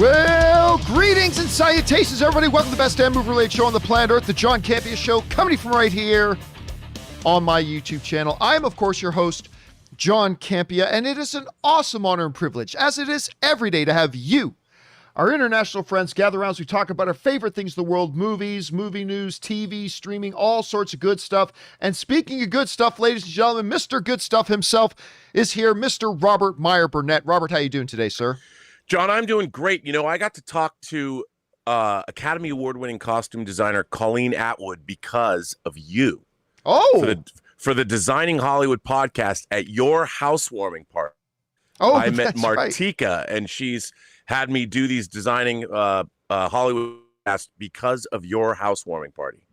Well, greetings and salutations, everybody. Welcome to the best damn movie-related show on the planet Earth, the John Campea Show, coming from right here on my YouTube channel. I am, of course, your host, John Campea, and it is an awesome honor and privilege, as it is every day, to have you, our international friends, gather around as we talk about our favorite things in the world: movies, movie news, TV, streaming, all sorts of good stuff. And speaking of good stuff, ladies and gentlemen, Mr. Good Stuff himself is here, Mr. Robert Meyer Burnett. Robert, how you doing today, sir? John, I'm doing great. You know, I got to talk to Academy Award-winning costume designer Colleen Atwood because of you. Oh! For the Designing Hollywood podcast at your housewarming party. Oh, I met right. Martika, and she's had me do these Designing Hollywood podcasts because of your housewarming party.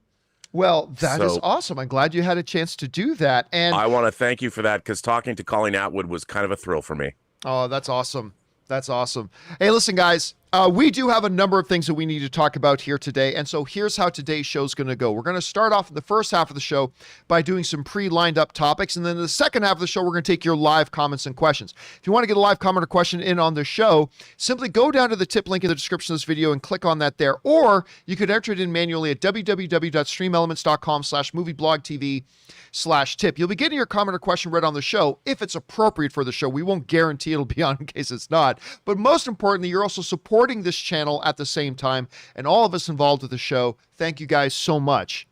Well, that is awesome. I'm glad you had a chance to do that. And I want to thank you for that, because talking to Colleen Atwood was kind of a thrill for me. Oh, that's awesome. That's awesome. Hey, listen, guys, we do have a number of things that we need to talk about here today. And so here's how today's show is going to go. We're going to start off in the first half of the show by doing some pre-lined up topics. And then in the second half of the show, we're going to take your live comments and questions. If you want to get a live comment or question in on the show, simply go down to the tip link in the description of this video and click on that there. Or you could enter it in manually at www.streamelements.com/movieblogtv/tip. You'll be getting your comment or question read on the show if it's appropriate for the show. We won't guarantee it'll be on in case it's not. But most importantly, you're also supporting this channel at the same time, and all of us involved with the show, thank you guys so much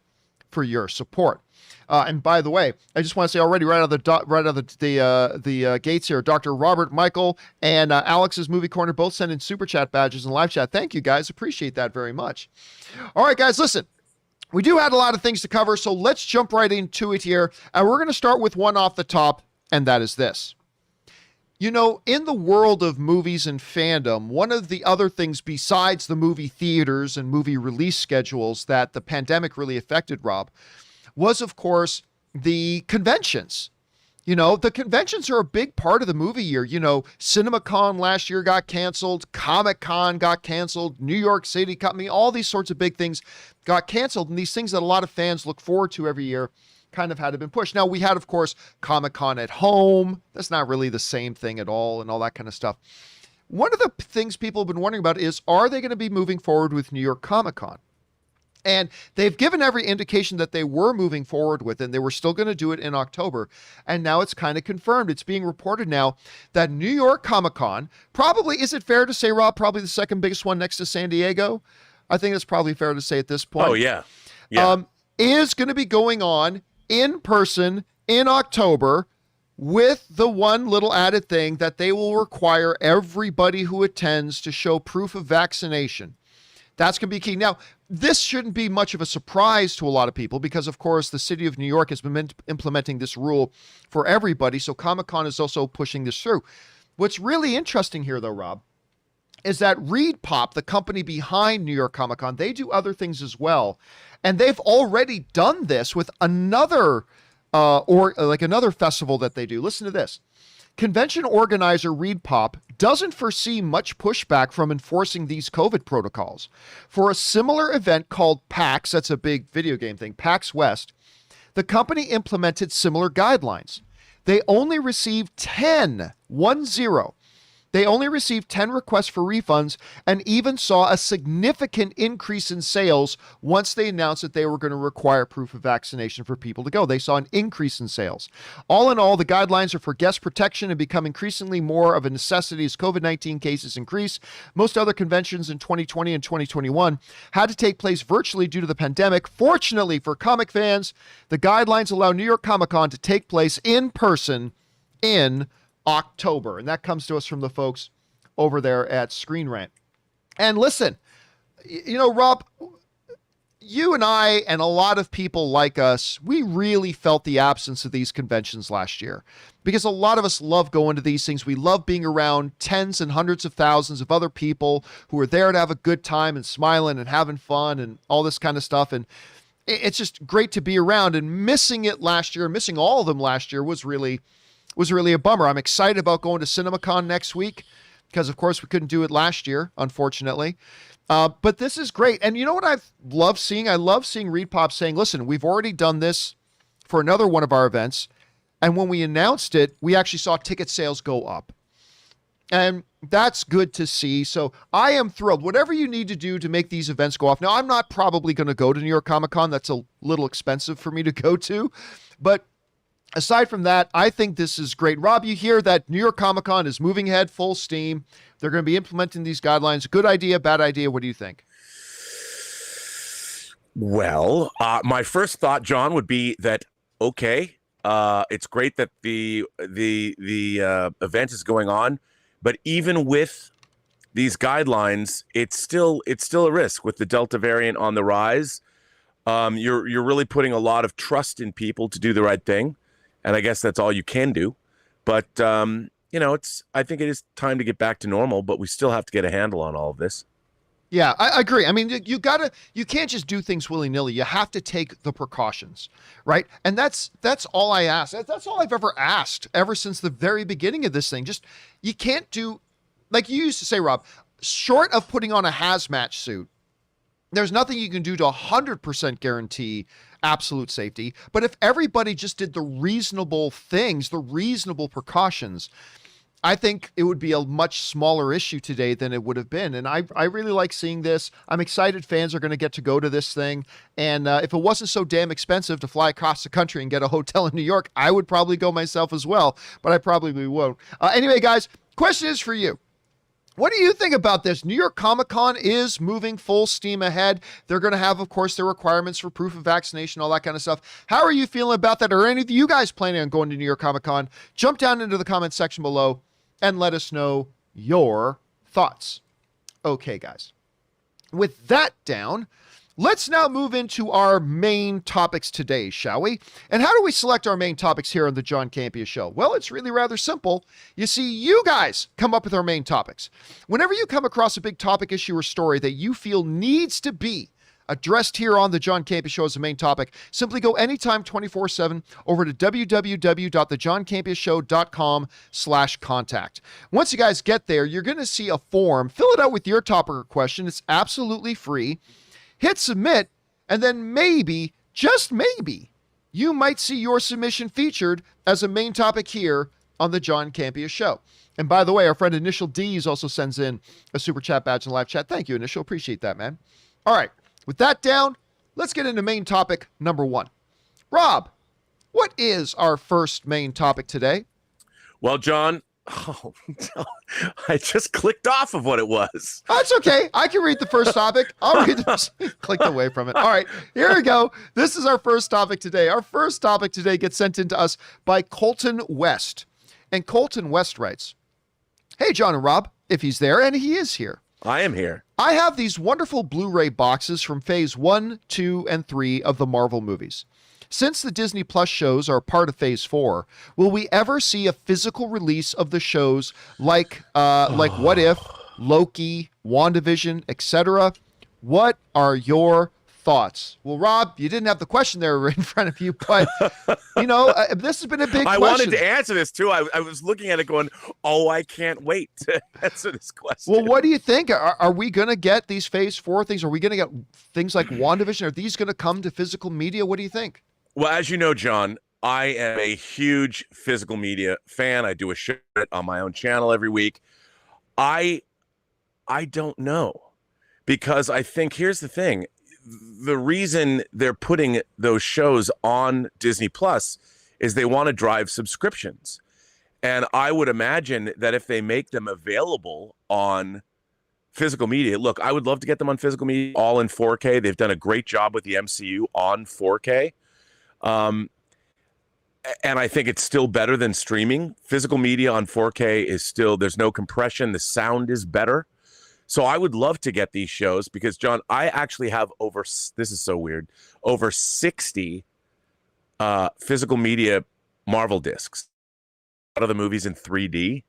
for your support. And by the way, I just want to say already, right out of the gates here, Dr. Robert, Michael, and Alex's Movie Corner both send in super chat badges and live chat. Thank you guys, appreciate that very much. All right, guys, listen. We do have a lot of things to cover, so let's jump right into it here. And we're going to start with one off the top, and that is this. You know, in the world of movies and fandom, one of the other things besides the movie theaters and movie release schedules that the pandemic really affected, Rob, was, of course, the conventions. You know, the conventions are a big part of the movie year. You know, CinemaCon last year got canceled, Comic-Con got canceled, New York City Company, all these sorts of big things got canceled. And these things that a lot of fans look forward to every year kind of had to been pushed. Now, we had, of course, Comic-Con at home. That's not really the same thing at all and all that kind of stuff. One of the things people have been wondering about is, are they going to be moving forward with New York Comic-Con? And they've given every indication that they were moving forward with it, and they were still going to do it in October. And now it's kind of confirmed. It's being reported now that New York Comic-Con, probably, is it fair to say, Rob, probably the second biggest one next to San Diego? I think it's probably fair to say at this point. Oh, yeah. Yeah. Is going to be going on in person in October, with the one little added thing that they will require everybody who attends to show proof of vaccination. That's going to be key. Now, this shouldn't be much of a surprise to a lot of people because, of course, the city of New York has been implementing this rule for everybody. So Comic-Con is also pushing this through. What's really interesting here, though, Rob, is that ReedPop, the company behind New York Comic-Con, they do other things as well. And they've already done this with another another festival that they do. Listen to this. Convention organizer ReedPop doesn't foresee much pushback from enforcing these COVID protocols. For a similar event called PAX, that's a big video game thing, PAX West, the company implemented similar guidelines. They only received 10 They only received 10 requests for refunds and even saw a significant increase in sales once they announced that they were going to require proof of vaccination for people to go. They saw an increase in sales. All in all, the guidelines are for guest protection and become increasingly more of a necessity as COVID-19 cases increase. Most other conventions in 2020 and 2021 had to take place virtually due to the pandemic. Fortunately for comic fans, the guidelines allow New York Comic-Con to take place in person in October. And that comes to us from the folks over there at Screen Rant. And listen, you know, Rob, you and I and a lot of people like us, we really felt the absence of these conventions last year because a lot of us love going to these things. We love being around tens and hundreds of thousands of other people who are there to have a good time and smiling and having fun and all this kind of stuff. And it's just great to be around, and missing it last year, missing all of them last year was really a bummer. I'm excited about going to CinemaCon next week because, of course, we couldn't do it last year, unfortunately. But this is great. And you know what I've loved seeing? I love seeing ReedPop saying, listen, we've already done this for another one of our events. And when we announced it, we actually saw ticket sales go up. And that's good to see. So I am thrilled. Whatever you need to do to make these events go off. Now, I'm not probably going to go to New York Comic Con. That's a little expensive for me to go to. But aside from that, I think this is great. Rob, you hear that New York Comic Con is moving ahead full steam. They're going to be implementing these guidelines. Good idea, bad idea? What do you think? Well, my first thought, John, would be that, okay, it's great that the event is going on, but even with these guidelines, it's still a risk with the Delta variant on the rise. You're really putting a lot of trust in people to do the right thing, and I guess that's all you can do. But I think it is time to get back to normal, but we still have to get a handle on all of this. Yeah, I agree. I mean, you can't just do things willy-nilly. You have to take the precautions, right? And that's all I ask. That's all I've ever asked ever since the very beginning of this thing. Just, you can't do, like you used to say, Rob, short of putting on a hazmat suit, there's nothing you can do to 100% guarantee absolute safety. But if everybody just did the reasonable things, the reasonable precautions, I think it would be a much smaller issue today than it would have been. And I really like seeing this. I'm excited fans are going to get to go to this thing. And if it wasn't so damn expensive to fly across the country and get a hotel in New York, I would probably go myself as well, but I probably won't. Anyway, guys, question is for you. What do you think about this? New York Comic Con is moving full steam ahead. They're going to have, of course, their requirements for proof of vaccination, all that kind of stuff. How are you feeling about that? Are any of you guys planning on going to New York Comic Con? Jump down into the comment section below and let us know your thoughts. Okay, guys. With that down, let's now move into our main topics today, shall we? And how do we select our main topics here on the John Campea Show? Well, it's really rather simple. You see, you guys come up with our main topics. Whenever you come across a big topic, issue, or story that you feel needs to be addressed here on the John Campea Show as a main topic, simply go anytime 24/7 over to www.thejohncampeashow.com/contact. Once you guys get there, you're going to see a form. Fill it out with your topic or question. It's absolutely free. Hit submit, and then maybe, just maybe, you might see your submission featured as a main topic here on the John Campea Show. And by the way, our friend Initial D's also sends in a super chat badge in live chat. Thank you, Initial. Appreciate that, man. All right. With that down, let's get into main topic number one. Rob, what is our first main topic today? Well, John, I just clicked off of what it was. That's okay. I can read the first topic. I'll read the first. Clicked away from it. All right, here we go. This is our first topic today. Our first topic today gets sent in to us by Colton West. And Colton West writes, "Hey, John and Rob," if he's there, and he is here. I am here. "I have these wonderful Blu-ray boxes from phase 1, 2, and 3 of the Marvel movies. Since the Disney Plus shows are part of phase 4, will we ever see a physical release of the shows like What If, Loki, WandaVision, etc.? What are your thoughts?" Well, Rob, you didn't have the question there in front of you, but this has been a big question. I wanted to answer this too. I was looking at it going, oh, I can't wait to answer this question. Well, what do you think? Are we going to get these phase 4 things? Are we going to get things like WandaVision? Are these going to come to physical media? What do you think? Well, as you know, John, I am a huge physical media fan. I do a show on my own channel every week. I don't know, because I think here's the thing. The reason they're putting those shows on Disney Plus is they want to drive subscriptions. And I would imagine that if they make them available on physical media, look, I would love to get them on physical media, all in 4K. They've done a great job with the MCU on 4K. And I think it's still better than streaming. Physical media on 4K is still, there's no compression. The sound is better. So I would love to get these shows because, John, I actually have this is so weird, over 60 physical media Marvel discs. A lot of the movies in 3D.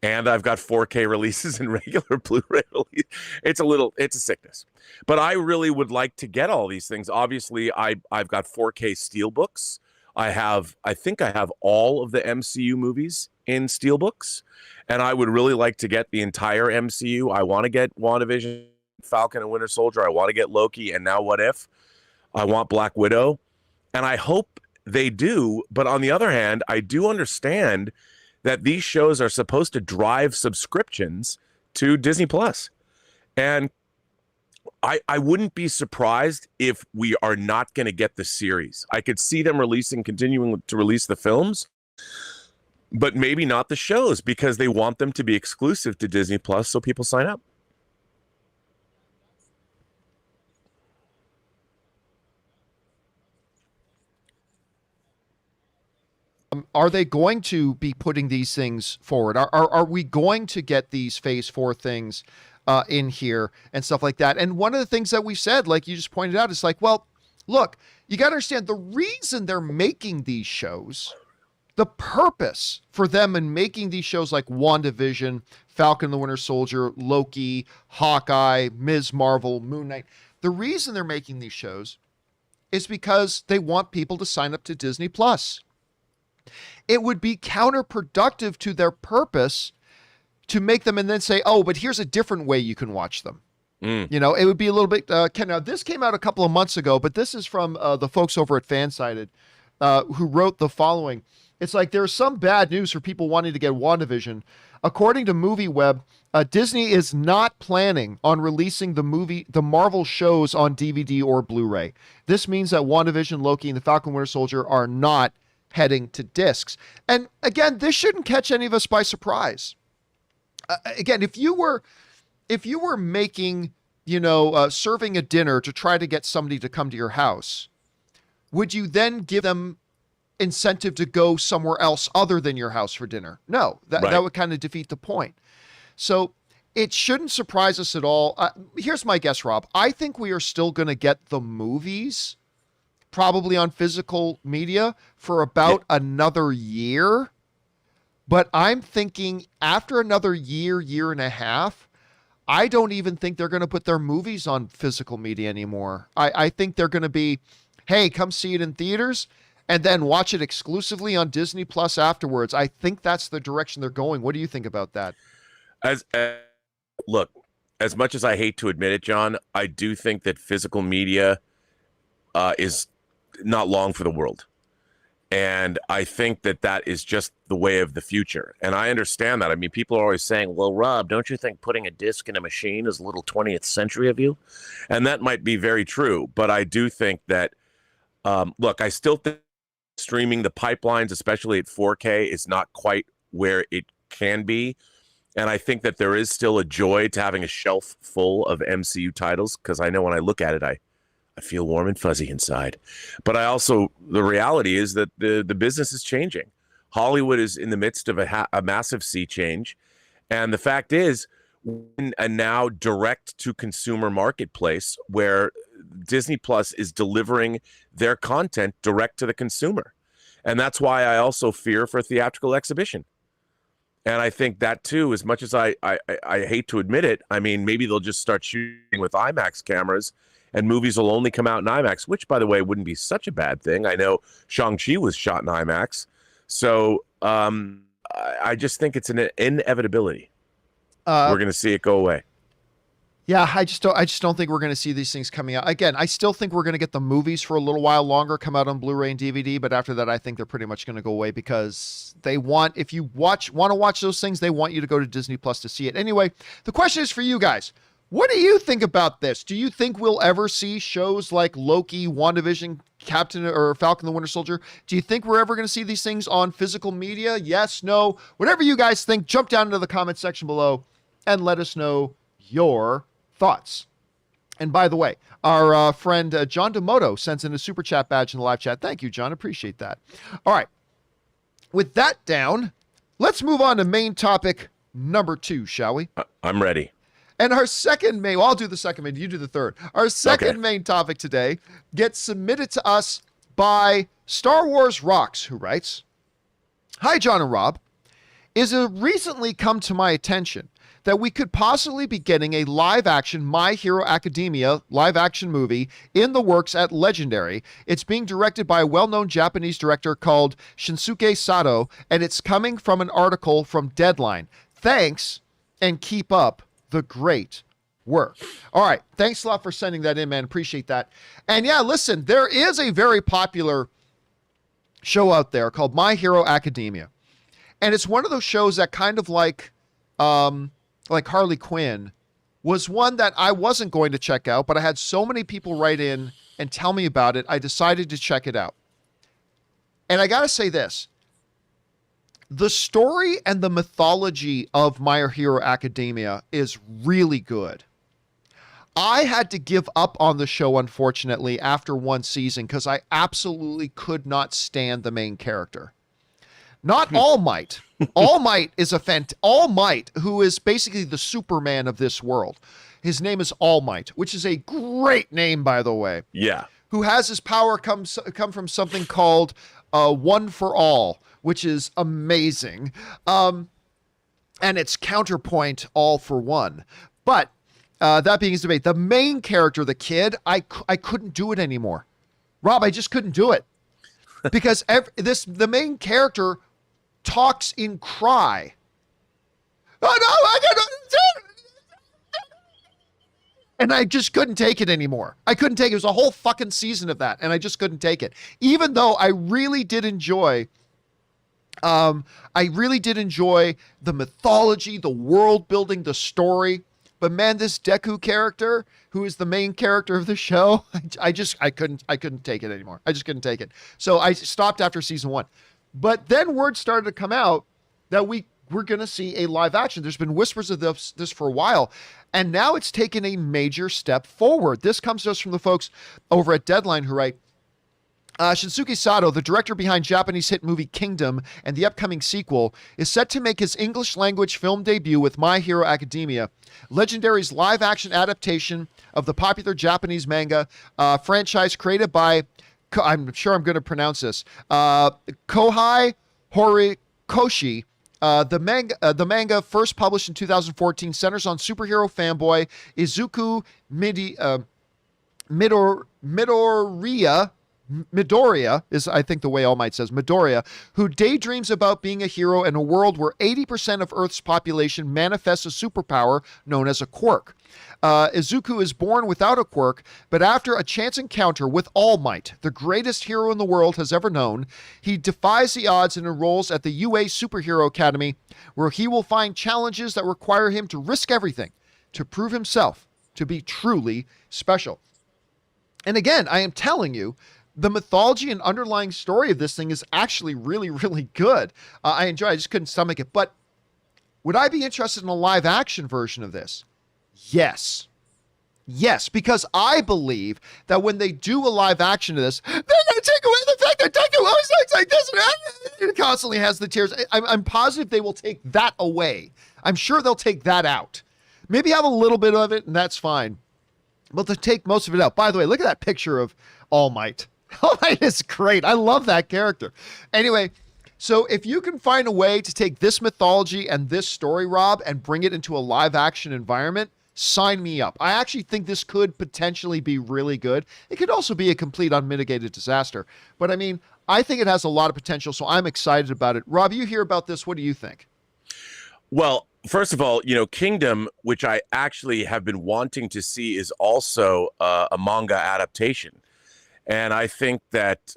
And I've got 4K releases and regular Blu-ray release. It's a sickness. But I really would like to get all these things. Obviously, I've got 4K steelbooks. I think I have all of the MCU movies in steelbooks. And I would really like to get the entire MCU. I want to get WandaVision, Falcon and Winter Soldier. I want to get Loki, and now What If. I want Black Widow. And I hope they do. But on the other hand, I do understand that these shows are supposed to drive subscriptions to Disney Plus. And I wouldn't be surprised if we are not going to get the series. I could see them continuing to release the films, but maybe not the shows because they want them to be exclusive to Disney Plus so people sign up. Are they going to be putting these things forward? Are we going to get these phase 4 things in here and stuff like that? And one of the things that we said, like you just pointed out, is like, well, look, you got to understand the reason they're making these shows, the purpose for them in making these shows like WandaVision, Falcon and the Winter Soldier, Loki, Hawkeye, Ms. Marvel, Moon Knight. The reason they're making these shows is because they want people to sign up to Disney Plus. It would be counterproductive to their purpose to make them and then say, oh, but here's a different way you can watch them. You know, it would be a little bit, now this came out a couple of months ago, but this is from the folks over at Fansided who wrote the following. It's like, there's some bad news for people wanting to get WandaVision. According to MovieWeb, Disney is not planning on releasing the Marvel shows on DVD or Blu-ray. This means that WandaVision, Loki, and the Falcon Winter Soldier are not heading to discs. And again, this shouldn't catch any of us by surprise. Again, if you were making, serving a dinner to try to get somebody to come to your house, would you then give them incentive to go somewhere else other than your house for dinner? No, that would kind of defeat the point. So it shouldn't surprise us at all. Here's my guess, Rob. I think we are still going to get the movies probably on physical media for about another year. But I'm thinking after another year and a half, I don't even think they're going to put their movies on physical media anymore. I think they're going to be, hey, come see it in theaters and then watch it exclusively on Disney Plus afterwards. I think that's the direction they're going. What do you think about that? Look, as much as I hate to admit it, John, I do think that physical media is not long for the world. And I think that is just the way of the future. And I understand that. I mean, people are always saying, well, Rob, don't you think putting a disc in a machine is a little 20th century of you? And that might be very true. But I do think that, look, I still think streaming the pipelines, especially at 4K, is not quite where it can be. And I think that there is still a joy to having a shelf full of MCU titles, because I know when I look at it, I feel warm and fuzzy inside. But the reality is that the business is changing. Hollywood is in the midst of a massive sea change. And the fact is, in a now direct-to-consumer marketplace where Disney Plus is delivering their content direct to the consumer. And that's why I also fear for theatrical exhibition. And I think that, too, as much as I hate to admit it, I mean, maybe they'll just start shooting with IMAX cameras and movies will only come out in IMAX, which, by the way, wouldn't be such a bad thing. I know Shang-Chi was shot in IMAX. So I just think it's an inevitability. We're going to see it go away. Yeah, I just don't think we're going to see these things coming out. Again, I still think we're going to get the movies for a little while longer come out on Blu-ray and DVD, but after that, I think they're pretty much going to go away because they want, if you want to watch those things, they want you to go to Disney Plus to see it. Anyway, the question is for you guys. What do you think about this? Do you think we'll ever see shows like Loki, WandaVision, Falcon the Winter Soldier? Do you think we're ever going to see these things on physical media? Yes, no, whatever you guys think, jump down into the comment section below and let us know your thoughts. And by the way, our friend John Demoto sends in a super chat badge in the live chat. Thank you, John. Appreciate that. All right. With that down, let's move on to main topic number 2, shall we? I'm ready. And our second main, well, I'll do the second main, you do the third. Our second main topic today gets submitted to us by Star Wars Rocks, who writes, "Hi, John and Rob. It has recently come to my attention that we could possibly be getting a live-action My Hero Academia live-action movie in the works at Legendary. It's being directed by a well-known Japanese director called Shinsuke Sato, and it's coming from an article from Deadline. Thanks, and keep up the great work." All right. Thanks a lot for sending that in, man. Appreciate that. And yeah, listen, there is a very popular show out there called My Hero Academia. And it's one of those shows that kind of like Harley Quinn was one that I wasn't going to check out, but I had so many people write in and tell me about it, I decided to check it out. And I got to say this. The story and the mythology of My Hero Academia is really good. I had to give up on the show, unfortunately, after one season because I absolutely could not stand the main character. Not All Might. All Might is All Might, who is basically the Superman of this world. His name is All Might, which is a great name, by the way. Yeah. Who has his power come from something called One for All, which is amazing. And its counterpoint, All for One. But that being his debate, the main character, the kid, I couldn't do it anymore. Rob, I just couldn't do it. Because the main character talks in cry. Oh no, I got. And I just couldn't take it anymore. I couldn't take it. It was a whole fucking season of that, and I just couldn't take it. Even though I really did enjoy the mythology, the world building, the story. But man, this Deku character, who is the main character of the show, I couldn't take it anymore. I just couldn't take it. So I stopped after season 1. But then word started to come out that we're going to see a live action. There's been whispers of this for a while, and now it's taken a major step forward. This comes to us from the folks over at Deadline who write, Shinsuke Sato, the director behind Japanese hit movie Kingdom and the upcoming sequel, is set to make his English-language film debut with My Hero Academia, Legendary's live-action adaptation of the popular Japanese manga franchise created by, I'm sure I'm going to pronounce this, Kohei Horikoshi. The manga, first published in 2014, centers on superhero fanboy Izuku Midoriya is, I think the way All Might says, Midoriya, who daydreams about being a hero in a world where 80% of Earth's population manifests a superpower known as a quirk. Izuku is born without a quirk, but after a chance encounter with All Might, the greatest hero in the world has ever known, he defies the odds and enrolls at the UA Superhero Academy, where he will find challenges that require him to risk everything to prove himself to be truly special. And again, I am telling you, the mythology and underlying story of this thing is actually really, really good. I enjoy it. I just couldn't stomach it. But would I be interested in a live action version of this? Yes. Yes, because I believe that when they do a live action of this, they're going to take away the fact that Deku always looks like this and constantly has the tears. I'm positive they will take that away. I'm sure they'll take that out. Maybe have a little bit of it, and that's fine. But to take most of it out. By the way, look at that picture of All Might. All Might is great. I love that character. Anyway, so if you can find a way to take this mythology and this story, Rob, and bring it into a live action environment, sign me up. I actually think this could potentially be really good. It could also be a complete unmitigated disaster. But I mean, I think it has a lot of potential, so I'm excited about it. Rob, you hear about this. What do you think? Well, first of all, Kingdom, which I actually have been wanting to see, is also a manga adaptation. And I think that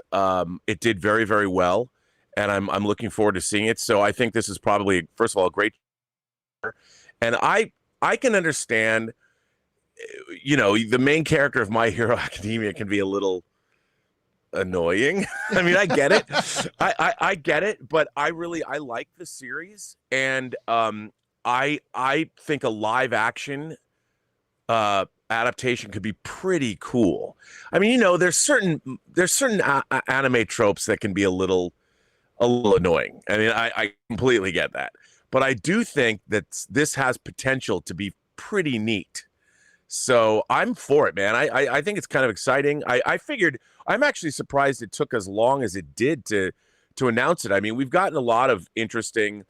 it did very, very well. And I'm looking forward to seeing it. So I think this is probably, first of all, a great. And I can understand, the main character of My Hero Academia can be a little annoying. I mean, I get it. I get it, but I like the series, and I think a live action adaptation could be pretty cool. I mean, there's certain anime tropes that can be a little annoying. I mean, I completely get that, but I do think that this has potential to be pretty neat. So I'm for it, man. I think it's kind of exciting. I figured, I'm actually surprised it took as long as it did to announce it. I mean, we've gotten a lot of interesting,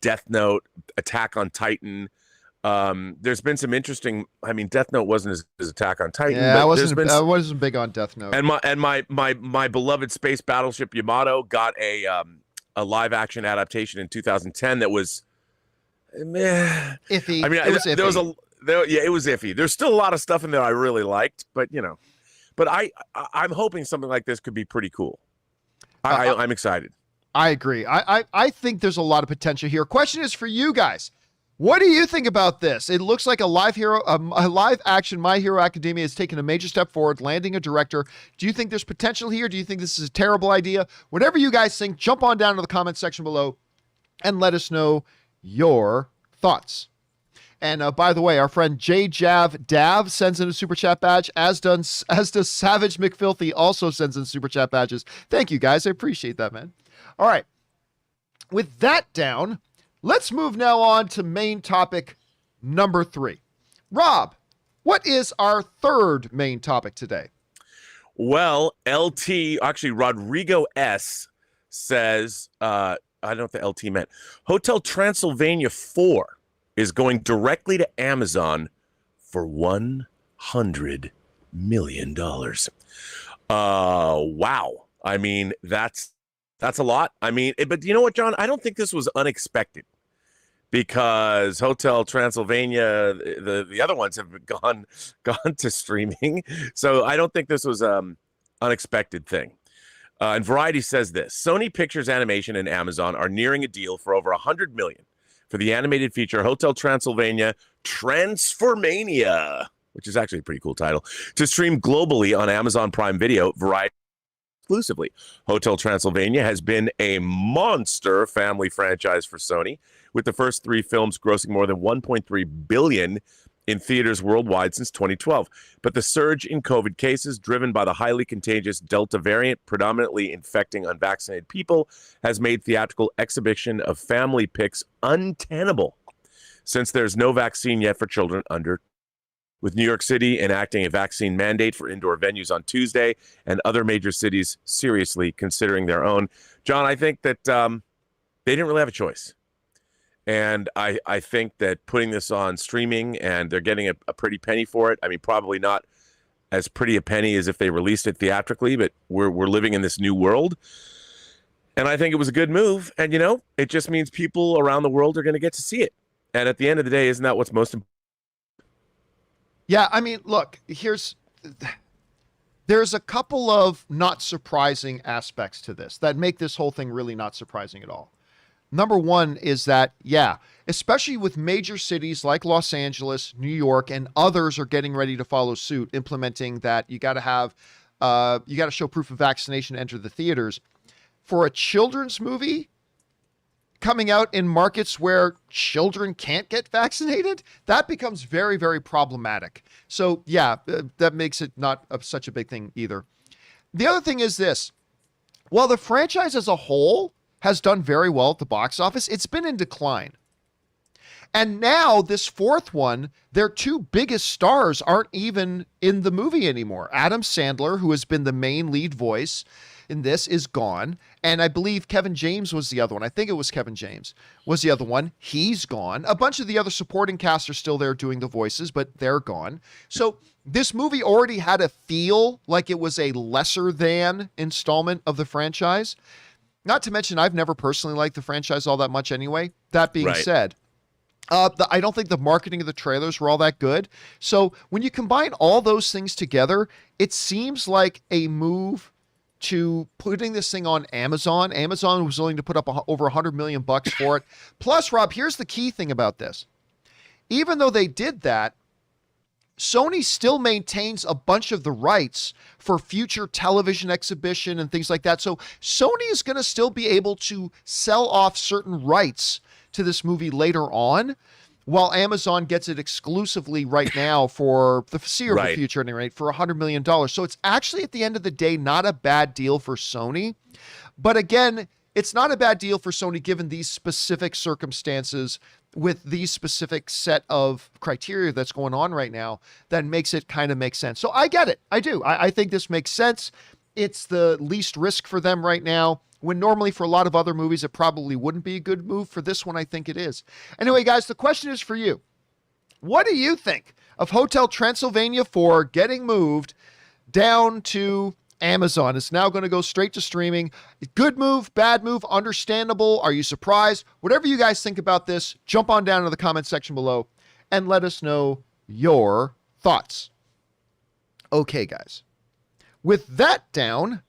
Death Note, Attack on Titan. There's been some interesting, Death Note wasn't as Attack on Titan. Yeah, I wasn't big on Death Note. And my beloved space battleship Yamato got a live action adaptation in 2010 that was meh. Iffy. It was iffy. It was iffy. There's still a lot of stuff in there I really liked, but I'm hoping something like this could be pretty cool. I'm excited. I agree. I think there's a lot of potential here. Question is for you guys. What do you think about this? It looks like a live action My Hero Academia has taken a major step forward, landing a director. Do you think there's potential here? Do you think this is a terrible idea? Whatever you guys think, jump on down to the comment section below and let us know your thoughts. And by the way, our friend JJav Dav sends in a super chat badge, as does Savage McFilthy also sends in super chat badges. Thank you guys. I appreciate that, man. All right. With that down, let's move now on to main topic number 3. Rob, what is our third main topic today? Well, actually Rodrigo S says, I don't know what the LT meant. Hotel Transylvania 4 is going directly to Amazon for $100 million. Wow. I mean, that's a lot. I mean, but you know what, John? I don't think this was unexpected because Hotel Transylvania, the other ones have gone to streaming. So I don't think this was unexpected thing. And Variety says this: Sony Pictures Animation and Amazon are nearing a deal for over $100 million for the animated feature Hotel Transylvania Transformania, which is actually a pretty cool title, to stream globally on Amazon Prime Video. Variety exclusively. Hotel Transylvania has been a monster family franchise for Sony, with the first 3 films grossing more than $1.3 billion in theaters worldwide since 2012. But the surge in COVID cases, driven by the highly contagious Delta variant predominantly infecting unvaccinated people, has made theatrical exhibition of family pics untenable, since there's no vaccine yet for children under, with New York City enacting a vaccine mandate for indoor venues on Tuesday and other major cities seriously considering their own. John, I think that they didn't really have a choice. And I think that putting this on streaming, and they're getting a pretty penny for it. I mean, probably not as pretty a penny as if they released it theatrically, but we're living in this new world. And I think it was a good move. And, you know, it just means people around the world are going to get to see it. And at the end of the day, isn't that what's most important? Yeah, I mean, look, there's a couple of not surprising aspects to this that make this whole thing really not surprising at all. Number one is that, yeah, especially with major cities like Los Angeles, New York, and others are getting ready to follow suit, implementing that you got to show proof of vaccination to enter the theaters. For a children's movie coming out in markets where children can't get vaccinated, that becomes very, very problematic. So, yeah, that makes it not such a big thing either. The other thing is this: while the franchise as a whole has done very well at the box office, it's been in decline. And now this fourth one, their 2 biggest stars aren't even in the movie anymore. Adam Sandler, who has been the main lead voice in this, is gone. And I believe Kevin James was the other one. I think it was Kevin James was the other one. He's gone. A bunch of the other supporting cast are still there doing the voices, but they're gone. So this movie already had a feel like it was a lesser than installment of the franchise. Not to mention, I've never personally liked the franchise all that much anyway. That being said, I don't think the marketing of the trailers were all that good. So when you combine all those things together, it seems like a move to putting this thing on Amazon. Amazon was willing to put up over $100 million for it. Plus, Rob, here's the key thing about this. Even though they did that, Sony still maintains a bunch of the rights for future television exhibition and things like that. So Sony is going to still be able to sell off certain rights to this movie later on, while Amazon gets it exclusively right now for the foreseeable future, at any rate, for $100 million. So it's actually, at the end of the day, not a bad deal for Sony. But again, it's not a bad deal for Sony given these specific circumstances with these specific set of criteria that's going on right now that makes it kind of make sense. So I get it. I do. I think this makes sense. It's the least risk for them right now, when normally for a lot of other movies, it probably wouldn't be a good move. For this one, I think it is. Anyway, guys, the question is for you. What do you think of Hotel Transylvania 4 getting moved down to Amazon? It's now going to go straight to streaming. Good move, bad move, understandable. Are you surprised? Whatever you guys think about this, jump on down to the comment section below and let us know your thoughts. Okay, guys. With that down,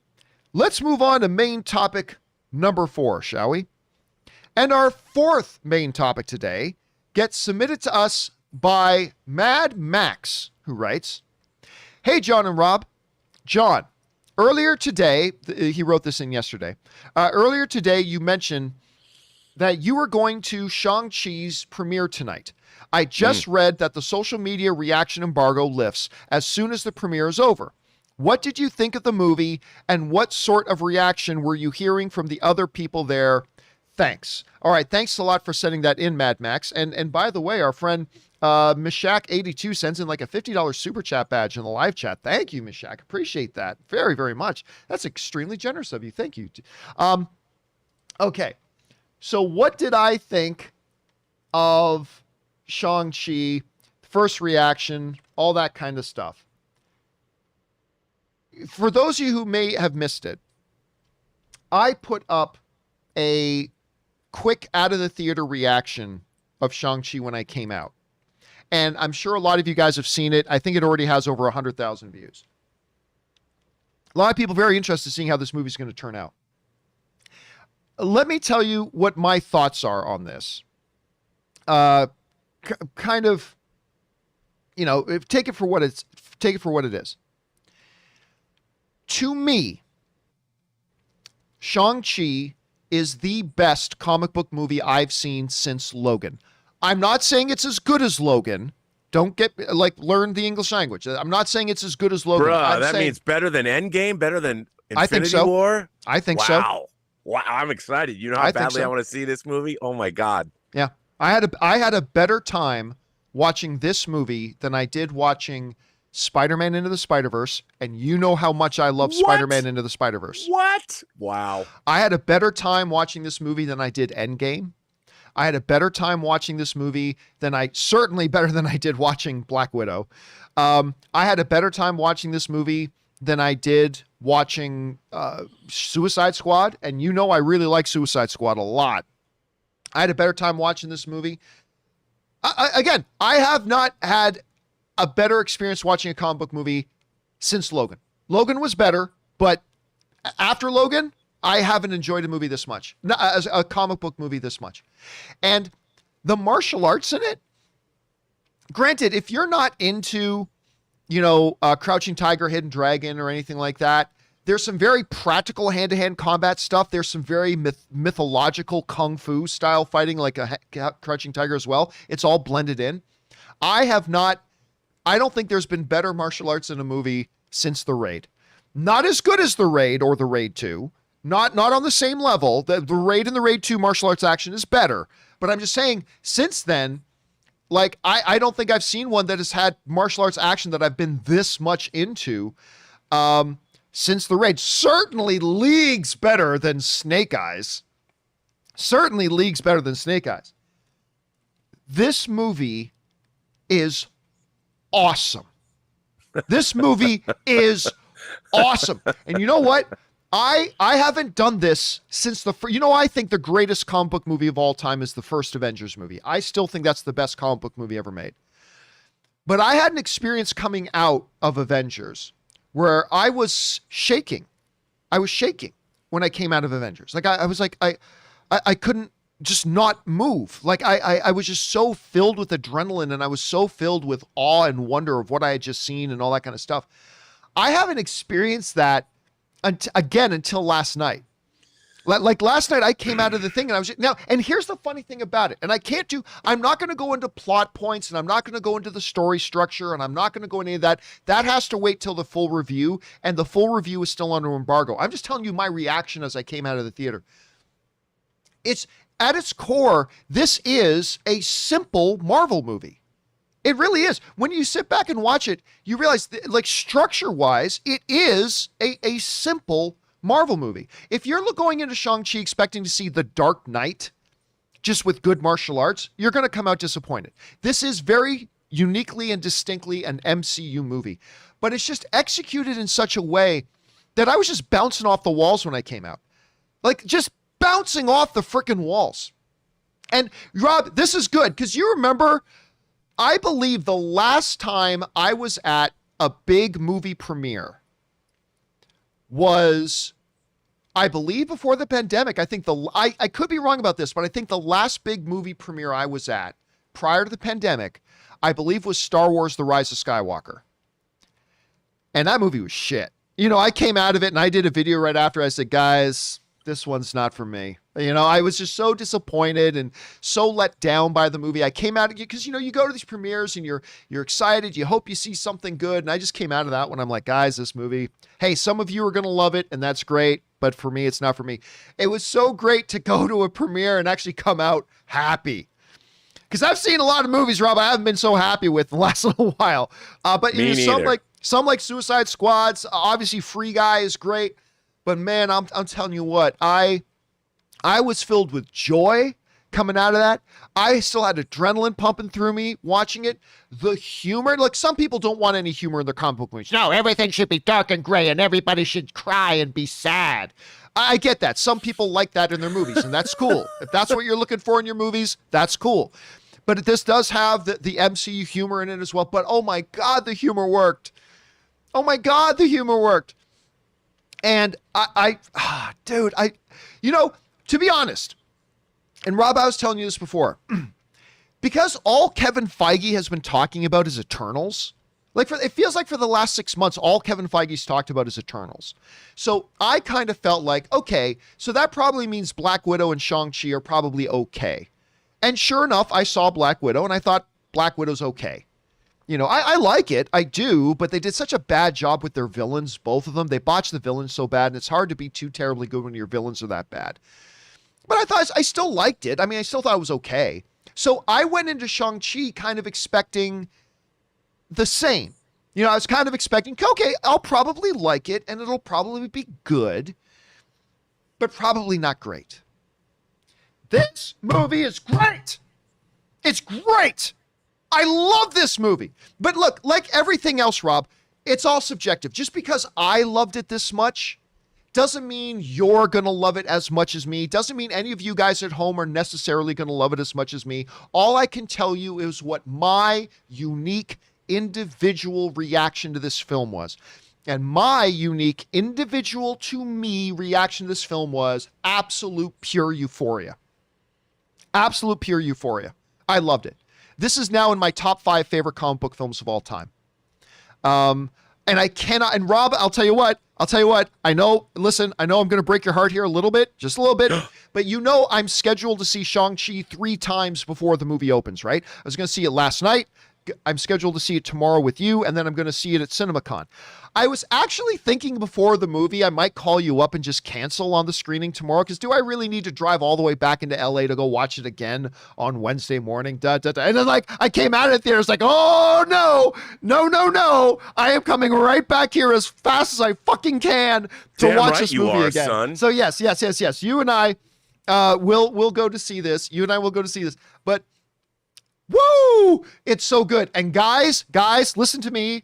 let's move on to main topic number 4, shall we? And our fourth main topic today gets submitted to us by Mad Max, who writes, "Hey, John and Rob. John, earlier today," he wrote this in yesterday, "earlier today you mentioned that you were going to Shang-Chi's premiere tonight. I just read that the social media reaction embargo lifts as soon as the premiere is over. What did you think of the movie, and what sort of reaction were you hearing from the other people there? Thanks." All right, thanks a lot for sending that in, Mad Max. And by the way, our friend Mishak82 sends in like a $50 super chat badge in the live chat. Thank you, Mishak. Appreciate that very, very much. That's extremely generous of you. Thank you. Okay, so what did I think of Shang-Chi, first reaction, all that kind of stuff? For those of you who may have missed it, I put up a quick out of the theater reaction of Shang-Chi when I came out. And I'm sure a lot of you guys have seen it. I think it already has over 100,000 views. A lot of people very interested in seeing how this movie is going to turn out. Let me tell you what my thoughts are on this. Kind of, you know, take it for what it is. To me, Shang-Chi is the best comic book movie I've seen since Logan. I'm not saying it's as good as Logan. Don't get, learn the English language. I'm not saying it's as good as Logan. Bruh, that means better than Endgame, better than Infinity I think so. War? I think so. Wow, I'm excited. You know how badly I want to see this movie? Oh my God. Yeah. I had a better time watching this movie than I did watching Spider-Man Into the Spider-Verse, and you know how much I love Spider-Man Into the Spider-Verse. What? Wow. I had a better time watching this movie than I did Endgame. I had a better time watching this movie certainly better than I did watching Black Widow. I had a better time watching this movie than I did watching Suicide Squad, and you know I really like Suicide Squad a lot. I had a better time watching this movie. Again, I have not had a better experience watching a comic book movie since Logan. Logan was better, but after Logan, I haven't enjoyed a movie this much, as a comic book movie this much. And the martial arts in it, granted, if you're not into, Crouching Tiger, Hidden Dragon or anything like that, there's some very practical hand-to-hand combat stuff. There's some very mythological kung fu style fighting, like a Crouching Tiger as well. It's all blended in. I don't think there's been better martial arts in a movie since The Raid. Not as good as The Raid or The Raid 2. Not on the same level. The Raid and The Raid 2 martial arts action is better. But I'm just saying, since then, I don't think I've seen one that has had martial arts action that I've been this much into since The Raid. Certainly leagues better than Snake Eyes. Certainly leagues better than Snake Eyes. This movie is awesome. This movie is awesome. And you know what? I haven't done this since I think the greatest comic book movie of all time is the first Avengers movie. I still think that's the best comic book movie ever made. But I had an experience coming out of Avengers where I was shaking. I was shaking when I came out of Avengers. I was like, I couldn't just not move. I was just so filled with adrenaline, and I was so filled with awe and wonder of what I had just seen and all that kind of stuff. I haven't experienced that until last night. Like last night I came out of the thing and I was and here's the funny thing about it. And I'm not going to go into plot points, and I'm not going to go into the story structure, and I'm not going to go into any of that. That has to wait till the full review, and the full review is still under embargo. I'm just telling you my reaction as I came out of the theater. It's at its core, this is a simple Marvel movie. It really is. When you sit back and watch it, you realize, structure-wise, it is a simple Marvel movie. If you're going into Shang-Chi expecting to see The Dark Knight, just with good martial arts, you're going to come out disappointed. This is very uniquely and distinctly an MCU movie, but it's just executed in such a way that I was just bouncing off the walls when I came out. Just bouncing off the frickin' walls. And Rob, this is good, because you remember, I believe the last time I was at a big movie premiere was I believe before the pandemic, I think I could be wrong about this, but I think the last big movie premiere I was at prior to the pandemic, I believe was Star Wars: The Rise of Skywalker. And that movie was shit. You know, I came out of it and I did a video right after. I said, guys, this one's not for me. You know, I was just so disappointed and so let down by the movie. I came out because, you know, you go to these premieres and you're excited. You hope you see something good. And I just came out of that one. I'm like, guys, this movie, hey, some of you are going to love it and that's great. But for me, it's not for me. It was so great to go to a premiere and actually come out happy. Because I've seen a lot of movies, Rob, I haven't been so happy with the last little while. But you know, some like Suicide Squads, obviously Free Guy is great. But man, I'm telling you what, I was filled with joy coming out of that. I still had adrenaline pumping through me watching it. The humor, like some people don't want any humor in their comic book movies. No, everything should be dark and gray and everybody should cry and be sad. I get that. Some people like that in their movies, and that's cool. If that's what you're looking for in your movies, that's cool. But this does have the MCU humor in it as well. But oh my God, the humor worked. Oh my God, the humor worked. And dude, you know, to be honest, and Rob, I was telling you this before, because all Kevin Feige has been talking about is Eternals. It feels like for the last 6 months, all Kevin Feige's talked about is Eternals. So I kind of felt like, okay, so that probably means Black Widow and Shang-Chi are probably okay. And sure enough, I saw Black Widow and I thought Black Widow's okay. You know, I like it. I do, but they did such a bad job with their villains, both of them. They botched the villains so bad, and it's hard to be too terribly good when your villains are that bad. But I still liked it. I mean, I still thought it was okay. So I went into Shang-Chi kind of expecting the same. You know, I was kind of expecting, okay, I'll probably like it, and it'll probably be good, but probably not great. This movie is great. It's great. I love this movie. But look, like everything else, Rob, it's all subjective. Just because I loved it this much doesn't mean you're going to love it as much as me. Doesn't mean any of you guys at home are necessarily going to love it as much as me. All I can tell you is what my unique individual reaction to this film was. And my unique individual to me reaction to this film was absolute pure euphoria. Absolute pure euphoria. I loved it. This is now in my top 5 favorite comic book films of all time. And I cannot, and Rob, I'll tell you what, I know I'm going to break your heart here a little bit, just a little bit, but you know, I'm scheduled to see Shang-Chi 3 times before the movie opens, right? I was going to see it last night. I'm scheduled to see it tomorrow with you, and then I'm going to see it at CinemaCon. I was actually thinking before the movie, I might call you up and just cancel on the screening tomorrow, because do I really need to drive all the way back into LA to go watch it again on Wednesday morning? And then I came out of the theater, it's like, oh no, I am coming right back here as fast as I fucking can to watch this movie again. Son. So yes. You and I will go to see this. You and I will go to see this. But woo! It's so good. And guys, listen to me.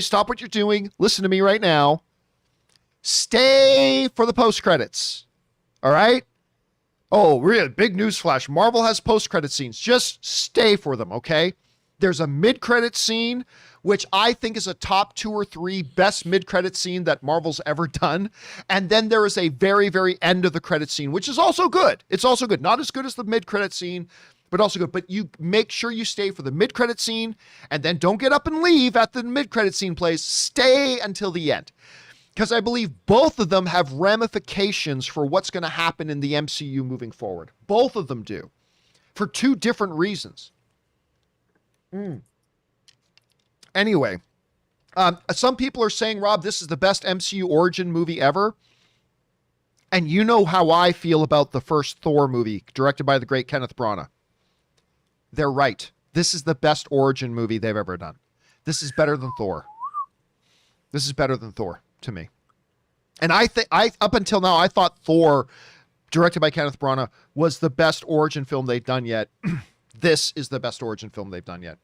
Stop what you're doing. Listen to me right now. Stay for the post-credits. All right? Oh, really? Big news flash. Marvel has post-credit scenes. Just stay for them, okay? There's a mid-credit scene, which I think is a top 2 or 3 best mid-credit scene that Marvel's ever done. And then there is a very, very end of the credit scene, which is also good. It's also good. Not as good as the mid-credit scene, but also good. But you make sure you stay for the mid-credit scene, and then don't get up and leave at the mid-credit scene plays. Stay until the end. Because I believe both of them have ramifications for what's going to happen in the MCU moving forward. Both of them do. For 2 different reasons. Anyway, some people are saying, Rob, this is the best MCU origin movie ever. And you know how I feel about the first Thor movie, directed by the great Kenneth Branagh. They're right. This is the best origin movie they've ever done. This is better than Thor. This is better than Thor to me. And I up until now, I thought Thor, directed by Kenneth Branagh, was the best origin film they've done yet. This is the best origin film they've done yet.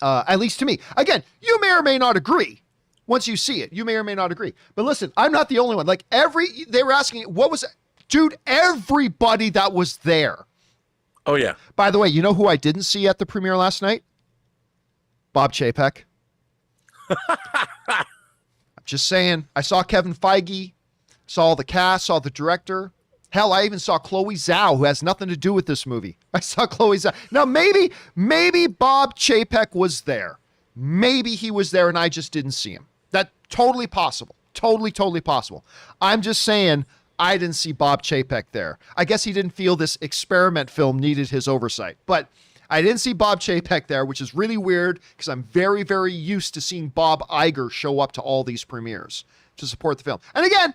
At least to me. Again, you may or may not agree. Once you see it, you may or may not agree. But listen, I'm not the only one. Like they were asking, what was, dude, everybody that was there. Oh, yeah. By the way, you know who I didn't see at the premiere last night? Bob Chapek. I'm just saying. I saw Kevin Feige. Saw all the cast, saw the director. Hell, I even saw Chloe Zhao, who has nothing to do with this movie. I saw Chloe Zhao. Now, maybe Bob Chapek was there. Maybe he was there and I just didn't see him. That's totally possible. Totally possible. I'm just saying I didn't see Bob Chapek there. I guess he didn't feel this experiment film needed his oversight. But I didn't see Bob Chapek there, which is really weird because I'm very, very used to seeing Bob Iger show up to all these premieres to support the film. And again,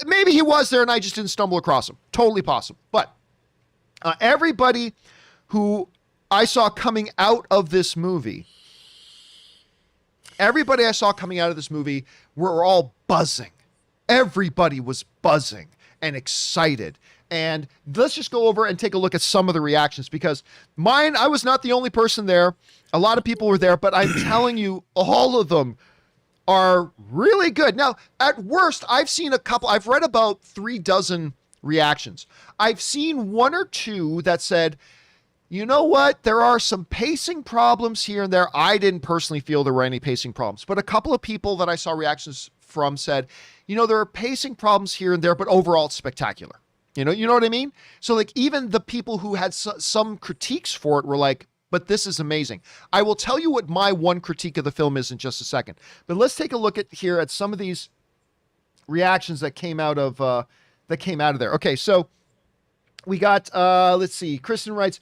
maybe he was there and I just didn't stumble across him. Totally possible. But everybody who I saw coming out of this movie, were all buzzing. Everybody was buzzing and excited. And let's just go over and take a look at some of the reactions because I was not the only person there. A lot of people were there, but I'm telling you, all of them are really good. Now, at worst, I've read about 36 reactions. I've seen one or two that said, you know what? There are some pacing problems here and there. I didn't personally feel there were any pacing problems, but a couple of people that I saw reactions from said, there are pacing problems here and there, but overall it's spectacular. You know what I mean? So like even the people who had some critiques for it were like, but this is amazing. I will tell you what my one critique of the film is in just a second, but let's take a look at some of these reactions that came out of there. Okay. So we got, let's see. Kristen writes,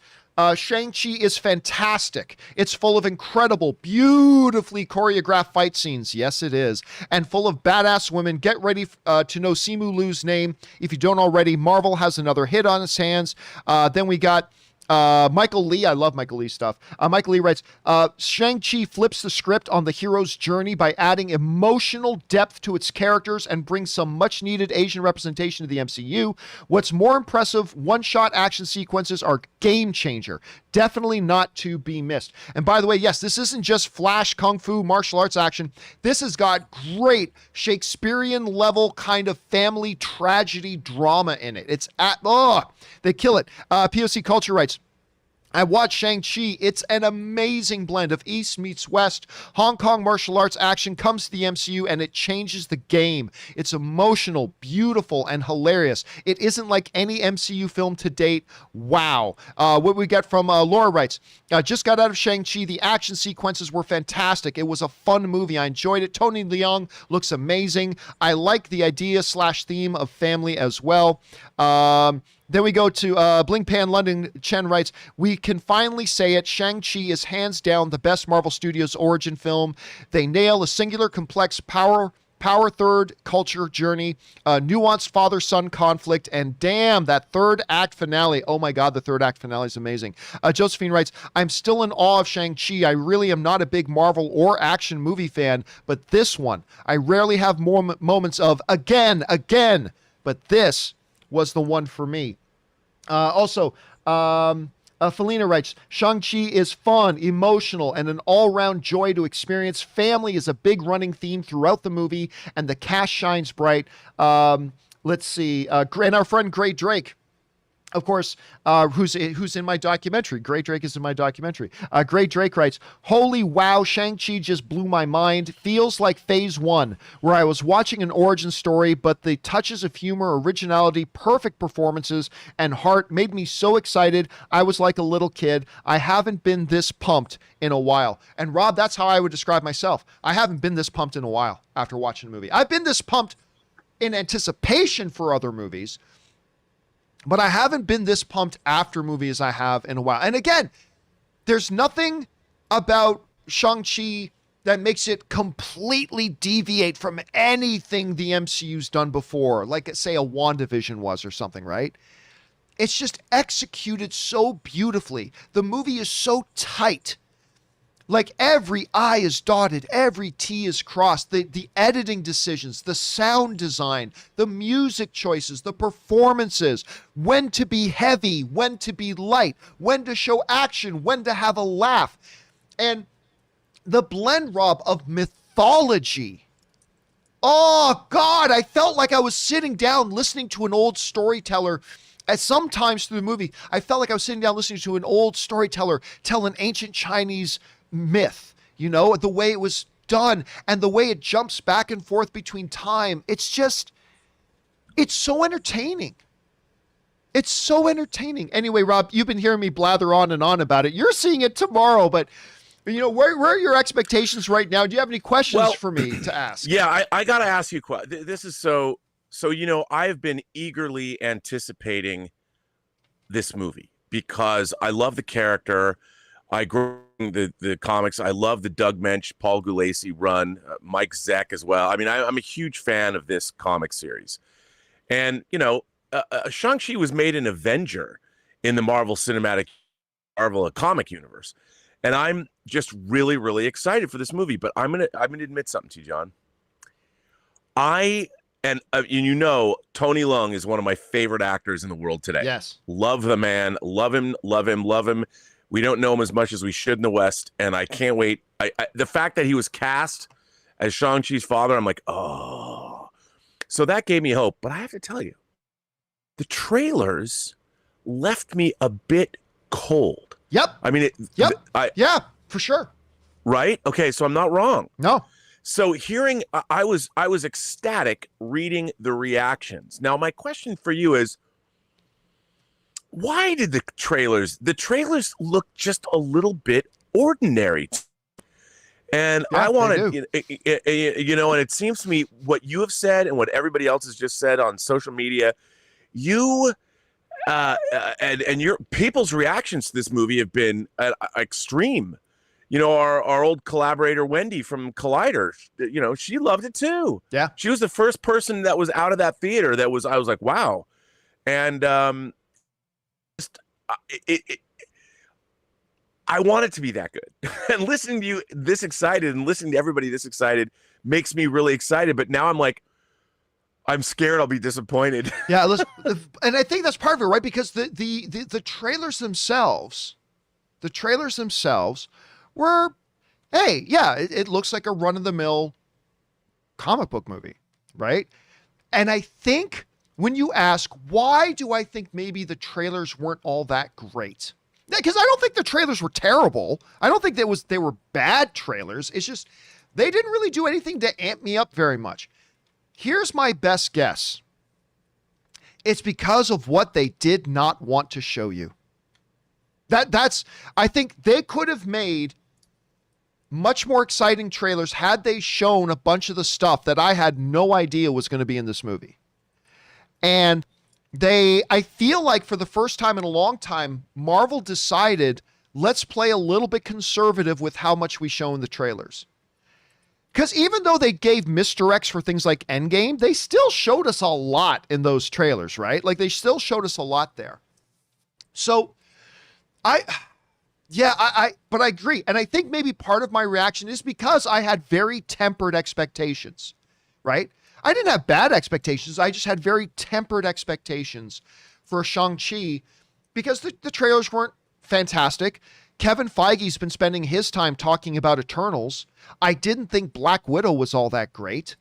Shang-Chi is fantastic. It's full of incredible, beautifully choreographed fight scenes. Yes, it is. And full of badass women. Get ready to know Simu Liu's name. If you don't already, Marvel has another hit on its hands. Then we got Michael Lee. I love Michael Lee stuff. Michael Lee writes, Shang-Chi flips the script on the hero's journey by adding emotional depth to its characters and brings some much needed Asian representation to the MCU. What's more impressive, one-shot action sequences are game changer. Definitely not to be missed. And by the way, yes, this isn't just flash kung fu martial arts action. This has got great Shakespearean level kind of family tragedy drama in it. They kill it. POC Culture writes, I watched Shang-Chi. It's an amazing blend of East meets West. Hong Kong martial arts action comes to the MCU and it changes the game. It's emotional, beautiful, and hilarious. It isn't like any MCU film to date. Wow. What we get from Laura writes, just got out of Shang-Chi. The action sequences were fantastic. It was a fun movie. I enjoyed it. Tony Leung looks amazing. I like the idea/theme of family as well. Then we go to Blink Pan London. Chen writes, we can finally say it. Shang-Chi is hands down the best Marvel Studios origin film. They nail a singular, complex power third culture journey, nuanced father-son conflict, and damn, that third act finale. Oh my God, the third act finale is amazing. Josephine writes, I'm still in awe of Shang-Chi. I really am not a big Marvel or action movie fan, but this one, I rarely have more moments of again, but this was the one for me. Felina writes, Shang-Chi is fun, emotional, and an all-round joy to experience. Family is a big running theme throughout the movie, and the cast shines bright. Let's see. And our friend Gray Drake, of course, who's in my documentary. Gray Drake is in my documentary. Gray Drake writes, holy wow, Shang-Chi just blew my mind. Feels like phase 1, where I was watching an origin story, but the touches of humor, originality, perfect performances, and heart made me so excited. I was like a little kid. I haven't been this pumped in a while. And Rob, that's how I would describe myself. I haven't been this pumped in a while after watching a movie. I've been this pumped in anticipation for other movies, but I haven't been this pumped after movies I have in a while. And again, there's nothing about Shang-Chi that makes it completely deviate from anything the MCU's done before, like say a WandaVision was or something, right? It's just executed so beautifully. The movie is so tight. Like every I is dotted, every T is crossed. The editing decisions, the sound design, the music choices, the performances, when to be heavy, when to be light, when to show action, when to have a laugh. And the blend, Rob, of mythology. Oh, God, I felt like I was sitting down listening to an old storyteller. At sometimes through the movie, I felt like I was sitting down listening to an old storyteller tell an ancient Chinese myth, the way it was done and the way it jumps back and forth between time. It's just, It's so entertaining. It's so entertaining. Anyway, Rob, you've been hearing me blather on and on about it. You're seeing it tomorrow, but where are your expectations right now? Do you have any questions for me to ask? Yeah, I got to ask you a question. This is so I've been eagerly anticipating this movie because I love the character. I grew up in the comics. I love the Doug Mensch, Paul Gulacy run, Mike Zeck as well. I mean, I'm a huge fan of this comic series. And, Shang-Chi was made an Avenger in the Marvel comic universe. And I'm just really, really excited for this movie. But I'm gonna admit something to you, John. Tony Leung is one of my favorite actors in the world today. Yes. Love the man. Love him. We don't know him as much as we should in the West. And I can't wait. The fact that he was cast as Shang-Chi's father, I'm like, oh. So that gave me hope. But I have to tell you, the trailers left me a bit cold. Yep. I mean, yeah, for sure. Right? Okay, so I'm not wrong. No. So I was ecstatic reading the reactions. Now, my question for you is, why did the trailers look just a little bit ordinary? And yeah, I wanted, and it seems to me what you have said and what everybody else has just said on social media, you and your people's reactions to this movie have been extreme. Our old collaborator Wendy from Collider, she loved it too. Yeah, she was the first person that was out of that theater. I was like, wow, and I want it to be that good. And listening to you this excited and listening to everybody this excited makes me really excited. But now I'm like, I'm scared I'll be disappointed. Yeah, and I think that's part of it, right? Because the trailers themselves, were, hey, yeah, it looks like a run-of-the-mill comic book movie, right? And I think when you ask, why do I think maybe the trailers weren't all that great? Because I don't think the trailers were terrible. I don't think they were bad trailers. It's just they didn't really do anything to amp me up very much. Here's my best guess. It's because of what they did not want to show you. I think they could have made much more exciting trailers had they shown a bunch of the stuff that I had no idea was going to be in this movie. And I feel like for the first time in a long time, Marvel decided, let's play a little bit conservative with how much we show in the trailers. Because even though they gave misdirects for things like Endgame, they still showed us a lot in those trailers, right? Like they still showed us a lot there. So but I agree. And I think maybe part of my reaction is because I had very tempered expectations, right? I didn't have bad expectations. I just had very tempered expectations for Shang-Chi because the trailers weren't fantastic. Kevin Feige's been spending his time talking about Eternals. I didn't think Black Widow was all that great.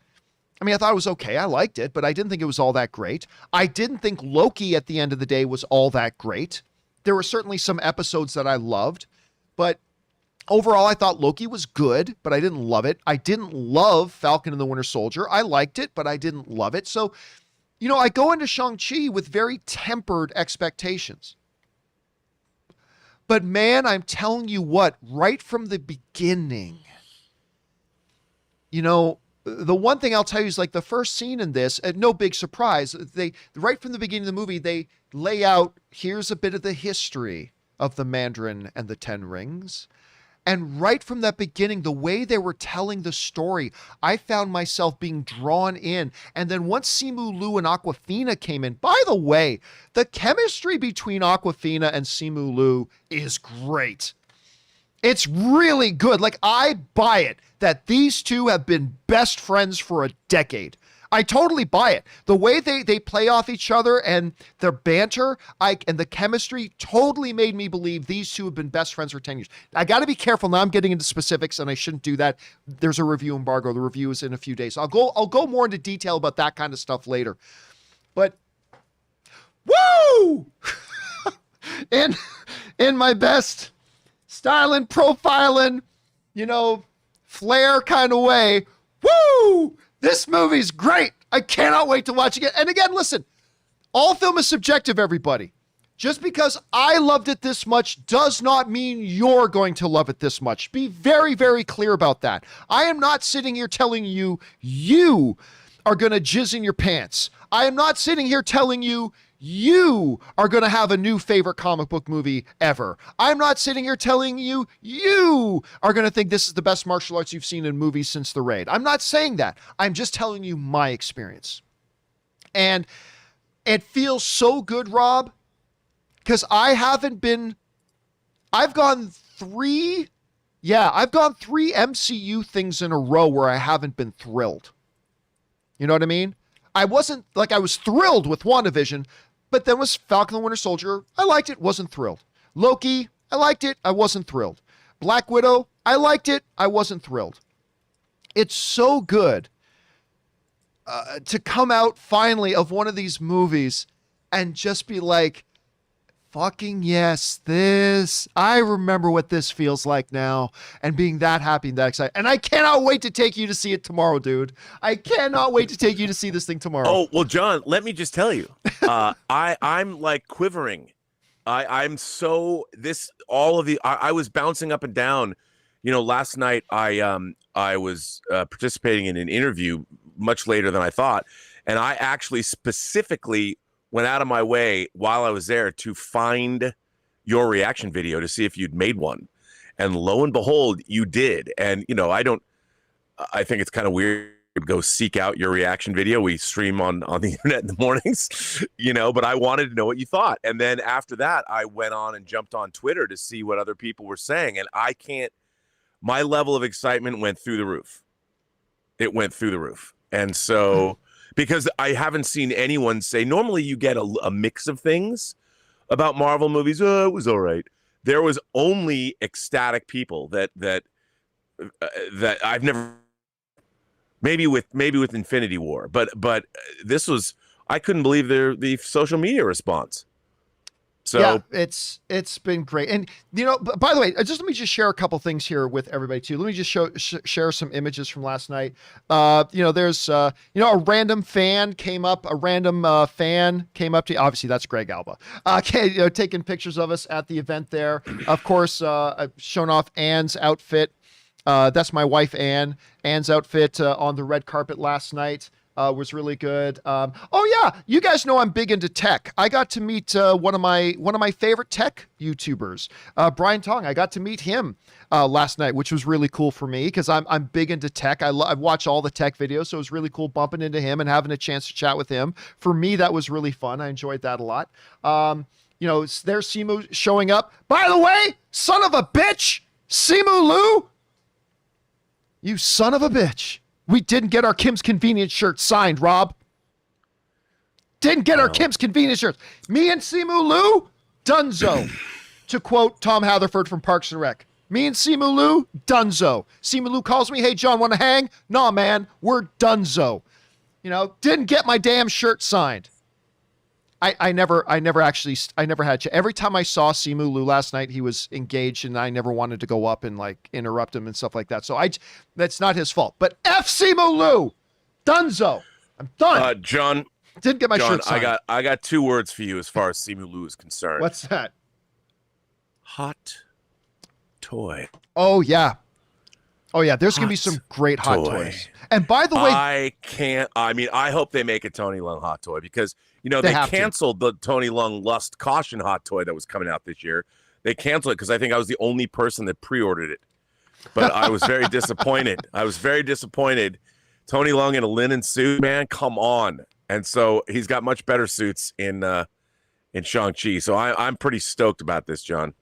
I mean, I thought it was okay. I liked it, but I didn't think it was all that great. I didn't think Loki at the end of the day was all that great. There were certainly some episodes that I loved, but overall, I thought Loki was good, but I didn't love it. I didn't love Falcon and the Winter Soldier. I liked it, but I didn't love it. So, I go into Shang-Chi with very tempered expectations. But man, I'm telling you what, right from the beginning, the one thing I'll tell you is like the first scene in this, no big surprise, right from the beginning of the movie, they lay out, here's a bit of the history of the Mandarin and the Ten Rings. And right from that beginning, the way they were telling the story, I found myself being drawn in. And then once Simu Liu and Awkwafina came in, by the way, the chemistry between Awkwafina and Simu Liu is great. It's really good. Like, I buy it that these two have been best friends for a decade. I totally buy it. The way they play off each other and their banter and the chemistry totally made me believe these two have been best friends for 10 years. I got to be careful. Now I'm getting into specifics and I shouldn't do that. There's a review embargo. The review is in a few days. I'll go more into detail about that kind of stuff later. But woo! in my best styling, profiling, flair kind of way, woo! This movie's great. I cannot wait to watch it. And again, listen, all film is subjective, everybody. Just because I loved it this much does not mean you're going to love it this much. Be very, very clear about that. I am not sitting here telling you you are going to jizz in your pants. I am not sitting here telling you you are going to have a new favorite comic book movie ever. I'm not sitting here telling you you are going to think this is the best martial arts you've seen in movies since The Raid. I'm not saying that. I'm just telling you my experience. And it feels so good, Rob, because I've gone three MCU things in a row where I haven't been thrilled. You know what I mean? I wasn't like I was thrilled with WandaVision, but then was Falcon the Winter Soldier. I liked it, wasn't thrilled. Loki, I liked it, I wasn't thrilled. Black Widow, I liked it, I wasn't thrilled. It's so good to come out finally of one of these movies and just be like, fucking yes, I remember what this feels like now, and being that happy and that excited. And I cannot wait to take you to see it tomorrow, dude. I cannot wait to take you to see this thing tomorrow. Oh, well, John, let me just tell you, I'm like quivering. I was bouncing up and down. You know, last night I was participating in an interview much later than I thought. And I actually specifically went out of my way while I was there to find your reaction video to see if you'd made one. And lo and behold, you did. And, you know, I think it's kind of weird to go seek out your reaction video. We stream on the internet in the mornings, you know, but I wanted to know what you thought. And then after that, I went on and jumped on Twitter to see what other people were saying. And my level of excitement went through the roof. It went through the roof. And so, because I haven't seen anyone say, normally you get a mix of things about Marvel movies. Oh, it was all right. There was only ecstatic people that I've never, maybe with Infinity War, but this was, I couldn't believe the social media response. So yeah, it's been great. And, you know, by the way, let me share a couple things here with everybody too. Let me just share some images from last night. You know, there's, a random fan came up to, obviously that's Greg Alba, taking pictures of us at the event there. Of course, I've shown off Anne's outfit. That's my wife, Anne. Anne's outfit on the red carpet last night. Was really good. Oh yeah, you guys know I'm big into tech. I got to meet one of my favorite tech YouTubers, Brian Tong. I got to meet him last night, which was really cool for me because I'm big into tech. I watch all the tech videos, so it was really cool bumping into him and having a chance to chat with him. For me, that was really fun. I enjoyed that a lot. You know, there's Simu showing up. By the way, son of a bitch, Simu Liu, you son of a bitch. We didn't get our Kim's Convenience shirt signed, Rob. Didn't get our Kim's Convenience shirts. Me and Simu Liu, dunzo. To quote Tom Hatherford from Parks and Rec. Me and Simu Liu, dunzo. Simu Liu calls me, hey, John, want to hang? Nah, man, we're dunzo. You know, didn't get my damn shirt signed. I never had to. Every time I saw Simu Liu last night, he was engaged and I never wanted to go up and like interrupt him and stuff like that. So that's not his fault, but F Simu Liu, dunzo. I'm done. John, didn't get my shirt signed. I got two words for you as far as Simu Liu is concerned. What's that? Hot toy. Oh yeah. There's going to be some great hot toys. And by the way, I hope they make a Tony Leung hot toy because, you know, they canceled the Tony Leung Lust Caution hot toy that was coming out this year. They canceled it because I think I was the only person that pre-ordered it. But I was very disappointed. Tony Leung in a linen suit, man, come on. And so he's got much better suits in Shang-Chi. So I'm pretty stoked about this, John.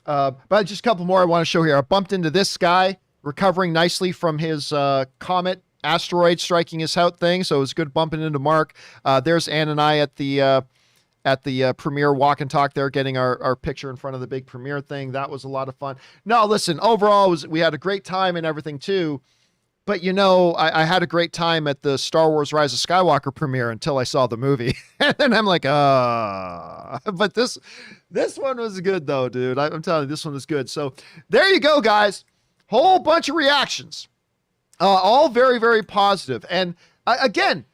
But just a couple more I want to show here. I bumped into this guy recovering nicely from his comet asteroid striking his out thing, so it was good bumping into Mark. There's Ann and I at the premiere walk and talk there, getting our picture in front of the big premiere thing. That was a lot of fun. No, listen, overall we had a great time and everything too. But you know, I had a great time at the Star Wars Rise of Skywalker premiere until I saw the movie, and then I'm like, But this one was good though, dude. I'm telling you, this one was good. So there you go, guys. Whole bunch of reactions. All very, very positive. And again,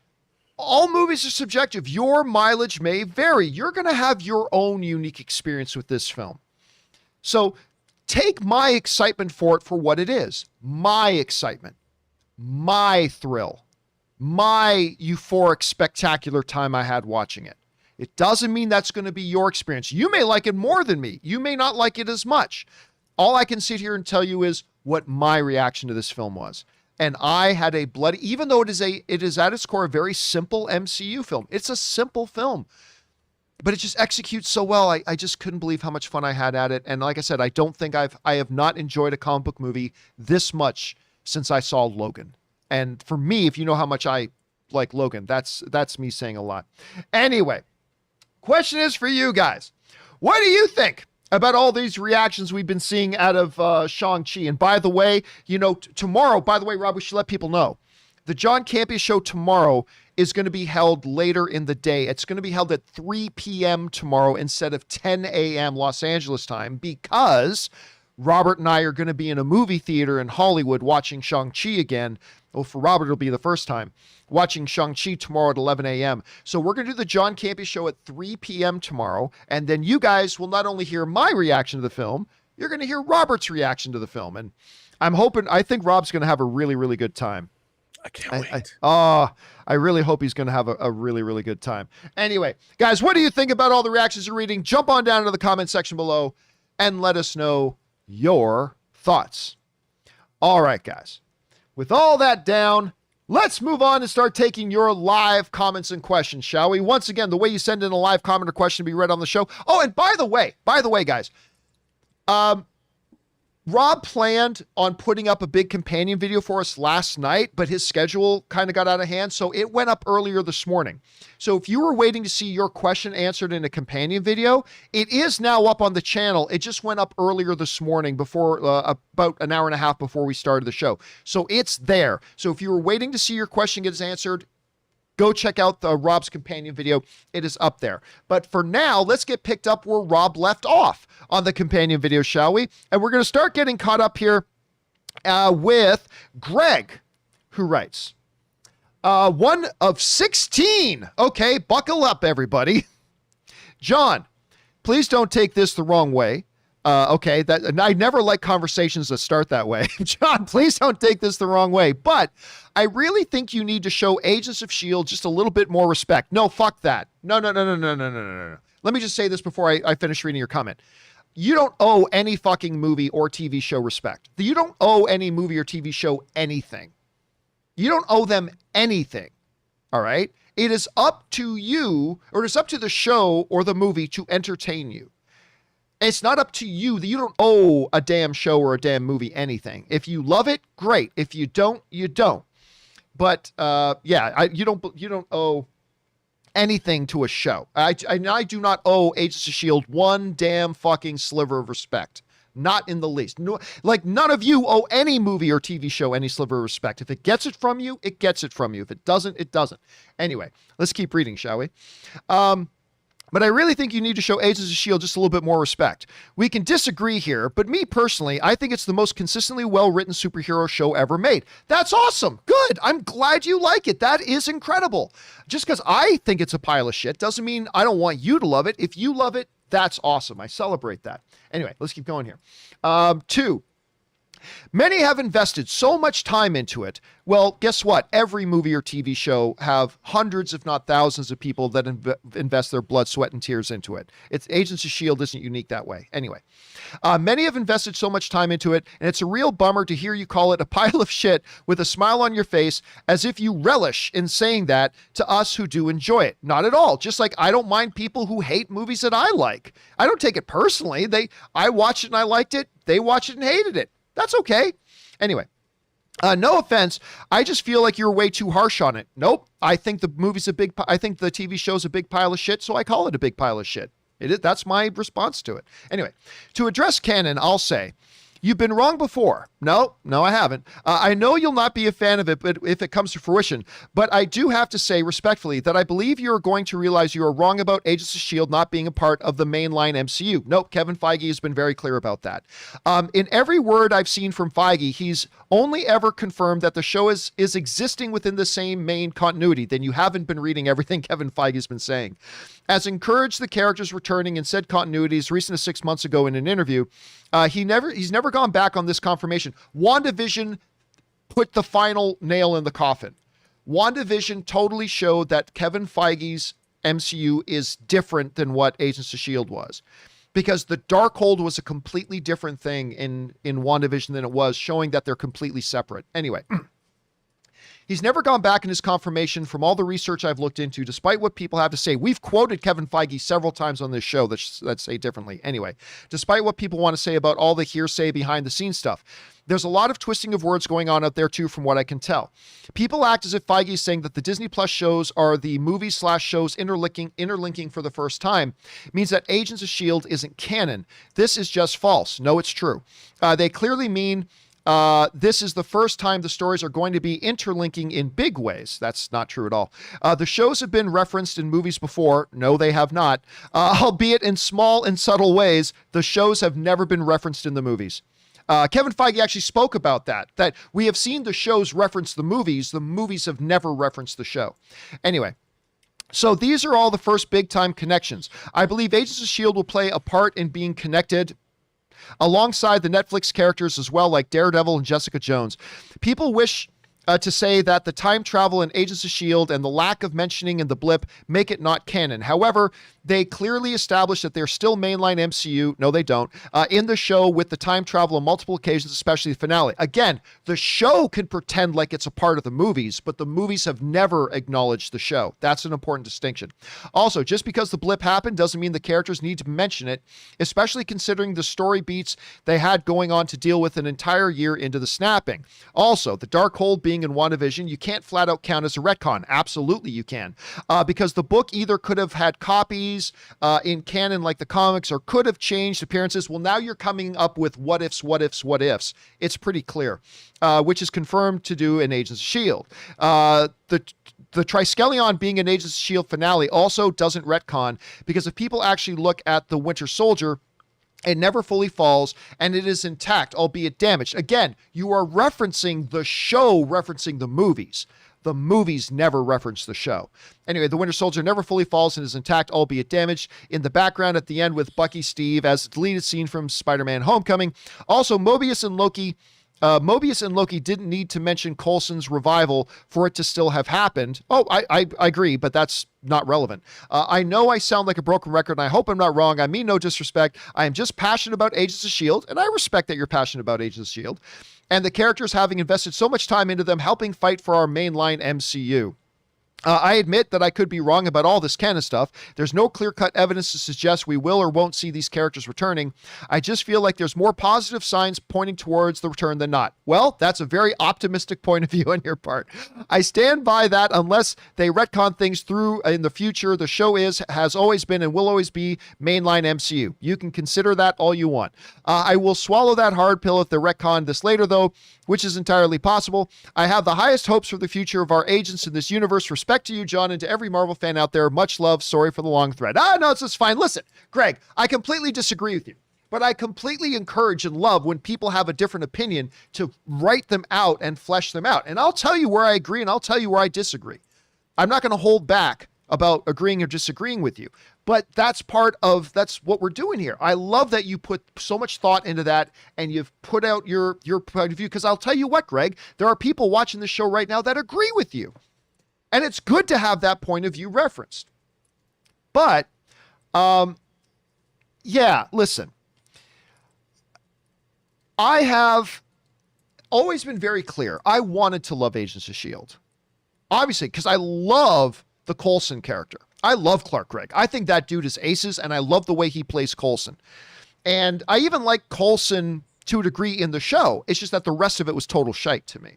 all movies are subjective. Your mileage may vary. You're going to have your own unique experience with this film. So take my excitement for it for what it is. My excitement, my thrill, my euphoric, spectacular time I had watching it. It doesn't mean that's going to be your experience. You may like it more than me. You may not like it as much. All I can sit here and tell you is what my reaction to this film was. And I had a bloody, even though it is at its core a very simple MCU film. It's a simple film, but it just executes so well. I just couldn't believe how much fun I had at it. And like I said, I don't think I have not enjoyed a comic book movie this much since I saw Logan. And for me, if you know how much I like Logan, that's me saying a lot. Anyway, question is for you guys. What do you think about all these reactions we've been seeing out of Shang-Chi? And by the way, tomorrow, by the way, Rob, we should let people know, the John Campea Show tomorrow is going to be held later in the day. It's going to be held at 3 p.m. tomorrow instead of 10 a.m. Los Angeles time, because Robert and I are going to be in a movie theater in Hollywood watching Shang-Chi again. Well, for Robert, it'll be the first time, watching Shang-Chi tomorrow at 11 a.m. So we're going to do the John Campea Show at 3 p.m. tomorrow, and then you guys will not only hear my reaction to the film, you're going to hear Robert's reaction to the film. And I think Rob's going to have a really, really good time. I can't wait. I really hope he's going to have a really, really good time. Anyway, guys, what do you think about all the reactions you're reading? Jump on down to the comment section below and let us know your thoughts. All right, guys. With all that down, let's move on and start taking your live comments and questions, shall we? Once again, the way you send in a live comment or question to be read on the show. Oh, and by the way, guys, Rob planned on putting up a big companion video for us last night, but his schedule kind of got out of hand, so it went up earlier this morning. So if you were waiting to see your question answered in a companion video, it is now up on the channel. It just went up earlier this morning, before about an hour and a half before we started the show. So it's there. So if you were waiting to see your question get answered, go check out the Rob's companion video. It is up there. But for now, let's get picked up where Rob left off on the companion video, shall we? And we're going to start getting caught up here with Greg, who writes, one of 16. Okay, buckle up, everybody. John, please don't take this the wrong way. Okay, I never like conversations that start that way. John, please don't take this the wrong way, but I really think you need to show Agents of S.H.I.E.L.D. just a little bit more respect. No, fuck that. No. Let me just say this before I finish reading your comment. You don't owe any fucking movie or TV show respect. You don't owe any movie or TV show anything. You don't owe them anything, all right? It is up to you, or it's up to the show or the movie to entertain you. It's not up to you. You don't owe a damn show or a damn movie anything. If you love it, great. If you don't, you don't. But you don't owe anything to a show. I do not owe Agents of S.H.I.E.L.D. one damn fucking sliver of respect. Not in the least. No, like none of you owe any movie or TV show any sliver of respect. If it gets it from you, it gets it from you. If it doesn't, it doesn't. Anyway, let's keep reading, shall we? But I really think you need to show Agents of S.H.I.E.L.D. just a little bit more respect. We can disagree here, but me personally, I think it's the most consistently well-written superhero show ever made. That's awesome. Good. I'm glad you like it. That is incredible. Just because I think it's a pile of shit doesn't mean I don't want you to love it. If you love it, that's awesome. I celebrate that. Anyway, let's keep going here. 2. Many have invested so much time into it. Well, guess what? Every movie or TV show have hundreds, if not thousands, of people that invest their blood, sweat, and tears into it. It's Agents of S.H.I.E.L.D. isn't unique that way. Anyway, many have invested so much time into it, and it's a real bummer to hear you call it a pile of shit with a smile on your face, as if you relish in saying that to us who do enjoy it. Not at all. Just like I don't mind people who hate movies that I like. I don't take it personally. I watched it and I liked it. They watched it and hated it. That's okay. Anyway, no offense. I just feel like you're way too harsh on it. Nope. I think the TV show's a big pile of shit, so I call it a big pile of shit. That's my response to it. Anyway, to address canon, I'll say, You've been wrong before. No, I haven't. I know you'll not be a fan of it, but if it comes to fruition. But I do have to say respectfully that I believe you're going to realize you are wrong about Agents of S.H.I.E.L.D. not being a part of the mainline MCU. Nope, Kevin Feige has been very clear about that. In every word I've seen from Feige, he's only ever confirmed that the show is existing within the same main continuity. Then you haven't been reading everything Kevin Feige's been saying. As encouraged the characters returning in said continuity as recent as 6 months ago in an interview, he's never gone back on this confirmation. WandaVision put the final nail in the coffin. WandaVision totally showed that Kevin Feige's MCU is different than what Agents of S.H.I.E.L.D. was. Because the Darkhold was a completely different thing in WandaVision than it was, showing that they're completely separate. Anyway. He's never gone back in his confirmation from all the research I've looked into, despite what people have to say. We've quoted Kevin Feige several times on this show that say differently. Anyway, despite what people want to say about all the hearsay behind the scenes stuff, there's a lot of twisting of words going on out there too, from what I can tell. People act as if Feige is saying that the Disney Plus shows are the movies/shows interlinking for the first time. It means that Agents of S.H.I.E.L.D. isn't canon. This is just false. No, it's true. They clearly mean this is the first time the stories are going to be interlinking in big ways. That's not true at all. The shows have been referenced in movies before. No, they have not. Albeit in small and subtle ways, the shows have never been referenced in the movies. Kevin Feige actually spoke about that we have seen the shows reference the movies have never referenced the show. Anyway. So these are all the first big-time connections. I believe Agents of S.H.I.E.L.D. will play a part in being connected alongside the Netflix characters as well, like Daredevil and Jessica Jones. People wish to say that the time travel in Agents of S.H.I.E.L.D. and the lack of mentioning in the blip make it not canon. However, they clearly establish that they're still mainline MCU. No, they don't. In the show with the time travel on multiple occasions, especially the finale. Again, the show can pretend like it's a part of the movies, but the movies have never acknowledged the show. That's an important distinction. Also, just because the blip happened doesn't mean the characters need to mention it, especially considering the story beats they had going on to deal with an entire year into the snapping. Also, the Darkhold being in WandaVision, you can't flat out count as a retcon. Absolutely you can. Because the book either could have had copies in canon like the comics or could have changed appearances. Well, now you're coming up with what ifs. It's pretty clear, which is confirmed to do in Agents of S.H.I.E.L.D. The Triskelion being an Agents of S.H.I.E.L.D. finale also doesn't retcon, because if people actually look at the Winter Soldier, it never fully falls, and it is intact, albeit damaged. Again, you are referencing the show, referencing the movies. The movies never reference the show. Anyway, the Winter Soldier never fully falls and is intact, albeit damaged. In the background at the end with Bucky Steve as a deleted scene from Spider-Man Homecoming. Also, Mobius and Loki didn't need to mention Coulson's revival for it to still have happened. Oh, I agree, but that's not relevant. I know I sound like a broken record, and I hope I'm not wrong. I mean no disrespect. I am just passionate about Agents of S.H.I.E.L.D., and I respect that you're passionate about Agents of S.H.I.E.L.D., and the characters having invested so much time into them helping fight for our mainline MCU. I admit that I could be wrong about all this canon stuff. There's no clear-cut evidence to suggest we will or won't see these characters returning. I just feel like there's more positive signs pointing towards the return than not. Well, that's a very optimistic point of view on your part. I stand by that unless they retcon things through in the future. The show has always been, and will always be mainline MCU. You can consider that all you want. I will swallow that hard pill if they retcon this later, though, which is entirely possible. I have the highest hopes for the future of our agents in this universe. Respect to you, John, and to every Marvel fan out there. Much love. Sorry for the long thread. No, it's just fine. Listen, Greg, I completely disagree with you, but I completely encourage and love when people have a different opinion to write them out and flesh them out. And I'll tell you where I agree and I'll tell you where I disagree. I'm not going to hold back about agreeing or disagreeing with you, but that's what we're doing here. I love that you put so much thought into that and you've put out your point of view, because I'll tell you what, Greg, there are people watching the show right now that agree with you. And it's good to have that point of view referenced. But, listen, I have always been very clear. I wanted to love Agents of S.H.I.E.L.D. Obviously, because I love the Coulson character. I love Clark Gregg. I think that dude is aces, and I love the way he plays Coulson. And I even like Coulson to a degree in the show. It's just that the rest of it was total shite to me.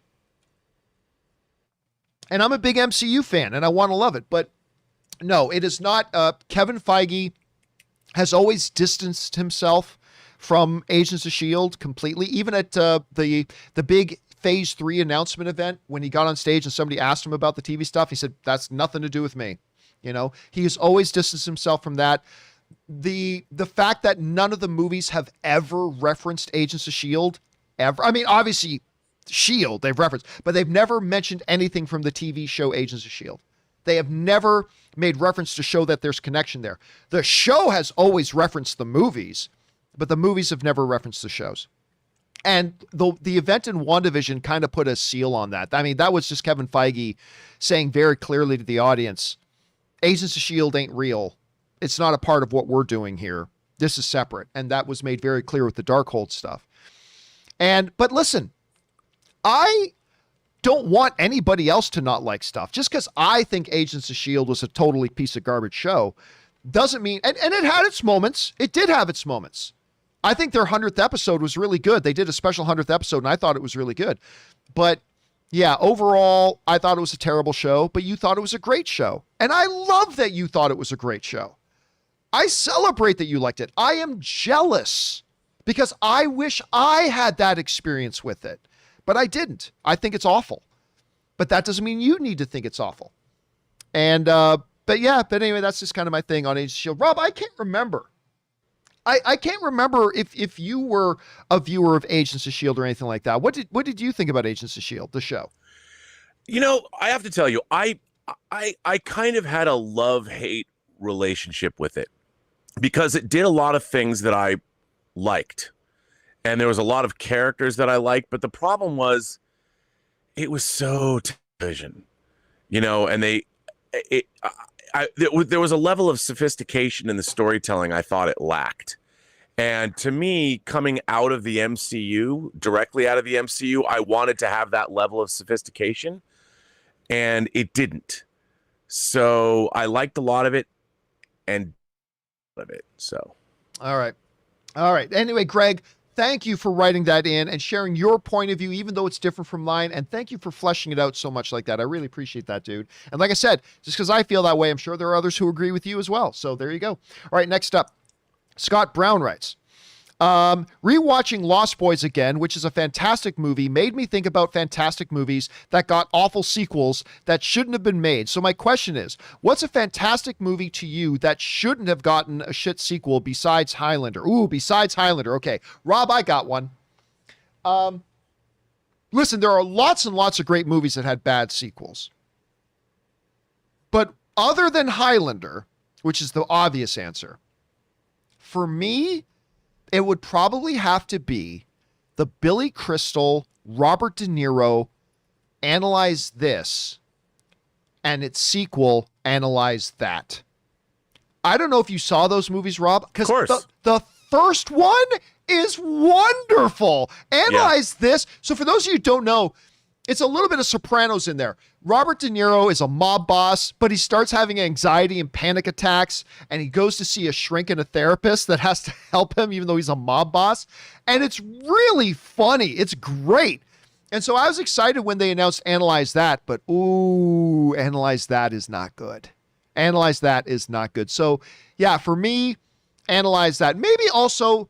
And I'm a big MCU fan, and I want to love it. But no, it is not. Kevin Feige has always distanced himself from Agents of S.H.I.E.L.D. completely. Even at the big Phase 3 announcement event, when he got on stage and somebody asked him about the TV stuff, he said, that's nothing to do with me. You know, he has always distanced himself from that. The fact that none of the movies have ever referenced Agents of S.H.I.E.L.D. ever. I mean, obviously, S.H.I.E.L.D. they've referenced, but they've never mentioned anything from the TV show Agents of S.H.I.E.L.D. They have never made reference to show that there's connection there. The show has always referenced the movies, but the movies have never referenced the shows. And the event in WandaVision kind of put a seal on that. I mean, that was just Kevin Feige saying very clearly to the audience, Agents of S.H.I.E.L.D. ain't real. It's not a part of what we're doing here. This is separate. And that was made very clear with the Darkhold stuff. But listen, I don't want anybody else to not like stuff. Just because I think Agents of S.H.I.E.L.D. was a totally piece of garbage show doesn't mean, and it had its moments. It did have its moments. I think their 100th episode was really good. They did a special 100th episode, and I thought it was really good. But yeah, overall, I thought it was a terrible show, but you thought it was a great show. And I love that you thought it was a great show. I celebrate that you liked it. I am jealous because I wish I had that experience with it, but I didn't. I think it's awful. But that doesn't mean you need to think it's awful. And, but anyway, that's just kind of my thing on Agents of S.H.I.E.L.D. Rob, I can't remember. I can't remember if you were a viewer of Agents of S.H.I.E.L.D. or anything like that. What did you think about Agents of S.H.I.E.L.D., the show? You know, I have to tell you, I kind of had a love-hate relationship with it because it did a lot of things that I liked. And there was a lot of characters that I liked, but the problem was it was so television, you know, and there was a level of sophistication in the storytelling I thought it lacked. And to me, coming out of the MCU, directly out of the MCU, I wanted to have that level of sophistication, and it didn't. So I liked a lot of it and of it. So, all right. Anyway, Greg, thank you for writing that in and sharing your point of view, even though it's different from mine. And thank you for fleshing it out so much like that. I really appreciate that, dude. And like I said, just because I feel that way, I'm sure there are others who agree with you as well. So there you go. All right, next up, Scott Brown writes, rewatching Lost Boys again, which is a fantastic movie, made me think about fantastic movies that got awful sequels that shouldn't have been made. So my question is, what's a fantastic movie to you that shouldn't have gotten a shit sequel besides Highlander? Ooh, besides Highlander. Okay, Rob, I got one. Listen, there are lots and lots of great movies that had bad sequels. But other than Highlander, which is the obvious answer, for me, it would probably have to be the Billy Crystal, Robert De Niro, Analyze This, and its sequel, Analyze That. I don't know if you saw those movies, Rob, because the first one is wonderful. Analyze This. So for those of you who don't know, it's a little bit of Sopranos in there. Robert De Niro is a mob boss, but he starts having anxiety and panic attacks, and he goes to see a shrink and a therapist that has to help him, even though he's a mob boss. And it's really funny. It's great. And so I was excited when they announced Analyze That, but ooh, Analyze That is not good. Analyze That is not good. So yeah, for me, Analyze That. Maybe also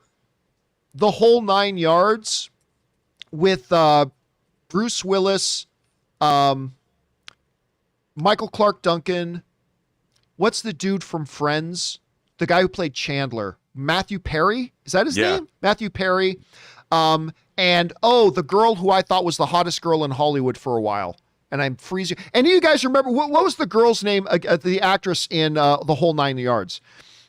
The Whole Nine Yards with Bruce Willis, Michael Clark Duncan. What's the dude from Friends? The guy who played Chandler. Matthew Perry? Is that his name? Matthew Perry. And the girl who I thought was the hottest girl in Hollywood for a while. And I'm freezing. And you guys remember, what was the girl's name, the actress in The Whole Nine Yards?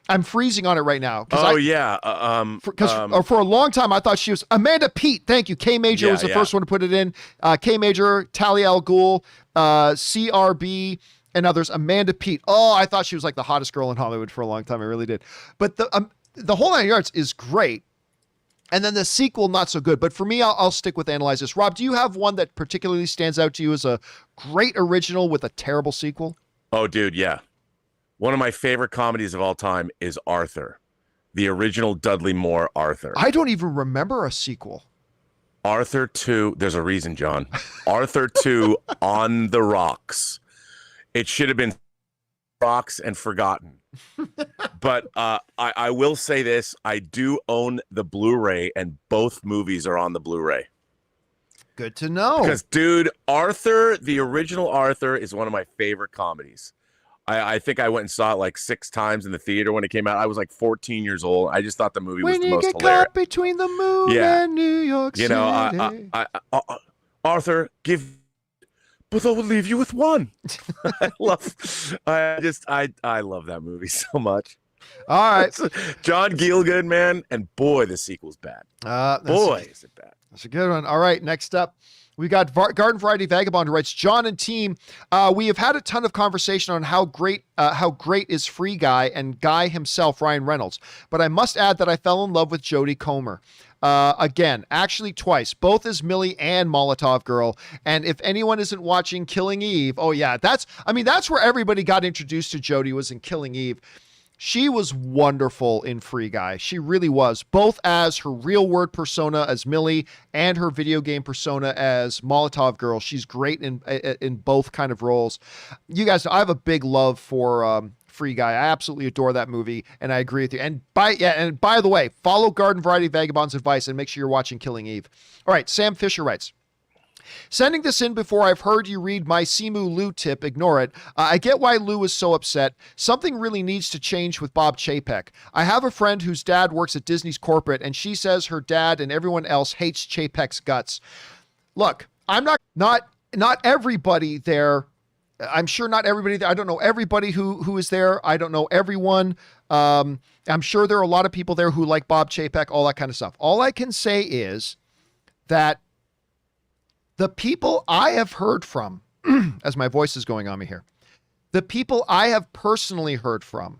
I'm freezing on it right now. For a long time, I thought she was Amanda Peet. Thank you. K Major was the first one to put it in. K Major, Talia al Ghul, CRB, and others. Amanda Peet. Oh, I thought she was like the hottest girl in Hollywood for a long time. I really did. But the Whole Nine Yards is great. And then the sequel, not so good. But for me, I'll stick with Analyze This. Rob, do you have one that particularly stands out to you as a great original with a terrible sequel? Oh, dude, yeah. One of my favorite comedies of all time is Arthur, the original Dudley Moore Arthur. I don't even remember a sequel. Arthur 2, there's a reason, John. Arthur 2 on the rocks. It should have been rocks and forgotten. But I will say this: I do own the Blu-ray, and both movies are on the Blu-ray. Good to know. Because, dude, Arthur, the original Arthur, is one of my favorite comedies. I think I went and saw it like 6 times in the theater when it came out. I was like 14 years old. I just thought the movie was the most hilarious. When you get caught between the moon and New York City. You know, Arthur, but I will leave you with one. I love that movie so much. All right. John Gielgud, man. And boy, the sequel's bad. Is it bad. That's a good one. All right. Next up, we got Garden Variety Vagabond who writes, John and team, we have had a ton of conversation on how great is Free Guy and Guy himself, Ryan Reynolds. But I must add that I fell in love with Jodie Comer. Again, actually twice, both as Millie and Molotov Girl. And if anyone isn't watching Killing Eve, oh yeah, that's where everybody got introduced to Jodie, was in Killing Eve. She was wonderful in Free Guy. She really was, both as her real word persona as Millie and her video game persona as Molotov Girl. She's great in both kind of roles. You guys know I have a big love for Free Guy. I absolutely adore that movie, and I agree with you. And by the way, follow Garden Variety Vagabond's advice and make sure you're watching Killing Eve. All right, Sam Fisher writes, sending this in before I've heard you read my Simu Lou tip, ignore it. I get why Lou is so upset. Something really needs to change with Bob Chapek. I have a friend whose dad works at Disney's corporate, and she says her dad and everyone else hates Chapek's guts. Look, I'm not everybody there. I'm sure not everybody there. I don't know everybody who is there. I don't know everyone. I'm sure there are a lot of people there who like Bob Chapek, all that kind of stuff. All I can say is that the people I have heard from, as my voice is going on me here, the people I have personally heard from,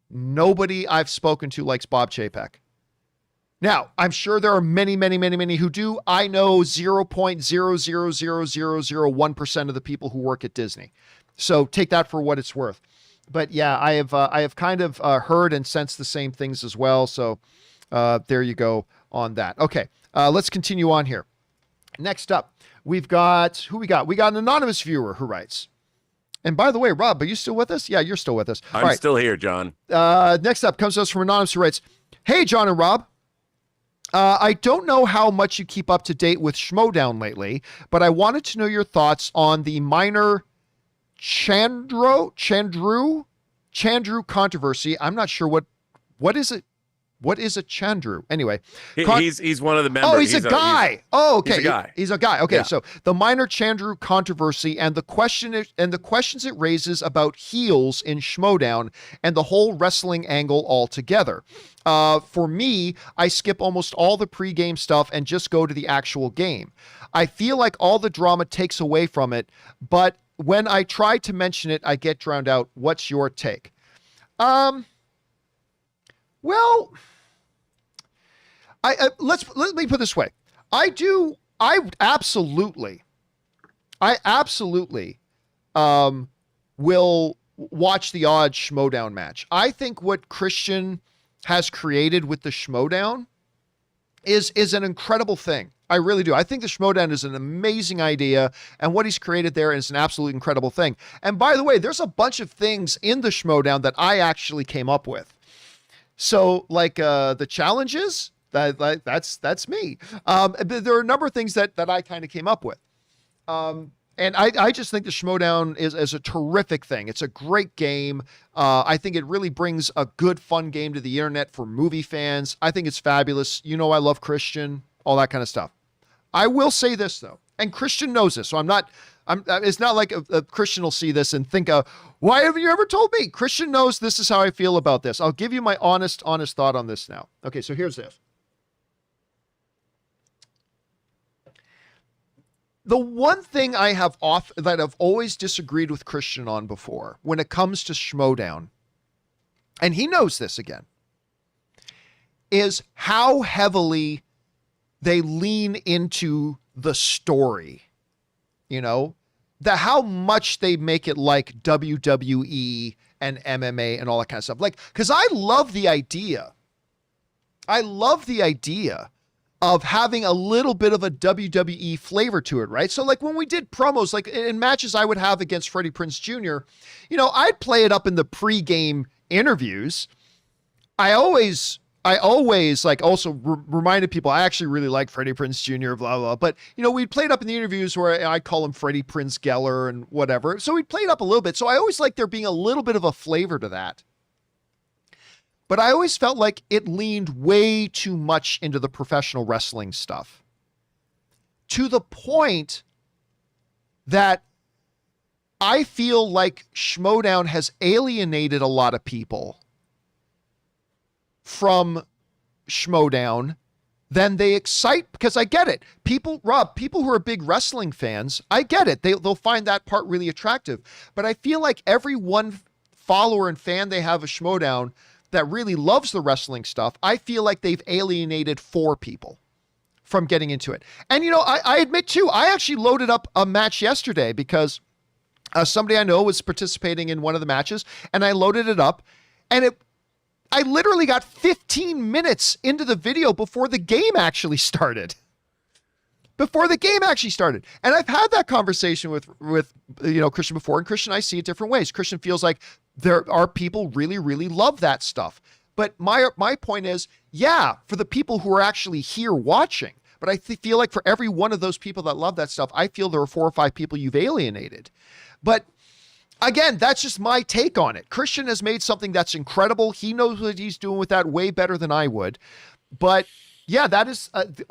nobody I've spoken to likes Bob Chapek. Now, I'm sure there are many, many, many, many who do. I know 0.0000001% of the people who work at Disney. So take that for what it's worth. But yeah, I have kind of heard and sensed the same things as well. So there you go on that. Okay, let's continue on here. Next up, we've got, who we got? We got an anonymous viewer who writes, and by the way, Rob, are you still with us? Yeah, you're still with us. I'm still here, John. Next up comes to us from anonymous who writes, hey, John and Rob. I don't know how much you keep up to date with Schmodown lately, but I wanted to know your thoughts on the minor Chandru controversy. I'm not sure what is it. What is a Chandru? Anyway, he's one of the members. Oh, he's a guy. Okay, he's a guy. He's a guy. Okay, yeah. So the minor Chandru controversy and the questions it raises about heels in Schmodown and the whole wrestling angle altogether. For me, I skip almost all the pregame stuff and just go to the actual game. I feel like all the drama takes away from it, but when I try to mention it, I get drowned out. What's your take? Well, let me put it this way. I absolutely will watch the odd Schmodown match. I think what Christian has created with the Schmodown is an incredible thing. I really do. I think the Schmodown is an amazing idea, and what he's created there is an absolutely incredible thing. And by the way, there's a bunch of things in the Schmodown that I actually came up with. So like the challenges, that's me. There are a number of things that I kind of came up with. And I just think the Schmodown is a terrific thing. It's a great game. I think it really brings a good, fun game to the internet for movie fans. I think it's fabulous. You know, I love Christian, all that kind of stuff. I will say this though, and Christian knows this, so it's not like a Christian will see this and think, why haven't you ever told me? Christian knows this is how I feel about this. I'll give you my honest thought on this now. Okay, so here's this. The one thing that I've always disagreed with Christian on before when it comes to Schmodown, and he knows this again, is how heavily they lean into the story. You know, how much they make it like WWE and MMA and all that kind of stuff. Like, because I love the idea of having a little bit of a WWE flavor to it, right? So like when we did promos, like in matches I would have against Freddie Prinze Jr., I'd play it up in the pre-game interviews. I always like also reminded people I actually really like Freddie Prinze Jr., blah, blah, but we'd play it up in the interviews where I call him Freddie Prinze Geller and whatever. So we'd play it up a little bit. So I always like there being a little bit of a flavor to that. But I always felt like it leaned way too much into the professional wrestling stuff, to the point that I feel like Schmodown has alienated a lot of people from Schmodown. Then they excite, because I get it. People who are big wrestling fans, I get it. They'll find that part really attractive. But I feel like every one follower and fan they have of Schmodown that really loves the wrestling stuff, I feel like they've alienated 4 people from getting into it. And, I admit too, I actually loaded up a match yesterday because somebody I know was participating in one of the matches, and I loaded it up, and I literally got 15 minutes into the video before the game actually started. And I've had that conversation with Christian before, and Christian and I see it different ways. Christian feels like there are people really, really love that stuff. But my point is, yeah, for the people who are actually here watching, but I feel like for every one of those people that love that stuff, I feel there are 4 or 5 people you've alienated. But again, that's just my take on it. Christian has made something that's incredible. He knows what he's doing with that way better than I would. But yeah, that is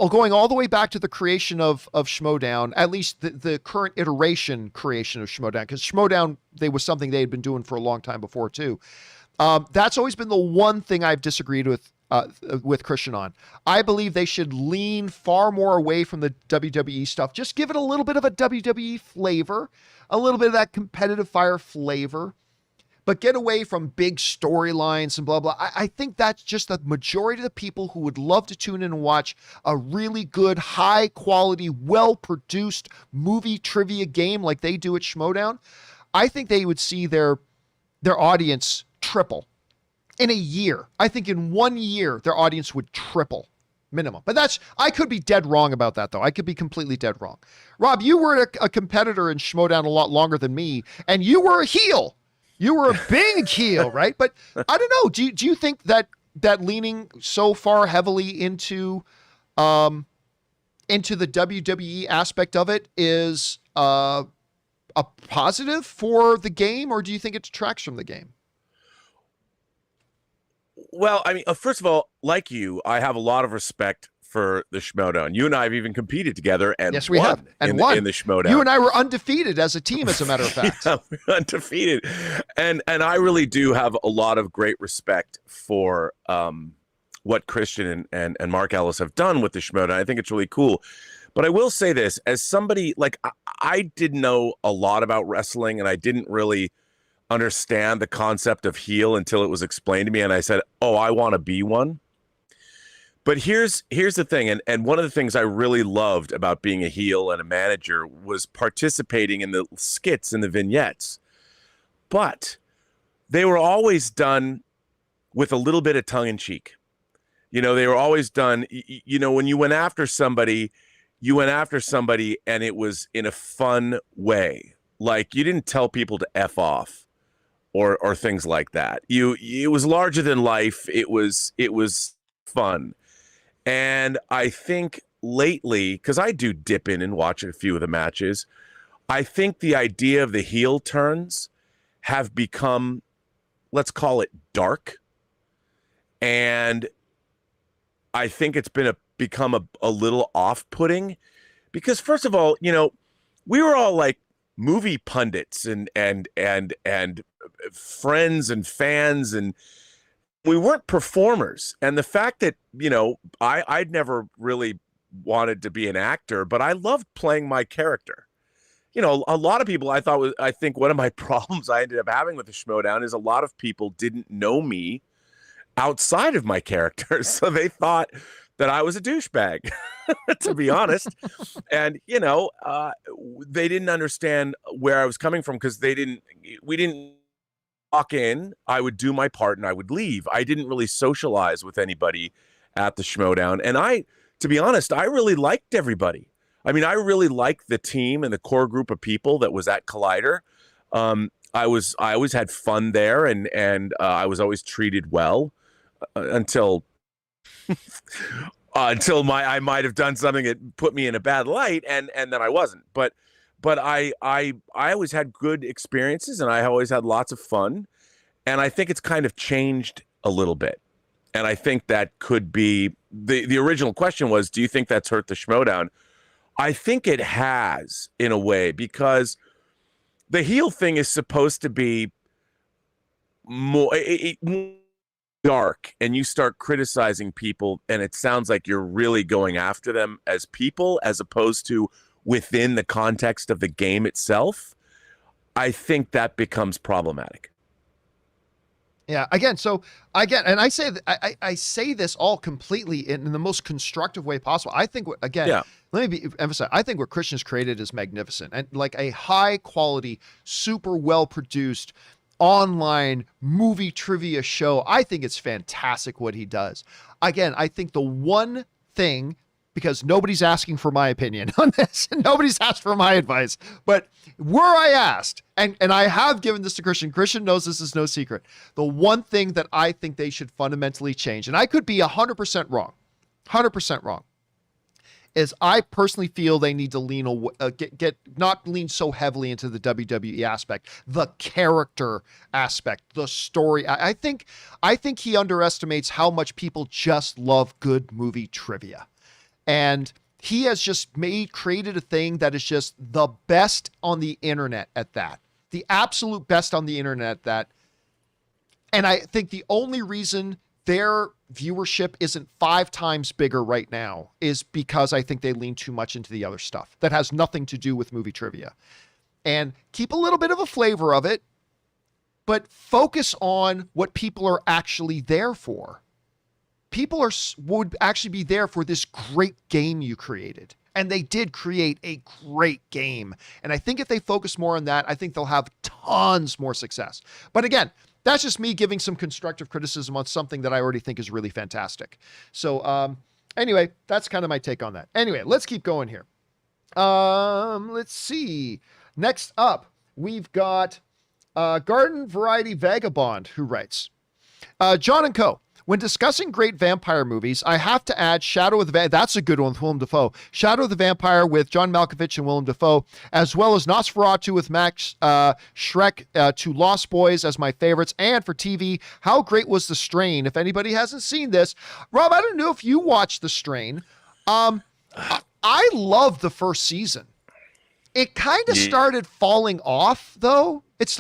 going all the way back to the creation of Schmodown, at least the current iteration creation of Schmodown, because Schmodown, was something they had been doing for a long time before too. That's always been the one thing I've disagreed with Christian on. I believe they should lean far more away from the WWE stuff. Just give it a little bit of a WWE flavor, a little bit of that competitive fire flavor, but get away from big storylines and blah, blah. I think that's just the majority of the people who would love to tune in and watch a really good, high quality, well-produced movie trivia game like they do at Schmodown. I think they would see their audience triple in a year. I think in 1 year, their audience would triple minimum. But I could be dead wrong about that, though. I could be completely dead wrong. Rob, you were a competitor in Schmodown a lot longer than me, and you were a heel. You were a big heel, right? But I don't know. Do you think that leaning so far heavily into the WWE aspect of it is a positive for the game, or do you think it detracts from the game? Well, I mean, first of all, like you, I have a lot of respect for the Schmodown. You and I have even competed together and yes, we have. And won in the Schmodown. You and I were undefeated as a team, as a matter of fact. Yeah, we're undefeated. And I really do have a lot of great respect for what Christian and Mark Ellis have done with the Schmodown. I think it's really cool. But I will say this, as somebody, like, I didn't know a lot about wrestling, and I didn't really understand the concept of heel until it was explained to me, and I said, oh, I want to be one. But here's the thing, and one of the things I really loved about being a heel and a manager was participating in the skits and the vignettes. But they were always done with a little bit of tongue-in-cheek. They were always done, when you went after somebody, and it was in a fun way. Like, you didn't tell people to F off or things like that. It was larger than life. It was fun. And I think lately, because I do dip in and watch a few of the matches, I think the idea of the heel turns have become, let's call it, dark. And I think it's become a little off-putting, because first of all, we were all like movie pundits and friends and fans, and we weren't performers. And the fact that, I'd never really wanted to be an actor, but I loved playing my character. A lot of people, I think one of my problems I ended up having with the Schmodown is a lot of people didn't know me outside of my character. So they thought that I was a douchebag, to be honest. And, they didn't understand where I was coming from, because we didn't walk in, I would do my part and I would leave. I didn't really socialize with anybody at the Schmodown. And I to be honest, I really liked everybody. I mean, I really liked the team and the core group of people that was at Collider. I always had fun there, and I was always treated well until I might have done something that put me in a bad light, and then I wasn't. But I always had good experiences, and I always had lots of fun. And I think it's kind of changed a little bit. And I think that could be the original question was, do you think that's hurt the Schmodown? I think it has, in a way, because the heel thing is supposed to be more dark, and you start criticizing people, and it sounds like you're really going after them as people as opposed to within the context of the game itself. I think that becomes problematic. Yeah. Again, and I say I say this all completely in the most constructive way possible. I think let me emphasize. I think what Christian's created is magnificent, and like a high quality, super well produced online movie trivia show. I think it's fantastic what he does. Again, I think the one thing, because nobody's asking for my opinion on this, and nobody's asked for my advice, but were I asked, and I have given this to Christian knows this is no secret, the one thing that I think they should fundamentally change, and I could be 100% wrong, is I personally feel they need to lean not lean so heavily into the WWE aspect, the character aspect, the story. I think he underestimates how much people just love good movie trivia. And he has just created a thing that is just the best on the internet at that. The absolute best on the internet at that. And I think the only reason their viewership isn't 5 times bigger right now is because I think they lean too much into the other stuff that has nothing to do with movie trivia. And keep a little bit of a flavor of it, but focus on what people are actually there for. People would actually be there for this great game you created. And they did create a great game. And I think if they focus more on that, I think they'll have tons more success. But again, that's just me giving some constructive criticism on something that I already think is really fantastic. So anyway, that's kind of my take on that. Anyway, let's keep going here. Let's see. Next up, we've got Garden Variety Vagabond, who writes, John and Co. When discussing great vampire movies, I have to add Shadow of the that's a good one with Willem Dafoe. Shadow of the Vampire with John Malkovich and Willem Dafoe, as well as Nosferatu with Max Schreck, to Lost Boys as my favorites. And for TV, How Great Was the Strain? If anybody hasn't seen this, Rob, I don't know if you watched The Strain. I love the first season. It kind of started falling off, though. It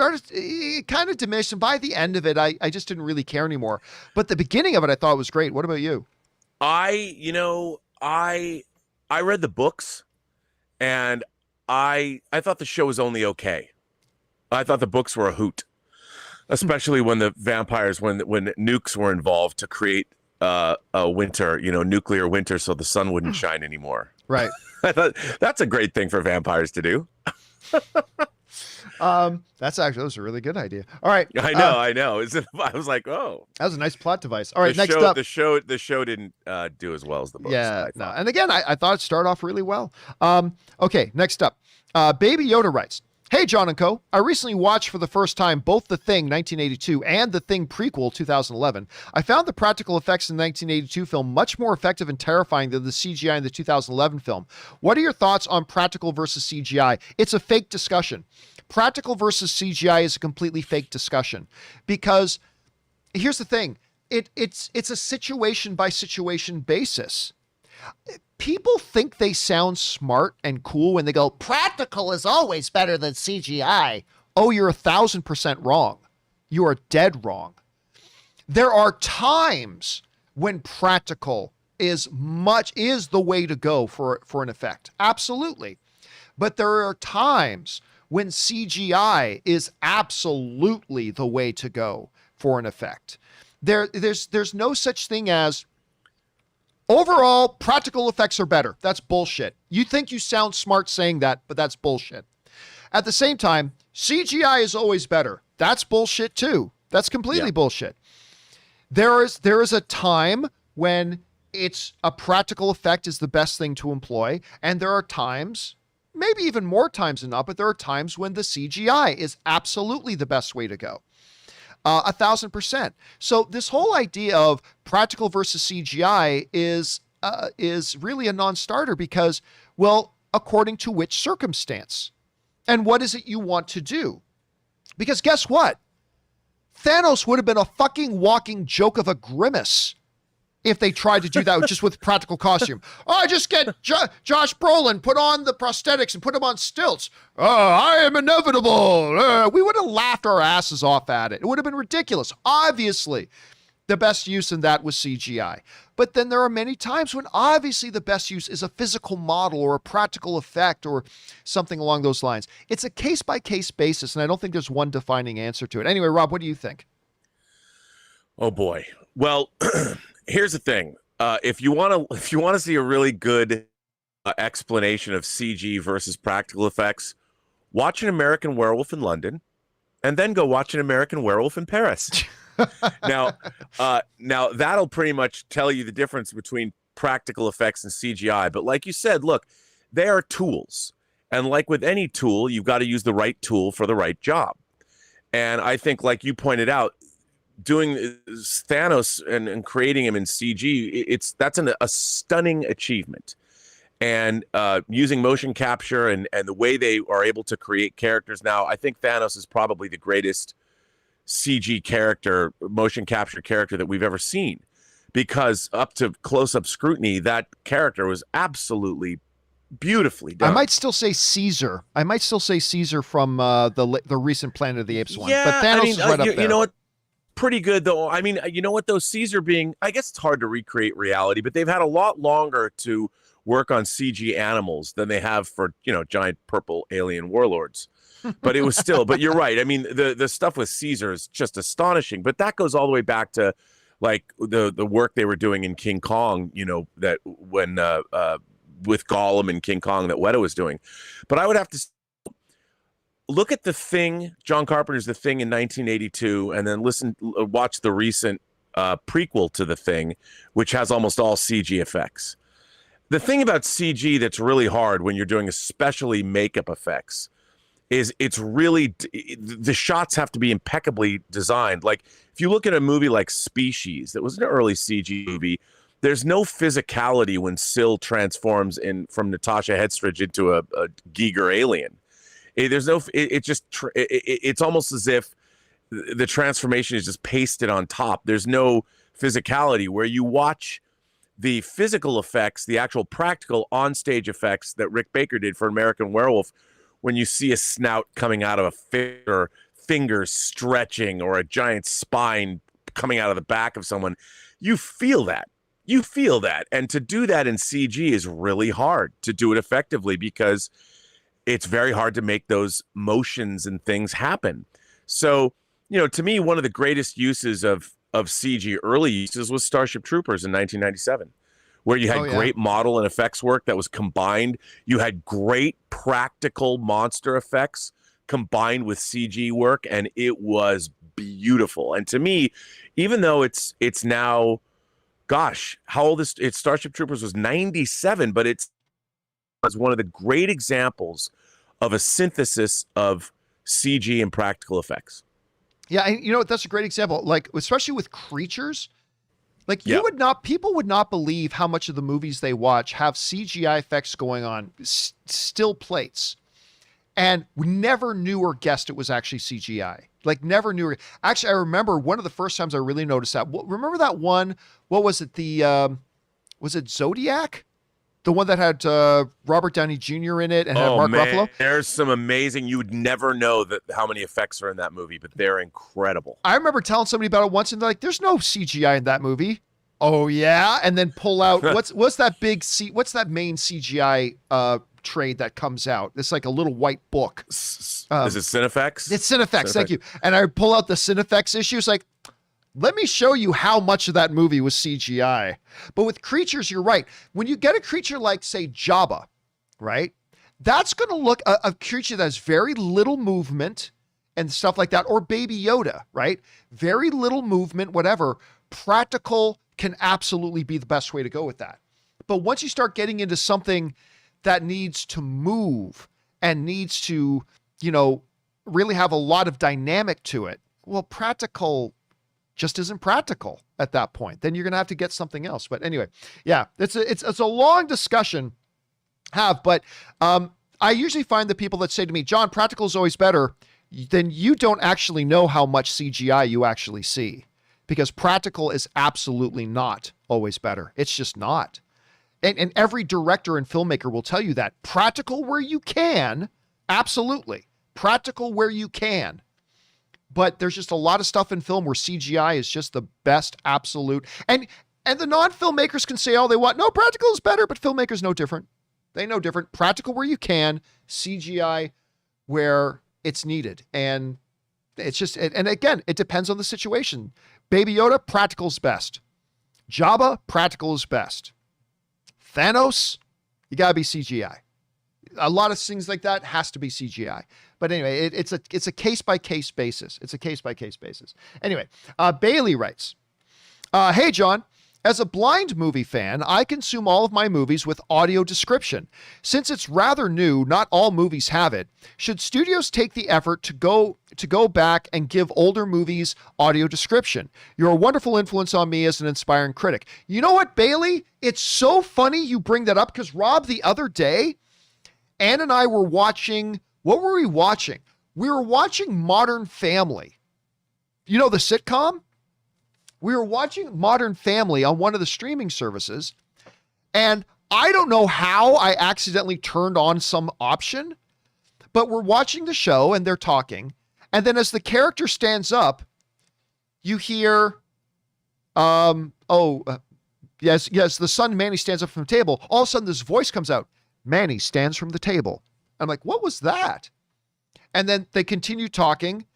kind of diminished, and by the end of it, I just didn't really care anymore. But the beginning of it, I thought was great. What about you? I read the books, and I thought the show was only okay. I thought the books were a hoot, especially when the vampires, when nukes were involved to create a winter, nuclear winter, so the sun wouldn't shine anymore. Right. I thought that's a great thing for vampires to do. That was a really good idea. All right. I know. I was like, oh, that was a nice plot device. All right. Next up, the show didn't do as well as the books. Yeah. No. And again, I thought it started off really well. Okay. Next up, Baby Yoda writes, Hey, John and Co. I recently watched for the first time both The Thing 1982 and The Thing prequel 2011. I found the practical effects in the 1982 film much more effective and terrifying than the CGI in the 2011 film. What are your thoughts on practical versus CGI? It's a fake discussion. Practical versus CGI is a completely fake discussion, because here's the thing. It's a situation by situation basis. People think they sound smart and cool when they go, practical is always better than CGI. Oh, you're 1,000% wrong. You are dead wrong. There are times when practical is the way to go for an effect. Absolutely. But there are times when CGI is absolutely the way to go for an effect. There's no such thing as overall practical effects are better. That's bullshit. You think you sound smart saying that, but that's bullshit. At the same time, CGI is always better. That's bullshit too. That's completely bullshit. There is a time when it's a practical effect is the best thing to employ. And there are times, maybe even more times than not, but there are times when the CGI is absolutely the best way to go. 1,000%. So this whole idea of practical versus CGI is really a non-starter because, well, according to which circumstance and what is it you want to do? Because guess what? Thanos would have been a fucking walking joke of a grimace if they tried to do that just with practical costume. Oh, just get Josh Brolin, put on the prosthetics and put him on stilts. I am inevitable. We would have laughed our asses off at it. It would have been ridiculous. Obviously, the best use in that was CGI. But then there are many times when obviously the best use is a physical model or a practical effect or something along those lines. It's a case-by-case basis, and I don't think there's one defining answer to it. Anyway, Rob, what do you think? Oh, boy. Well, here's the thing. If you want to see a really good explanation of CG versus practical effects, watch An American Werewolf in London, and then go watch An American Werewolf in Paris. Now that'll pretty much tell you the difference between practical effects and CGI. But like you said, look, they are tools, and like with any tool, you've got to use the right tool for the right job. And I think, like you pointed out, doing Thanos and creating him in CG, that's a stunning achievement. And using motion capture and the way they are able to create characters now, I think Thanos is probably the greatest CG character, motion capture character that we've ever seen, because up to close-up scrutiny, that character was absolutely beautifully done. I might still say Caesar. From the recent Planet of the Apes one. Yeah, but Thanos is right up there. You know what? Pretty good, though. I mean, you know what, though? Caesar being, I guess it's hard to recreate reality, but they've had a lot longer to work on CG animals than they have for, giant purple alien warlords. But it was still, but you're right. I mean, the stuff with Caesar is just astonishing, but that goes all the way back to like the work they were doing in King Kong, that when with Gollum and King Kong that Weta was doing. But I would have to look at The Thing, John Carpenter's The Thing in 1982, and then watch the recent prequel to The Thing, which has almost all CG effects. The thing about CG that's really hard when you're doing especially makeup effects is it's really, the shots have to be impeccably designed. Like if you look at a movie like Species, that was an early CG movie, there's no physicality when Syl transforms from Natasha Hedstridge into a Giger alien. It's almost as if the transformation is just pasted on top. There's no physicality. Where you watch the physical effects, the actual practical onstage effects that Rick Baker did for American Werewolf, when you see a snout coming out of a finger, fingers stretching, or a giant spine coming out of the back of someone, you feel that. You feel that. And to do that in CG is really hard to do it effectively, because it's very hard to make those motions and things happen. So, to me, one of the greatest uses of CG, early uses, was Starship Troopers in 1997, where you had great model and effects work that was combined. You had great practical monster effects combined with CG work, and it was beautiful. And to me, even though it's now, gosh, how old is it? Starship Troopers was 97, but it was one of the great examples of a synthesis of CG and practical effects. Yeah, and that's a great example. Like, especially with creatures, like people would not believe how much of the movies they watch have CGI effects going on, still plates, and we never knew or guessed it was actually CGI. Like, never knew. Actually, I remember one of the first times I really noticed that. Remember that one? What was it? Was it Zodiac? The one that had Robert Downey Jr. in it and had Mark Ruffalo? There's some amazing, you would never know how many effects are in that movie, but they're incredible. I remember telling somebody about it once, and they're like, there's no CGI in that movie. Oh, yeah? And then pull out, what's that main CGI trade that comes out? It's like a little white book. Is it Cinefex? It's Cinefex, thank you. And I pull out the Cinefex issue. It's like, let me show you how much of that movie was CGI. But with creatures, you're right. When you get a creature like, say, Jabba, right? That's going to look a creature that has very little movement and stuff like that. Or Baby Yoda, right? Very little movement, whatever. Practical can absolutely be the best way to go with that. But once you start getting into something that needs to move and needs to, really have a lot of dynamic to it, well, practical just isn't practical at that point. Then you're going to have to get something else. But anyway, yeah, it's a long discussion but I usually find the people that say to me, John, practical is always better, then you don't actually know how much CGI you actually see, because practical is absolutely not always better. It's just not. And every director and filmmaker will tell you that. Practical where you can, absolutely. Practical where you can. But there's just a lot of stuff in film where CGI is just the best absolute. And the non-filmmakers can say all they want. No, practical is better, but filmmakers know different. They know different. Practical where you can, CGI where it's needed. And it's just, and again, it depends on the situation. Baby Yoda, practical's best. Jabba, practical is best. Thanos, you gotta be CGI. A lot of things like that has to be CGI. But anyway, it's a case-by-case basis. It's a case-by-case basis. Anyway, Bailey writes, hey, John, as a blind movie fan, I consume all of my movies with audio description. Since it's rather new, not all movies have it. Should studios take the effort to go back and give older movies audio description? You're a wonderful influence on me as an inspiring critic. You know what, Bailey? It's so funny you bring that up, because Rob, the other day, Ann and I were watching, what were we watching? We were watching Modern Family. You know the sitcom? We were watching Modern Family on one of the streaming services, and I don't know how I accidentally turned on some option, but we're watching the show and they're talking, and then as the character stands up, you hear, yes, the son Manny stands up from the table. All of a sudden this voice comes out, Manny stands from the table. I'm like, what was that? And then they continue talking,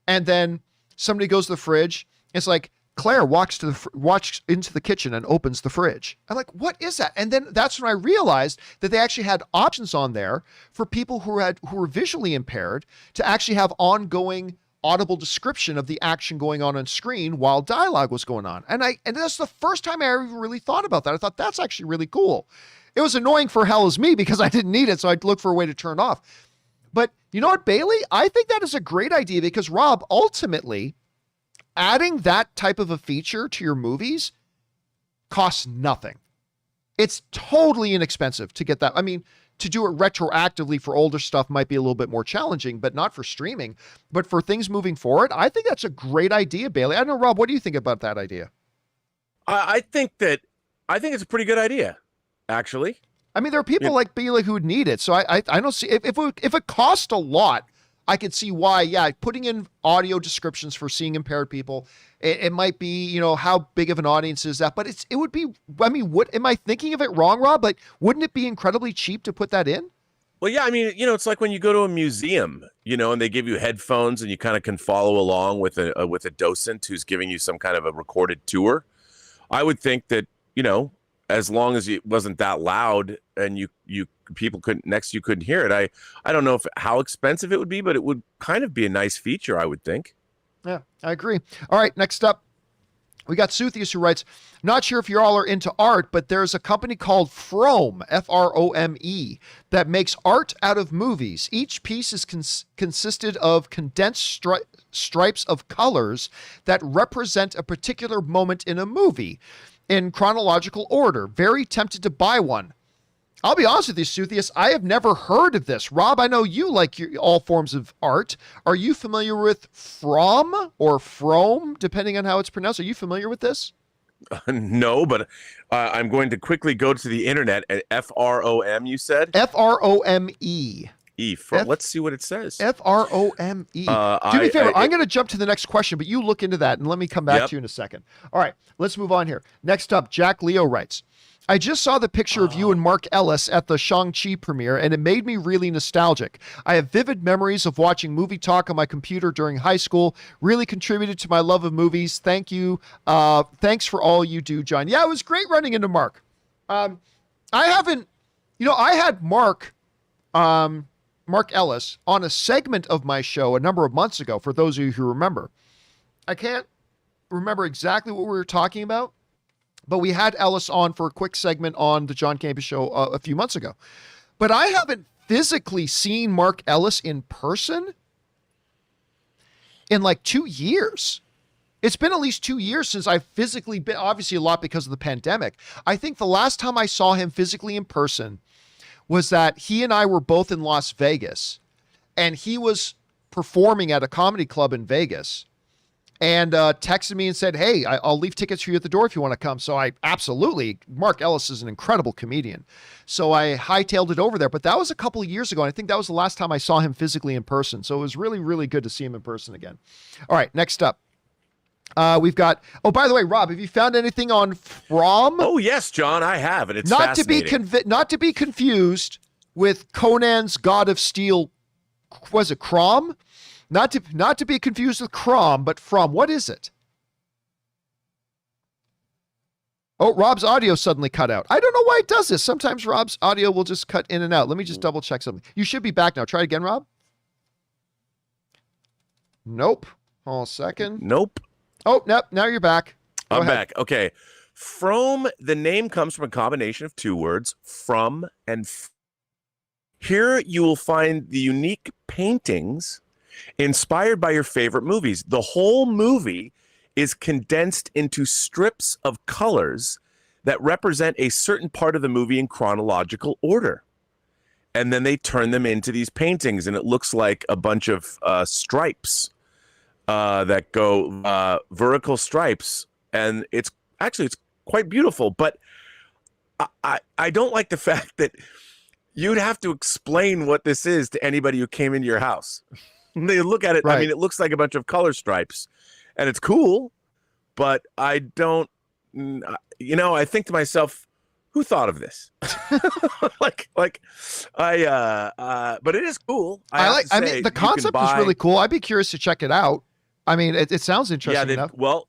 and then somebody goes to the fridge. It's like, Claire walks into the kitchen and opens the fridge. I'm like, what is that? And then that's when I realized that they actually had options on there for people who were visually impaired to actually have ongoing audible description of the action going on screen while dialogue was going on. And that's the first time I ever really thought about that. I thought that's actually really cool. It was annoying for hell as me because I didn't need it, so I'd look for a way to turn it off. But you know what, Bailey? I think that is a great idea, because Rob, ultimately, adding that type of a feature to your movies costs nothing. It's totally inexpensive to get that. I mean, to do it retroactively for older stuff might be a little bit more challenging, but not for streaming. But for things moving forward, I think that's a great idea, Bailey. I don't know, Rob, what do you think about that idea? I think it's a pretty good idea, actually. I mean, there are people like Bailey who would need it. So I don't see, if it cost a lot, I could see why, putting in audio descriptions for seeing impaired people, it might be, how big of an audience is that? But it would be, I mean, am I thinking of it wrong, Rob? But wouldn't it be incredibly cheap to put that in? Well, yeah, I mean, it's like when you go to a museum, and they give you headphones and you kind of can follow along with a docent who's giving you some kind of a recorded tour. I would think that, as long as it wasn't that loud and people couldn't hear it. I don't know how expensive it would be, but it would kind of be a nice feature, I would think. Yeah, I agree. All right, next up, we got Suthius, who writes, not sure if you all are into art, but there's a company called Frome, Frome, that makes art out of movies. Each piece is consisted of condensed stripes of colors that represent a particular moment in a movie in chronological order. Very tempted to buy one. I'll be honest with you, Suthius, I have never heard of this. Rob, I know you like all forms of art. Are you familiar with From or Frome, depending on how it's pronounced? Are you familiar with this? No, but I'm going to quickly go to the internet at Frome, you said? Frome. Let's see what it says. Frome. Do me a favor, I'm going to jump to the next question, but you look into that and let me come back to you in a second. All right, let's move on here. Next up, Jack Leo writes, I just saw the picture of you and Mark Ellis at the Shang-Chi premiere, and it made me really nostalgic. I have vivid memories of watching Movie Talk on my computer during high school. Really contributed to my love of movies. Thank you. Thanks for all you do, John. Yeah, it was great running into Mark. I had Mark Ellis on a segment of my show a number of months ago, for those of you who remember. I can't remember exactly what we were talking about, But we had Ellis on for a quick segment on the John Campea Show a few months ago. But I haven't physically seen Mark Ellis in person in like 2 years. It's been at least 2 years since I've physically been, obviously a lot because of the pandemic. I think the last time I saw him physically in person was that he and I were both in Las Vegas, and he was performing at a comedy club in Vegas, and texted me and said, hey, I'll leave tickets for you at the door if you want to come. So Mark Ellis is an incredible comedian. So I hightailed it over there, but that was a couple of years ago. And I think that was the last time I saw him physically in person. So it was really, really good to see him in person again. All right, next up. We've got, oh, by the way, Rob, have you found anything on From? Oh, yes, John, I have. And it's not fascinating. Not to be confused with Conan's God of Steel. Was it Crom? Not to be confused with Crom, but From. What is it? Oh, Rob's audio suddenly cut out. I don't know why it does this. Sometimes Rob's audio will just cut in and out. Let me just double check something. You should be back now. Try it again, Rob. Nope. Hold on a second. Nope. Oh, nope. Now you're back. I'm back. Okay. From, the name comes from a combination of two words, from and Here you will find the unique paintings inspired by your favorite movies. The whole movie is condensed into strips of colors that represent a certain part of the movie in chronological order. And then they turn them into these paintings, and it looks like a bunch of stripes that go vertical stripes. And it's quite beautiful. But I don't like the fact that you'd have to explain what this is to anybody who came into your house. They look at it. Right. I mean, it looks like a bunch of color stripes, and it's cool, but I don't, I think to myself, who thought of this? but it is cool. I mean, the concept is really cool. I'd be curious to check it out. I mean, it sounds interesting enough. Well,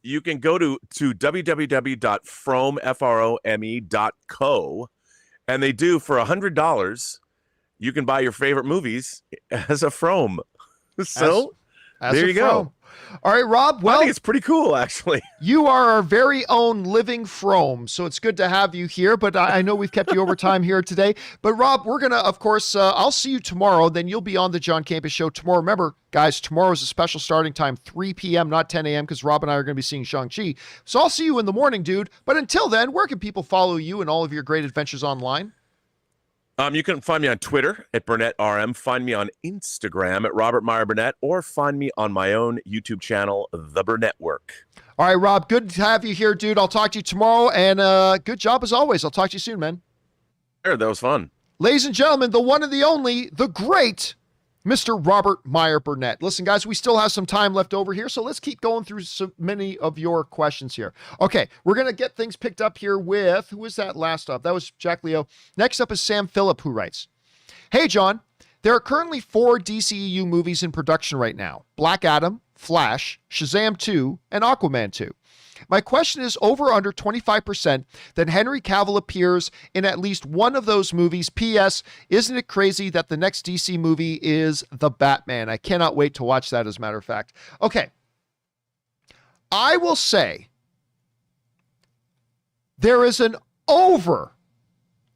you can go to www.frome.co, and they do, for $100, you can buy your favorite movies as a Frome. So there you go. All right, Rob. Well, I think it's pretty cool, actually. You are our very own living Frome, so it's good to have you here. But I know we've kept you over time here today. But Rob, we're gonna, of course, I'll see you tomorrow. Then you'll be on the John Campea Show tomorrow. Remember, guys, tomorrow is a special starting time, 3 p.m., not 10 a.m., because Rob and I are going to be seeing Shang-Chi. So I'll see you in the morning, dude. But until then, where can people follow you and all of your great adventures online? You can find me on Twitter at BurnettRM, find me on Instagram at Robert Meyer Burnett, or find me on my own YouTube channel, The Burnett Work. All right, Rob, good to have you here, dude. I'll talk to you tomorrow, and good job as always. I'll talk to you soon, man. Sure, that was fun. Ladies and gentlemen, the one and the only, the great Mr. Robert Meyer Burnett. Listen, guys, we still have some time left over here, so let's keep going through so many of your questions here. Okay, we're going to get things picked up here with, who was that last up? That was Jack Leo. Next up is Sam Phillip, who writes, hey, John, there are currently 4 DCEU movies in production right now. Black Adam, Flash, Shazam 2, and Aquaman 2. My question is, over or under 25% that Henry Cavill appears in at least one of those movies. P.S. Isn't it crazy that the next DC movie is The Batman? I cannot wait to watch that, as a matter of fact. Okay. I will say there is an over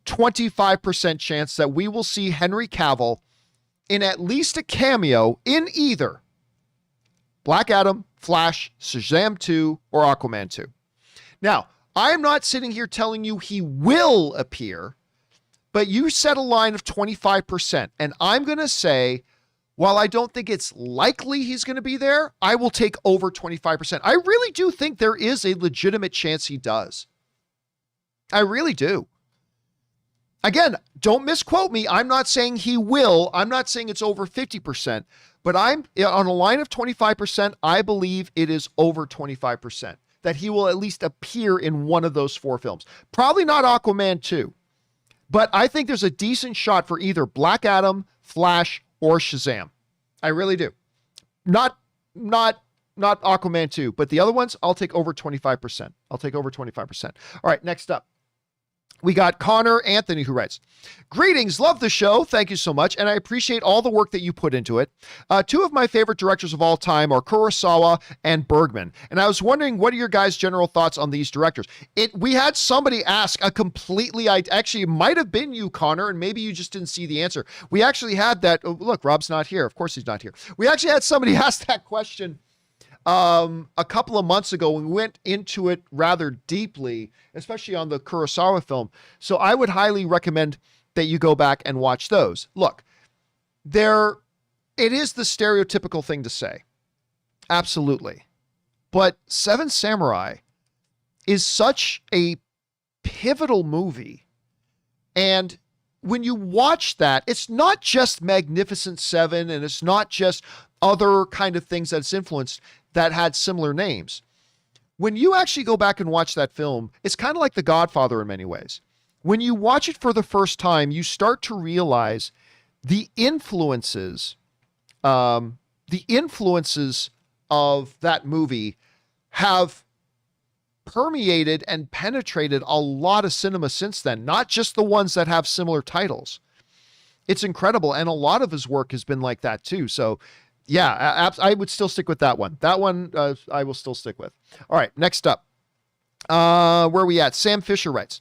25% chance that we will see Henry Cavill in at least a cameo in either Black Adam, Flash, Shazam 2, or Aquaman 2. Now, I am not sitting here telling you he will appear, but you set a line of 25%, and I'm going to say, while I don't think it's likely he's going to be there, I will take over 25%. I really do think there is a legitimate chance he does. I really do. Again, don't misquote me. I'm not saying he will. I'm not saying it's over 50%. But I'm on a line of 25%. I believe it is over 25% that he will at least appear in one of those 4 films. Probably not Aquaman 2, but I think there's a decent shot for either Black Adam, Flash, or Shazam. I really do. Not Aquaman 2, but the other ones, I'll take over 25%. I'll take over 25%. All right, next up. We got Connor Anthony who writes, greetings, love the show. Thank you so much. And I appreciate all the work that you put into it. Two of my favorite directors of all time are Kurosawa and Bergman. And I was wondering, what are your guys' general thoughts on these directors? We had somebody ask a completely, actually it might have been you, Connor, and maybe you just didn't see the answer. We actually had that. Oh, look, Rob's not here. Of course he's not here. We actually had somebody ask that question a couple of months ago. We went into it rather deeply, especially on the Kurosawa film. So I would highly recommend that you go back and watch those. Look, it is the stereotypical thing to say. Absolutely. But Seven Samurai is such a pivotal movie. And when you watch that, it's not just Magnificent Seven, and it's not just other kind of things that's influenced that had similar names. When you actually go back and watch that film, it's kind of like The Godfather in many ways. When you watch it for the first time, you start to realize the influences of that movie have permeated and penetrated a lot of cinema since then, not just the ones that have similar titles. It's incredible. And a lot of his work has been like that too. So yeah, I would still stick with that one. That one I will still stick with. All right, next up. Where are we at? Sam Fisher writes,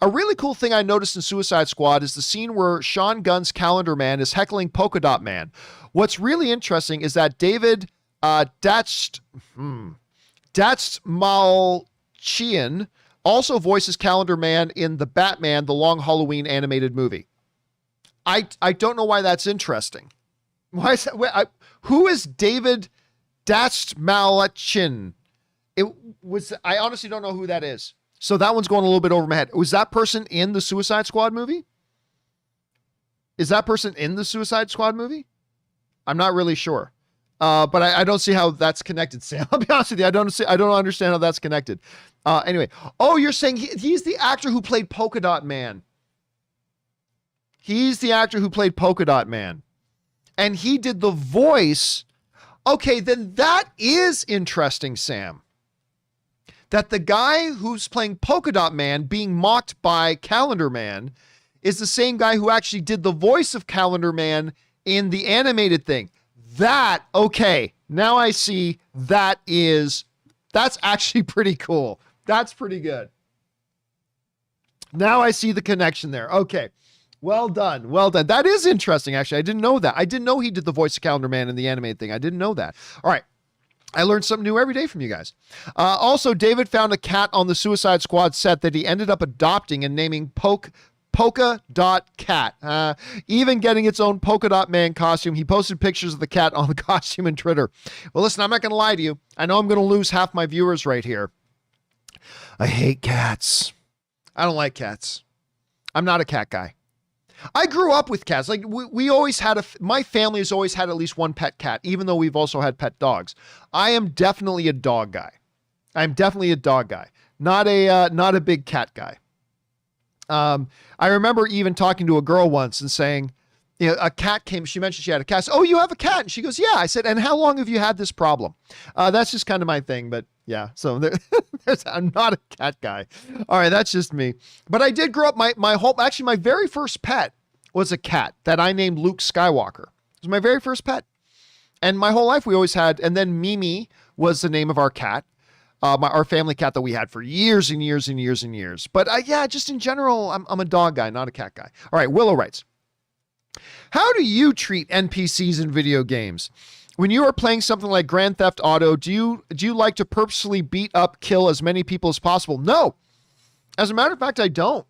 a really cool thing I noticed in Suicide Squad is the scene where Sean Gunn's Calendar Man is heckling Polka Dot Man. What's really interesting is that David Datsmalchian also voices Calendar Man in the Batman, the Long Halloween animated movie. I don't know why that's interesting. Why is that? Who is David Datsmalchian? I honestly don't know who that is. So that one's going a little bit over my head. Was that person in the Suicide Squad movie? Is that person in the Suicide Squad movie? I'm not really sure. But I don't see how that's connected, Sam. I'll be honest with you. I don't understand how that's connected. Anyway. Oh, you're saying he's the actor who played Polka Dot Man. He's the actor who played Polka Dot Man. And he did the voice. Okay, then that is interesting, Sam. That the guy who's playing Polka Dot Man being mocked by Calendar Man is the same guy who actually did the voice of Calendar Man in the animated thing. Okay, now I see that's actually pretty cool. That's pretty good. Now I see the connection there. Okay. Well done. Well done. That is interesting, actually. I didn't know that. I didn't know he did the voice of Calendar Man in the animated thing. I didn't know that. All right. I learned something new every day from you guys. Also, David found a cat on the Suicide Squad set that he ended up adopting and naming Polka Dot Cat. Even getting its own Polka Dot Man costume. He posted pictures of the cat on the costume and Twitter. Well, listen, I'm not going to lie to you. I know I'm going to lose half my viewers right here. I hate cats. I don't like cats. I'm not a cat guy. I grew up with cats. Like we always had my family has always had at least one pet cat, even though we've also had pet dogs. I am definitely a dog guy. I'm definitely a dog guy, not a big cat guy. I remember even talking to a girl once and saying, you know, a cat came, she mentioned she had a cat. I said, oh, you have a cat? And she goes, yeah. I said, and how long have you had this problem? That's just kind of my thing, but yeah. So I'm not a cat guy. All right. That's just me. But I did grow up my very first pet was a cat that I named Luke Skywalker. It was my very first pet. And my whole life we always had, and then Mimi was the name of our cat. Our family cat that we had for years and years and years and years. But yeah, just in general, I'm a dog guy, not a cat guy. All right, Willow writes, how do you treat NPCs in video games? When you are playing something like Grand Theft Auto, do you like to purposely beat up, kill as many people as possible? No. As a matter of fact, I don't.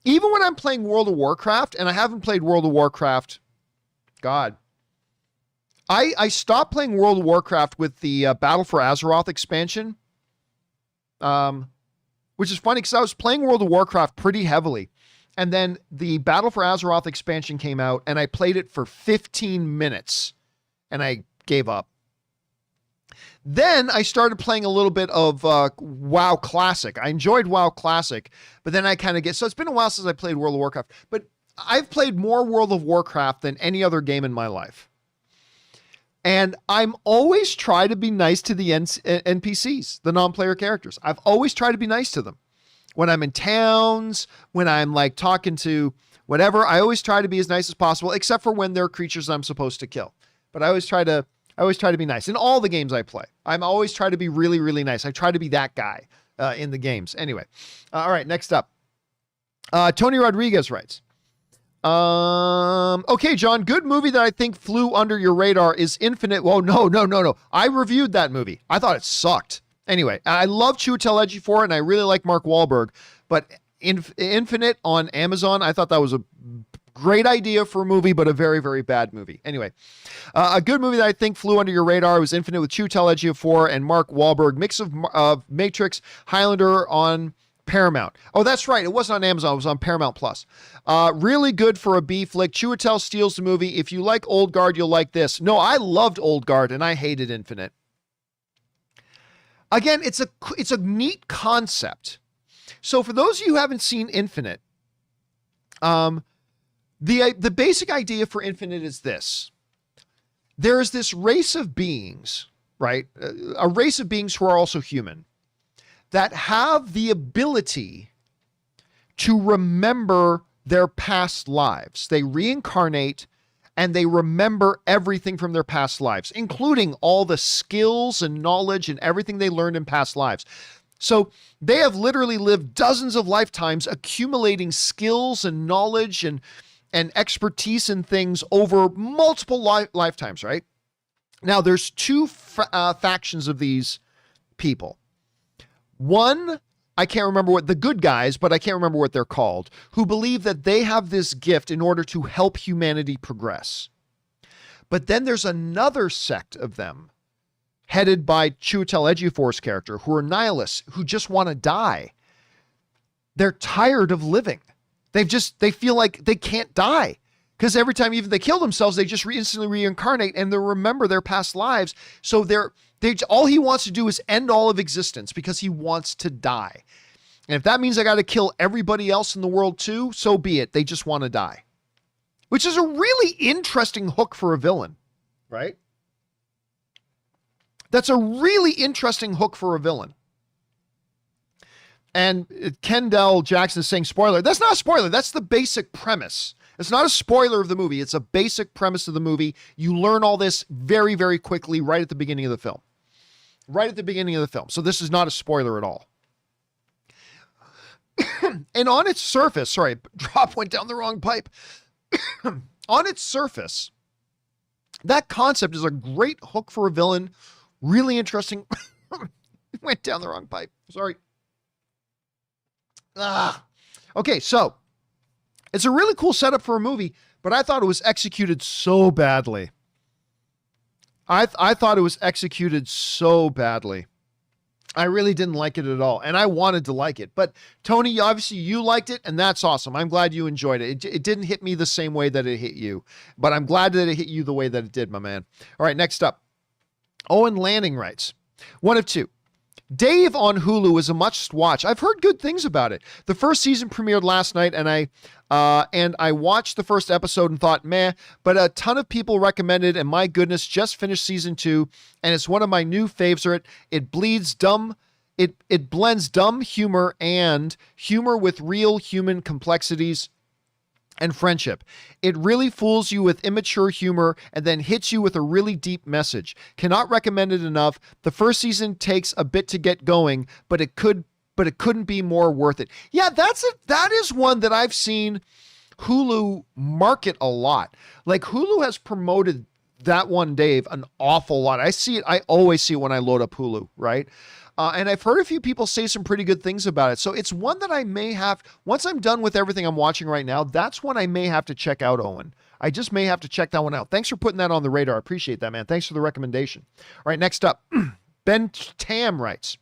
Even when I'm playing World of Warcraft, and I haven't played World of Warcraft, God. I stopped playing World of Warcraft with the Battle for Azeroth expansion, which is funny because I was playing World of Warcraft pretty heavily. And then the Battle for Azeroth expansion came out, and I played it for 15 minutes, and I gave up. Then I started playing a little bit of WoW Classic. I enjoyed WoW Classic, but then I kind of so it's been a while since I played World of Warcraft, but I've played more World of Warcraft than any other game in my life. And I'm always try to be nice to the NPCs, the non-player characters. I've always tried to be nice to them. when I'm in towns, when I'm like talking to whatever, I always try to be as nice as possible, except for when there are creatures I'm supposed to kill. But I always try to be nice in all the games I play. I'm always try to be really, really nice. I try to be that guy in the games. Anyway. All right. Next up. Tony Rodriguez writes, okay, John, good movie that I think flew under your radar is Infinite. Well, no. I reviewed that movie. I thought it sucked. Anyway, I love Chiwetel Ejiofor and I really like Mark Wahlberg, but Infinite on Amazon, I thought that was a great idea for a movie, but a very, very bad movie. Anyway, a good movie that I think flew under your radar was Infinite with Chiwetel Ejiofor and Mark Wahlberg, mix of Matrix, Highlander on Paramount. Oh, that's right. It wasn't on Amazon. It was on Paramount Plus. Really good for a B flick. Chiwetel steals the movie. If you like Old Guard, you'll like this. No, I loved Old Guard and I hated Infinite. Again, it's a neat concept. So for those of you who haven't seen Infinite, the basic idea for Infinite is this. There is this race of beings, right? A race of beings who are also human that have the ability to remember their past lives. They reincarnate and they remember everything from their past lives, including all the skills and knowledge and everything they learned in past lives. So they have literally lived dozens of lifetimes accumulating skills and knowledge and expertise in things over multiple lifetimes, right? Now, there's two factions of these people. One, I can't remember what the good guys, but I can't remember what they're called, who believe that they have this gift in order to help humanity progress. But then there's another sect of them headed by Chiwetel Ejiofor's character who are nihilists, who just want to die. They're tired of living. They feel like they can't die because every time even they kill themselves, they just instantly reincarnate and they remember their past lives. So all he wants to do is end all of existence because he wants to die. And if that means I got to kill everybody else in the world too, so be it. They just want to die, which is a really interesting hook for a villain, right? That's a really interesting hook for a villain. And Kendall Jackson is saying spoiler. That's not a spoiler. That's the basic premise. It's not a spoiler of the movie. It's a basic premise of the movie. You learn all this very, very quickly right at the beginning of the film. Right at the beginning of the film. So this is not a spoiler at all. And on its surface, sorry, drop went down the wrong pipe. On its surface, that concept is a great hook for a villain. Really interesting. Went down the wrong pipe. Sorry. Okay, so it's a really cool setup for a movie, but I thought it was executed so badly. I thought it was executed so badly. I really didn't like it at all, and I wanted to like it. But Tony, obviously you liked it, and that's awesome. I'm glad you enjoyed it. It didn't hit me the same way that it hit you, but I'm glad that it hit you the way that it did, my man. All right, next up. Owen Lanning writes, one of two. Dave on Hulu is a must-watch. I've heard good things about it. The first season premiered last night, and I watched the first episode and thought, meh, but a ton of people recommended, and my goodness, just finished season 2, and it's one of my new favorite. It blends dumb humor and humor with real human complexities and friendship. It really fools you with immature humor and then hits you with a really deep message. Cannot recommend it enough. The first season takes a bit to get going, but it couldn't be more worth it. Yeah, that is one that I've seen Hulu market a lot. Like Hulu has promoted that one, Dave, an awful lot. I see it. I always see it when I load up Hulu, right? And I've heard a few people say some pretty good things about it. So it's one that I may have, once I'm done with everything I'm watching right now, that's one I may have to check out, Owen. I just may have to check that one out. Thanks for putting that on the radar. I appreciate that, man. Thanks for the recommendation. All right, next up, Ben Tam writes,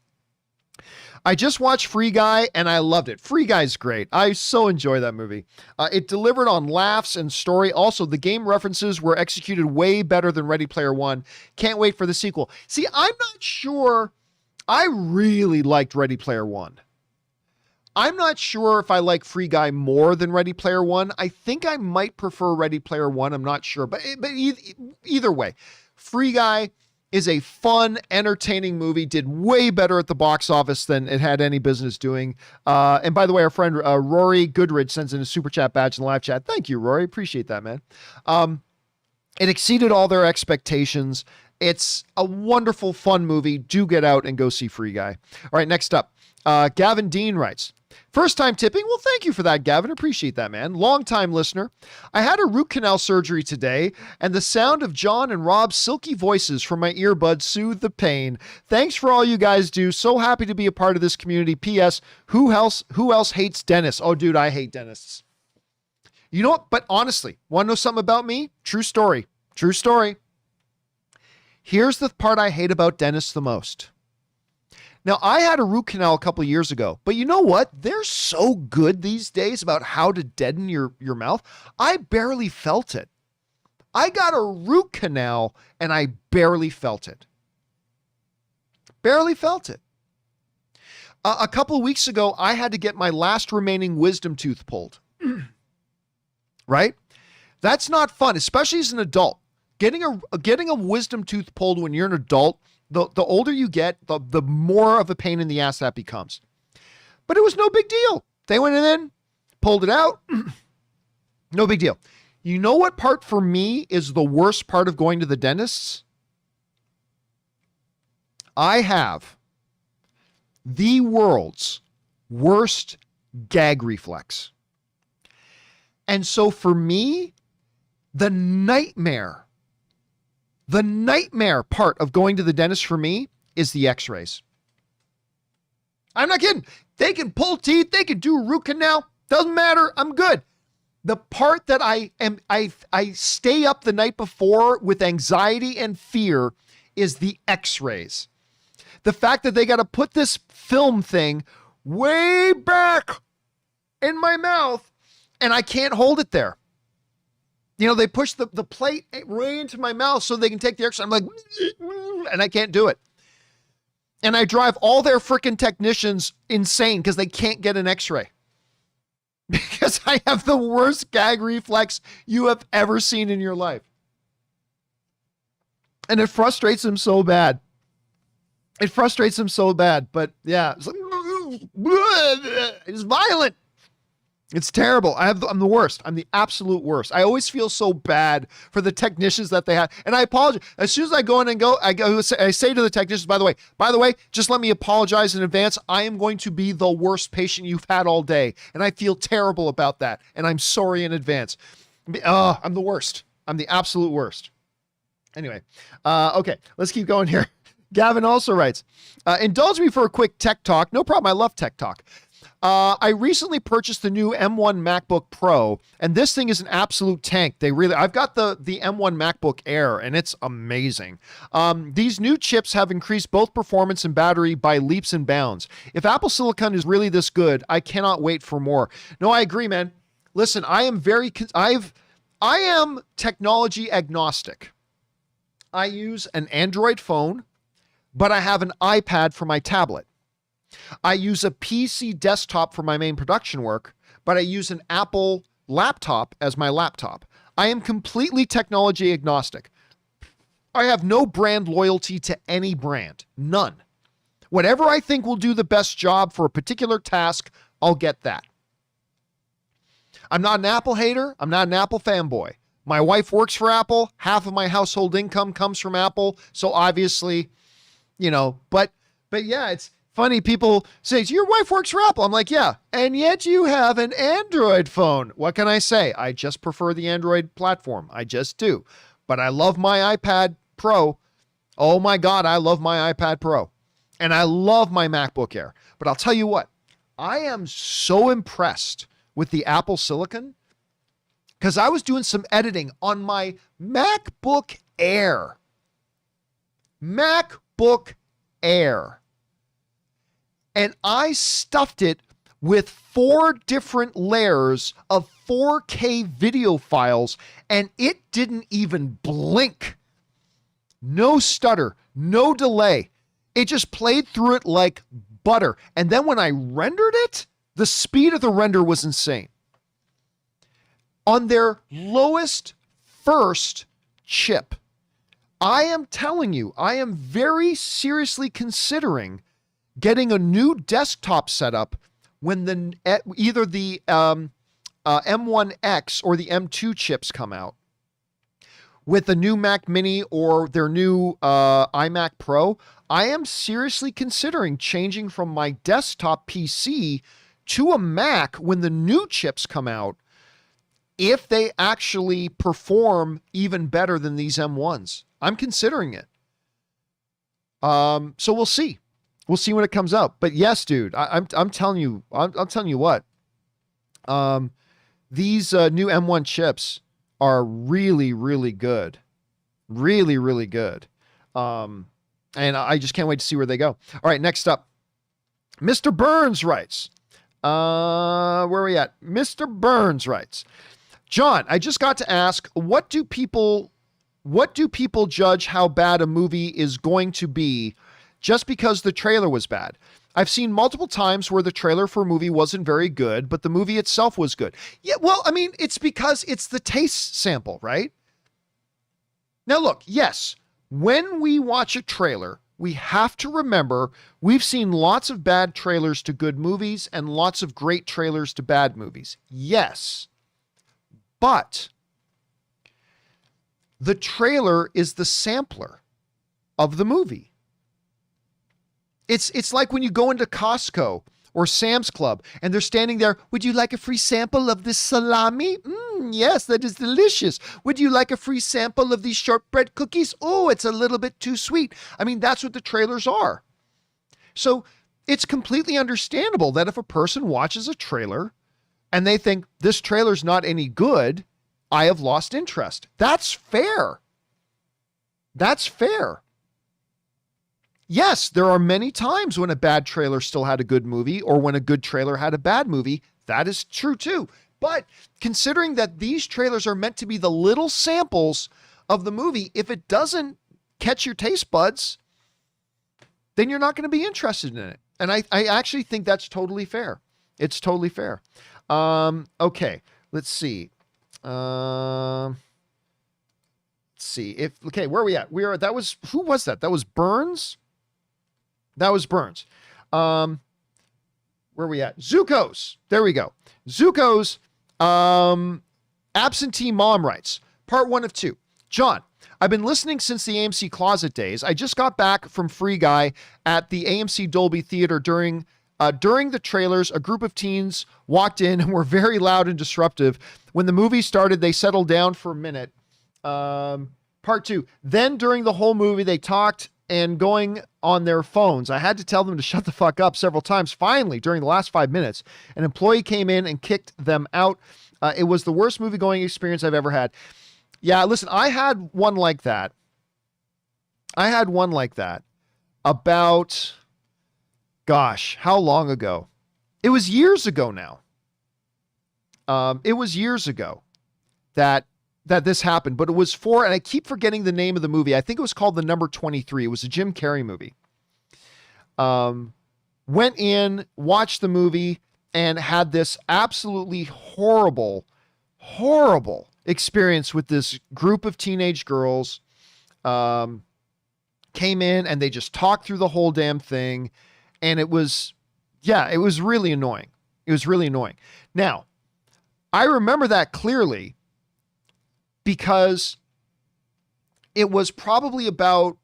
I just watched Free Guy and I loved it. Free Guy's great. I so enjoy that movie. It delivered on laughs and story. Also, the game references were executed way better than Ready Player One. Can't wait for the sequel. See, I'm not sure. I really liked Ready Player One. I'm not sure if I like Free Guy more than Ready Player One. I think I might prefer Ready Player One. I'm not sure, but either way, Free Guy is a fun, entertaining movie. Did way better at the box office than it had any business doing. And by the way, our friend Rory Goodridge sends in a super chat badge in the live chat. Thank you, Rory. Appreciate that, man. It exceeded all their expectations. It's a wonderful, fun movie. Do get out and go see Free Guy. All right, next up. Gavin Dean writes, first time tipping. Well, thank you for that, Gavin. Appreciate that, man. Long time listener. I had a root canal surgery today, and the sound of John and Rob's silky voices from my earbuds soothed the pain. Thanks for all you guys do. So happy to be a part of this community. P.S. Who else hates dentists? Oh, dude, I hate dentists. You know what? But honestly, want to know something about me? True story. True story. Here's the part I hate about dentists the most. Now, I had a root canal a couple of years ago, but you know what? They're so good these days about how to deaden your mouth. I barely felt it. I got a root canal and I barely felt it. Barely felt it. A couple of weeks ago, I had to get my last remaining wisdom tooth pulled. Right? That's not fun, especially as an adult. Getting a wisdom tooth pulled when you're an adult, the older you get, the more of a pain in the ass that becomes. But it was no big deal. They went in, pulled it out. No big deal. You know what part for me is the worst part of going to the dentist? I have the world's worst gag reflex. And so for me, the nightmare part of going to the dentist for me is the x-rays. I'm not kidding. They can pull teeth. They can do a root canal. Doesn't matter. I'm good. The part that I stay up the night before with anxiety and fear is the x-rays. The fact that they got to put this film thing way back in my mouth and I can't hold it there. You know, they push the plate right into my mouth so they can take the x-ray. I'm like, and I can't do it. And I drive all their freaking technicians insane because they can't get an x-ray. Because I have the worst gag reflex you have ever seen in your life. And it frustrates them so bad. It frustrates them so bad. But yeah, it's like, it's violent. It's terrible. I'm the worst. I'm the absolute worst. I always feel so bad for the technicians that they have. And I apologize. As soon as I go in and I say to the technicians, by the way, just let me apologize in advance. I am going to be the worst patient you've had all day. And I feel terrible about that. And I'm sorry in advance. I'm the worst. I'm the absolute worst. Anyway, okay, let's keep going here. Gavin also writes, indulge me for a quick tech talk. No problem. I love tech talk. I recently purchased the new M1 MacBook Pro, and this thing is an absolute tank. I've got the M1 MacBook Air, and it's amazing. These new chips have increased both performance and battery by leaps and bounds. If Apple Silicon is really this good, I cannot wait for more. No, I agree, man. Listen, I am technology agnostic. I use an Android phone, but I have an iPad for my tablet. I use a PC desktop for my main production work, but I use an Apple laptop as my laptop. I am completely technology agnostic. I have no brand loyalty to any brand. None. Whatever I think will do the best job for a particular task, I'll get that. I'm not an Apple hater. I'm not an Apple fanboy. My wife works for Apple. Half of my household income comes from Apple. So obviously, but yeah, it's funny. People say, your wife works for Apple. I'm like, yeah. And yet you have an Android phone. What can I say? I just prefer the Android platform. I just do. But I love my iPad Pro. Oh my God, I love my iPad Pro. And I love my MacBook Air. But I'll tell you what, I am so impressed with the Apple Silicon because I was doing some editing on my MacBook Air. MacBook Air. And I stuffed it with 4 different layers of 4K video files, and it didn't even blink. No stutter, no delay. It just played through it like butter. And then when I rendered it, the speed of the render was insane. On their lowest first chip, I am telling you, I am very seriously considering getting a new desktop setup when either the M1X or the M2 chips come out with the new Mac Mini or their new iMac Pro. I am seriously considering changing from my desktop PC to a Mac when the new chips come out, if they actually perform even better than these M1s. I'm considering it. So we'll see. We'll see when it comes out. But yes, dude, I'm telling you, I'm telling you what. These new M1 chips are really, really good. Really, really good. And I just can't wait to see where they go. All right, next up. Mr. Burns writes. Where are we at? Mr. Burns writes, John, I just got to ask, what do people judge how bad a movie is going to be just because the trailer was bad? I've seen multiple times where the trailer for a movie wasn't very good, but the movie itself was good. Yeah, well, I mean, it's because it's the taste sample, right? Now, look, yes, when we watch a trailer, we have to remember we've seen lots of bad trailers to good movies and lots of great trailers to bad movies. Yes, but the trailer is the sampler of the movie. It's like when you go into Costco or Sam's Club and they're standing there, would you like a free sample of this salami? Yes, that is delicious. Would you like a free sample of these shortbread cookies? Oh, it's a little bit too sweet. I mean, that's what the trailers are. So it's completely understandable that if a person watches a trailer and they think this trailer's not any good, I have lost interest. That's fair. That's fair. Yes, there are many times when a bad trailer still had a good movie or when a good trailer had a bad movie. That is true too. But considering that these trailers are meant to be the little samples of the movie, if it doesn't catch your taste buds, then you're not going to be interested in it. And I actually think that's totally fair. It's totally fair. Okay, let's see. Let's see where are we at? Who was that? That was Burns. That was Burns. Where are we at? Zuko's. There we go. Zuko's absentee mom writes, part 1 of 2. John, I've been listening since the AMC Closet days. I just got back from Free Guy at the AMC Dolby Theater during the trailers. A group of teens walked in and were very loud and disruptive. When the movie started, they settled down for a minute. Part 2. Then during the whole movie, they talked and going on their phones. I had to tell them to shut the fuck up several times. Finally, during the last 5 minutes, an employee came in and kicked them out. It was the worst movie-going experience I've ever had. Yeah, listen, I had one like that. About, gosh, how long ago? It was years ago now. It was years ago that this happened, but it was and I keep forgetting the name of the movie. I think it was called The Number 23. It was a Jim Carrey movie. Went in, watched the movie, and had this absolutely horrible experience with this group of teenage girls. Came in and they just talked through the whole damn thing. And it was really annoying. It was really annoying. Now, I remember that clearly because it was probably about,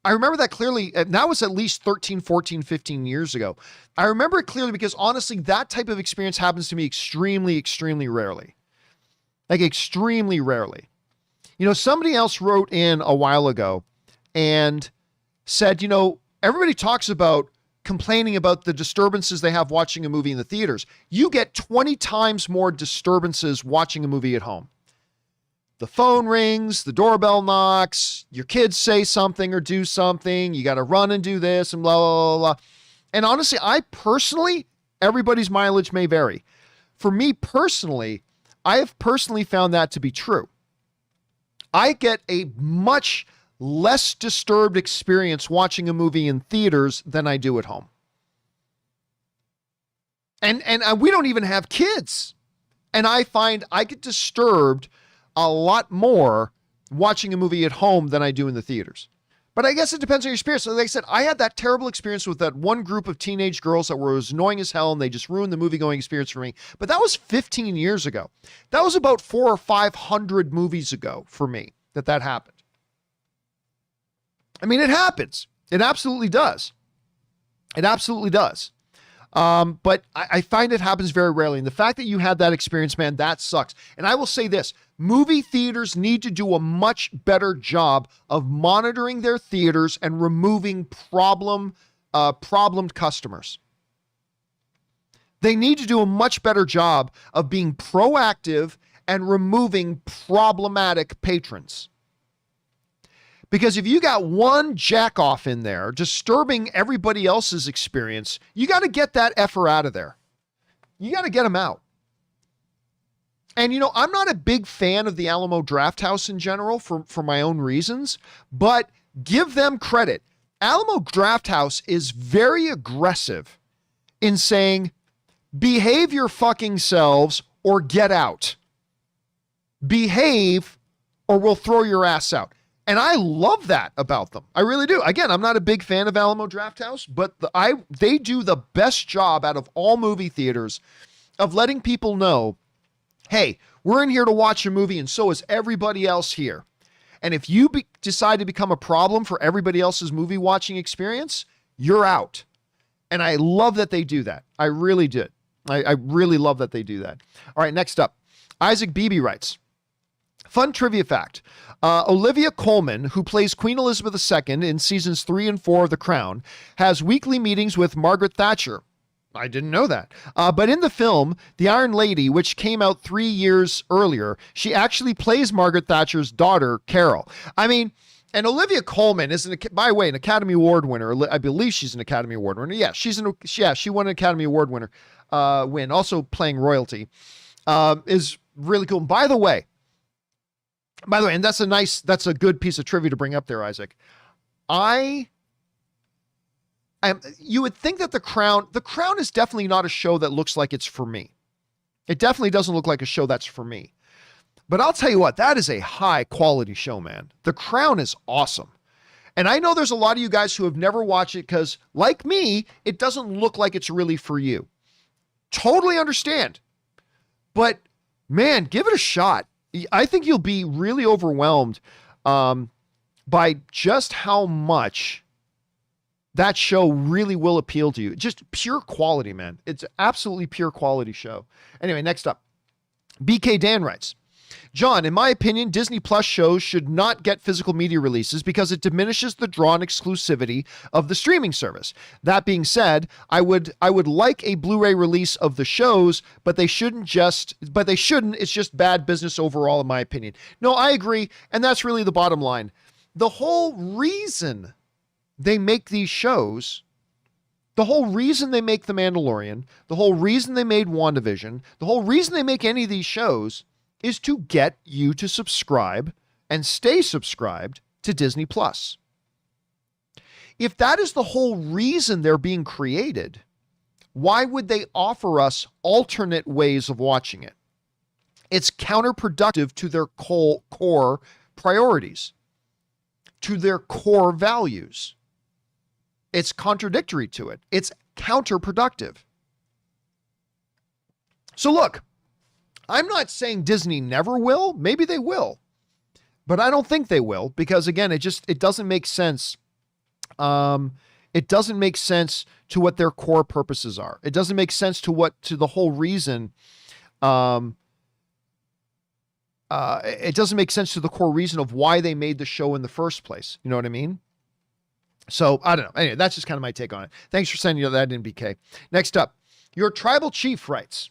I remember that clearly, and that was at least 13, 14, 15 years ago. I remember it clearly because honestly, that type of experience happens to me extremely, extremely rarely. Like extremely rarely. You know, somebody else wrote in a while ago and said, you know, everybody talks about complaining about the disturbances they have watching a movie in the theaters. You get 20 times more disturbances watching a movie at home. The phone rings, the doorbell knocks, your kids say something or do something, you got to run and do this and blah, blah, blah, blah. And honestly, everybody's mileage may vary. For me personally, I have personally found that to be true. I get a much less disturbed experience watching a movie in theaters than I do at home. And we don't even have kids. And I find I get disturbed a lot more watching a movie at home than I do in the theaters. But I guess it depends on your experience. So like I said, I had that terrible experience with that one group of teenage girls that were as annoying as hell, and they just ruined the movie-going experience for me. But that was 15 years ago. That was about 400 or 500 movies ago for me that happened. I mean, it happens. It absolutely does. It absolutely does. But I find it happens very rarely. And the fact that you had that experience, man, that sucks. And I will say this, movie theaters need to do a much better job of monitoring their theaters and removing problemed customers. They need to do a much better job of being proactive and removing problematic patrons. Because if you got one jackoff in there disturbing everybody else's experience, you got to get that effer out of there. You got to get him out. And, you know, I'm not a big fan of the Alamo Drafthouse in general for my own reasons, but give them credit. Alamo Drafthouse is very aggressive in saying, behave your fucking selves or get out. Behave or we'll throw your ass out. And I love that about them. I really do. Again, I'm not a big fan of Alamo Drafthouse, but they do the best job out of all movie theaters of letting people know, hey, we're in here to watch a movie and so is everybody else here. And if you decide to become a problem for everybody else's movie watching experience, you're out. And I love that they do that. I really did. I really love that they do that. All right, next up. Isaac Beebe writes, fun trivia fact. Olivia Colman, who plays Queen Elizabeth II in seasons 3 and 4 of The Crown, has weekly meetings with Margaret Thatcher. I didn't know that. But in the film, The Iron Lady, which came out 3 years earlier, she actually plays Margaret Thatcher's daughter, Carol. I mean, and Olivia Colman is, by the way, an Academy Award winner. I believe she's an Academy Award winner. Yeah, she won an Academy Award winner. Also playing royalty, is really cool. And by the way, and that's a good piece of trivia to bring up there, Isaac. You would think that The Crown is definitely not a show that looks like it's for me. It definitely doesn't look like a show that's for me. But I'll tell you what, that is a high quality show, man. The Crown is awesome. And I know there's a lot of you guys who have never watched it because, like me, it doesn't look like it's really for you. Totally understand. But man, give it a shot. I think you'll be really overwhelmed by just how much that show really will appeal to you. Just pure quality, man. It's absolutely pure quality show. Anyway, next up. BK Dan writes, John, in my opinion, Disney Plus shows should not get physical media releases because it diminishes the draw and exclusivity of the streaming service. That being said, I would like a Blu-ray release of the shows, but they shouldn't. It's just bad business overall, in my opinion. No, I agree. And that's really the bottom line. The whole reason they make these shows, the whole reason they make The Mandalorian, the whole reason they made WandaVision, the whole reason they make any of these shows is to get you to subscribe and stay subscribed to Disney Plus. If that is the whole reason they're being created, why would they offer us alternate ways of watching it? It's counterproductive to their core priorities, to their core values. It's contradictory to it. It's counterproductive. So look, I'm not saying Disney never will. Maybe they will, but I don't think they will because, again, it doesn't make sense. It doesn't make sense to what their core purposes are. It doesn't make sense to the whole reason. It doesn't make sense to the core reason of why they made the show in the first place. You know what I mean? So I don't know. Anyway, that's just kind of my take on it. Thanks for sending that in, BK. Next up, your tribal chief writes,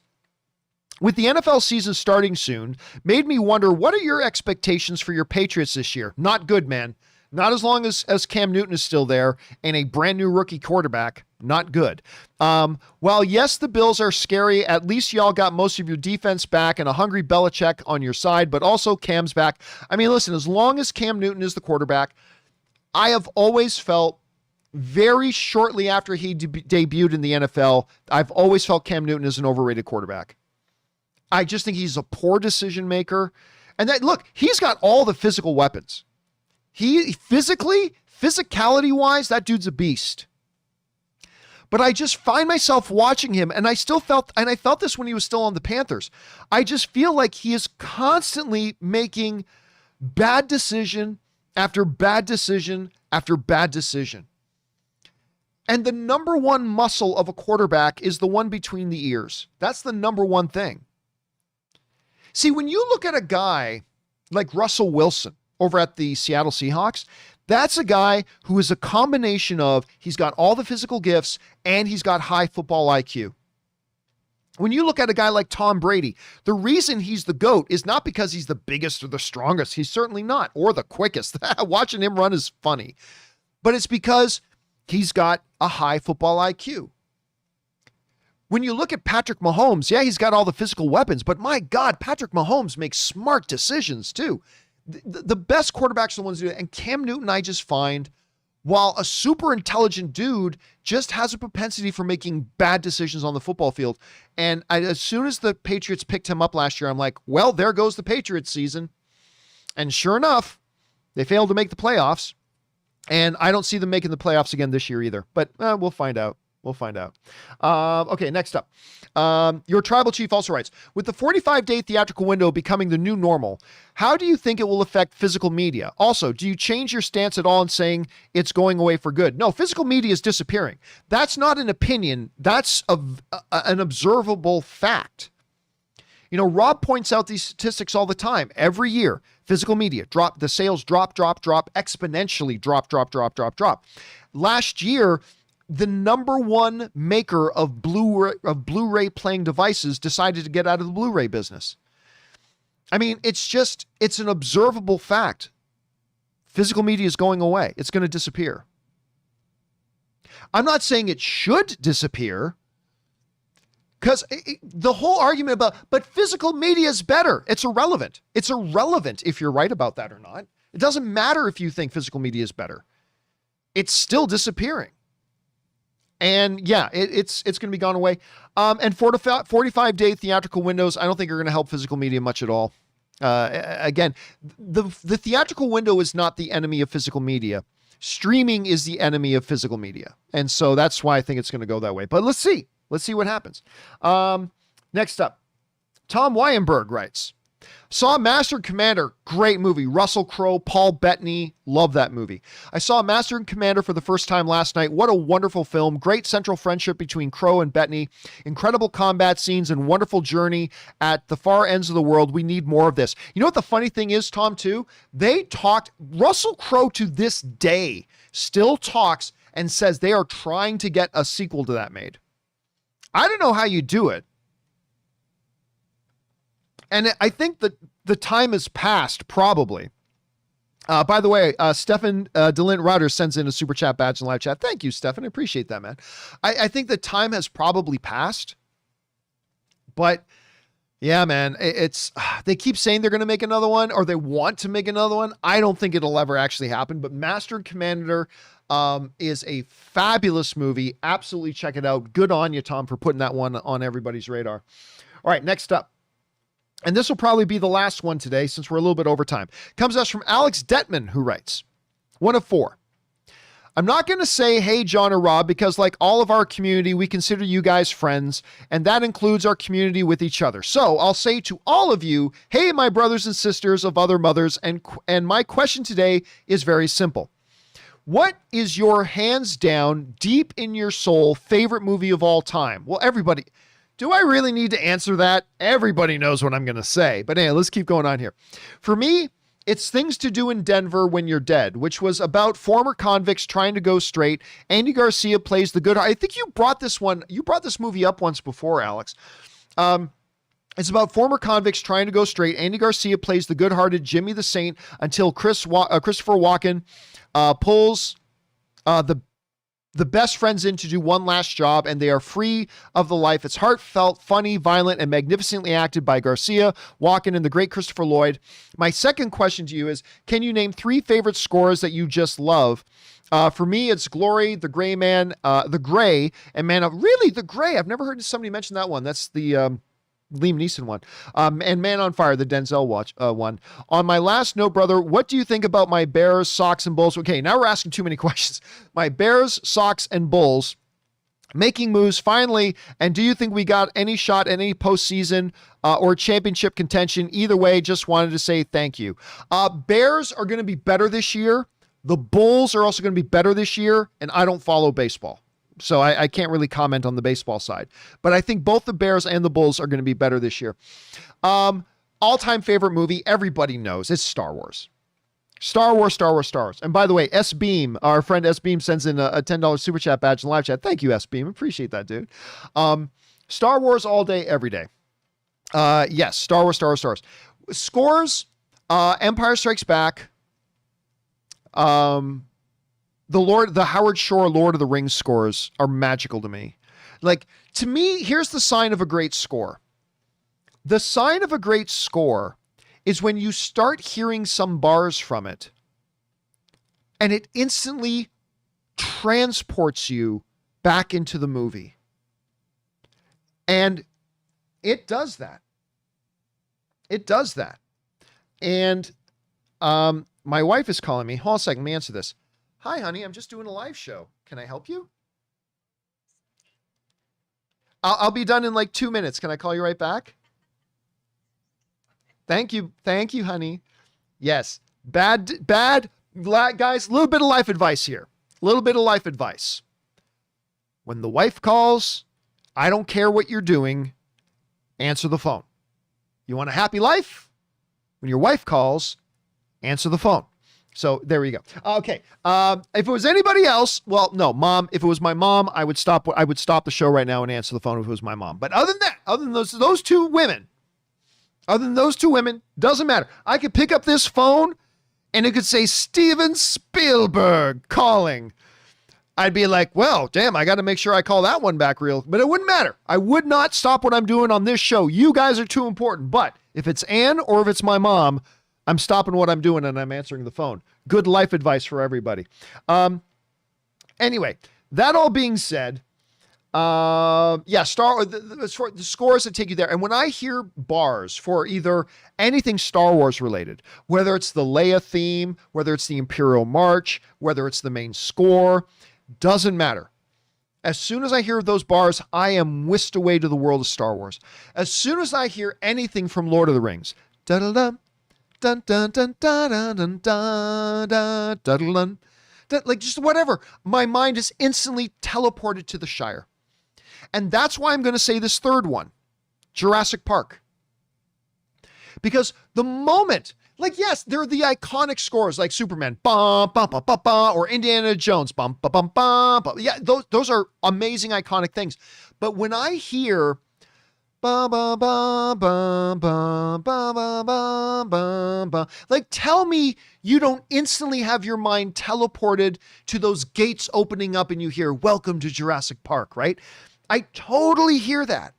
with the NFL season starting soon, made me wonder, what are your expectations for your Patriots this year? Not good, man. Not as long as Cam Newton is still there and a brand new rookie quarterback. Not good. While yes, the Bills are scary, at least y'all got most of your defense back and a hungry Belichick on your side, but also Cam's back. I mean, listen, as long as Cam Newton is the quarterback, I have always felt very shortly after he debuted in the NFL, I've always felt Cam Newton is an overrated quarterback. I just think he's a poor decision maker. And that, look, he's got all the physical weapons. Physicality wise, that dude's a beast. But I just find myself watching him, and I felt this when he was still on the Panthers. I just feel like he is constantly making bad decision after bad decision after bad decision. And the number one muscle of a quarterback is the one between the ears. That's the number one thing. See, when you look at a guy like Russell Wilson over at the Seattle Seahawks, that's a guy who is a combination of, he's got all the physical gifts and he's got high football IQ. When you look at a guy like Tom Brady, the reason he's the GOAT is not because he's the biggest or the strongest. He's certainly not, or the quickest. Watching him run is funny. But it's because he's got a high football IQ. When you look at Patrick Mahomes, yeah, he's got all the physical weapons, but my God, Patrick Mahomes makes smart decisions too. The best quarterbacks are the ones who do it. And Cam Newton, I just find, while a super intelligent dude, just has a propensity for making bad decisions on the football field. And as soon as the Patriots picked him up last year, I'm like, well, there goes the Patriots season. And sure enough, they failed to make the playoffs. And I don't see them making the playoffs again this year either. But we'll find out. We'll find out. Okay, next up. Your tribal chief also writes, with the 45-day theatrical window becoming the new normal, how do you think it will affect physical media? Also, do you change your stance at all in saying it's going away for good? No, physical media is disappearing. That's not an opinion. That's an observable fact. You know, Rob points out these statistics all the time. Every year, physical media the sales drop, exponentially drop. Last year, the number one maker of Blu-ray playing devices decided to get out of the Blu-ray business. I mean, it's an observable fact. Physical media is going away. It's going to disappear. I'm not saying it should disappear, because the whole argument but physical media is better. It's irrelevant. It's irrelevant if you're right about that or not. It doesn't matter if you think physical media is better. It's still disappearing. And yeah, it's going to be gone away. And 45-day theatrical windows, I don't think are going to help physical media much at all. Again, the theatrical window is not the enemy of physical media. Streaming is the enemy of physical media. And so that's why I think it's going to go that way. But let's see. Let's see what happens. Next up, Tom Wyenberg writes, saw Master and Commander, great movie. Russell Crowe, Paul Bettany, love that movie. I saw Master and Commander for the first time last night. What a wonderful film. Great central friendship between Crowe and Bettany. Incredible combat scenes and wonderful journey at the far ends of the world. We need more of this. You know what the funny thing is, Tom, too? Russell Crowe to this day still talks and says they are trying to get a sequel to that made. I don't know how you do it. And I think that the time has passed, probably. By the way, Stefan DeLint Rauter sends in a super chat badge in live chat. Thank you, Stefan. I appreciate that, man. I think the time has probably passed. But yeah, man, they keep saying they're going to make another one, or they want to make another one. I don't think it'll ever actually happen. But Master and Commander is a fabulous movie. Absolutely check it out. Good on you, Tom, for putting that one on everybody's radar. All right, next up. And this will probably be the last one today since we're a little bit over time. Comes to us from Alex Detman, who writes, 1 of 4. I'm not going to say, hey, John or Rob, because like all of our community, we consider you guys friends, and that includes our community with each other. So I'll say to all of you, hey, my brothers and sisters of other mothers, and my question today is very simple. What is your hands down, deep in your soul, favorite movie of all time? Well, everybody... Do I really need to answer that? Everybody knows what I'm going to say. But anyway, let's keep going on here. For me, it's Things to Do in Denver When You're Dead, which was about former convicts trying to go straight. Andy Garcia plays the good... I think you brought this movie up once before, Alex. It's about former convicts trying to go straight. Andy Garcia plays the good-hearted Jimmy the Saint until Christopher Walken pulls the best friends in to do one last job, and they are free of the life. It's heartfelt, funny, violent, and magnificently acted by Garcia, Walken, and the great Christopher Lloyd. My second question to you is, can you name 3 favorite scores that you just love? For me, it's Glory, The Gray Man, The Gray, and Man of... Really, The Gray? I've never heard somebody mention that one. That's the Liam Neeson one. And Man on Fire, the Denzel one. On my last note, brother, what do you think about my Bears, Sox, and Bulls? Okay, now we're asking too many questions. My Bears, Sox, and Bulls making moves finally, and do you think we got any shot at any postseason or championship contention? Either way, just wanted to say thank you. Bears are going to be better this year. The Bulls are also going to be better this year, and I don't follow baseball, so I can't really comment on the baseball side. But I think both the Bears and the Bulls are going to be better this year. All-time favorite movie, everybody knows, it's Star Wars. Star Wars. And by the way, S-Beam, our friend S-Beam sends in a $10 super chat badge in live chat. Thank you, S-Beam. Appreciate that, dude. Star Wars all day, every day. Yes, Star Wars. Scores, Empire Strikes Back. The Howard Shore Lord of the Rings scores are magical to me. Like, to me, here's the sign of a great score. The sign of a great score is when you start hearing some bars from it and it instantly transports you back into the movie. And it does that. And my wife is calling me. Hold on a second, let me answer this. Hi, honey, I'm just doing a live show. Can I help you? I'll be done in like 2 minutes. Can I call you right back? Thank you, honey. Yes, bad, guys, a little bit of life advice here. When the wife calls, I don't care what you're doing, answer the phone. You want a happy life? When your wife calls, answer the phone. So there we go. Okay. If it was anybody else, well, no, mom. If it was my mom, I would stop the show right now and answer the phone if it was my mom. But other than those two women, doesn't matter. I could pick up this phone and it could say Steven Spielberg calling. I'd be like, well, damn, I got to make sure I call that one back real. But it wouldn't matter. I would not stop what I'm doing on this show. You guys are too important. But if it's Ann or if it's my mom, I'm stopping what I'm doing and I'm answering the phone. Good life advice for everybody. Anyway, that all being said, the scores that take you there. And when I hear bars for either anything Star Wars related, whether it's the Leia theme, whether it's the Imperial March, whether it's the main score, doesn't matter. As soon as I hear those bars, I am whisked away to the world of Star Wars. As soon as I hear anything from Lord of the Rings, dun dun dun dun dun dun dun dun dun, like just whatever, my mind is instantly teleported to the Shire. And that's why I'm going to say this third one, Jurassic Park. Because the moment, like, yes, there are the iconic scores like Superman, bum, bum, bum, bum, bum, or Indiana Jones, bum, bum, bum, bum, bum. Yeah, those are amazing, iconic things. But when I hear bum, bum, bum, bum, bum, bum, bum, bum, bum, bum, like, tell me you don't instantly have your mind teleported to those gates opening up and you hear, welcome to Jurassic Park, right? I totally hear that.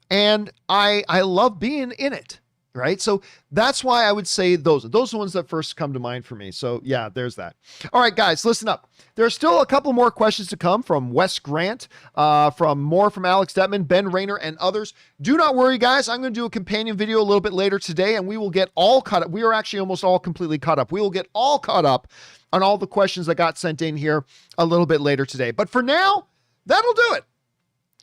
And I love being in it, right? So that's why I would say those are the ones that first come to mind for me. So yeah, there's that. All right, guys, listen up. There's still a couple more questions to come from Wes Grant, from Alex Detman, Ben Rayner, and others. Do not worry, guys. I'm going to do a companion video a little bit later today, and we will get all caught up. We are actually almost all completely caught up. We will get all caught up on all the questions that got sent in here a little bit later today. But for now, that'll do it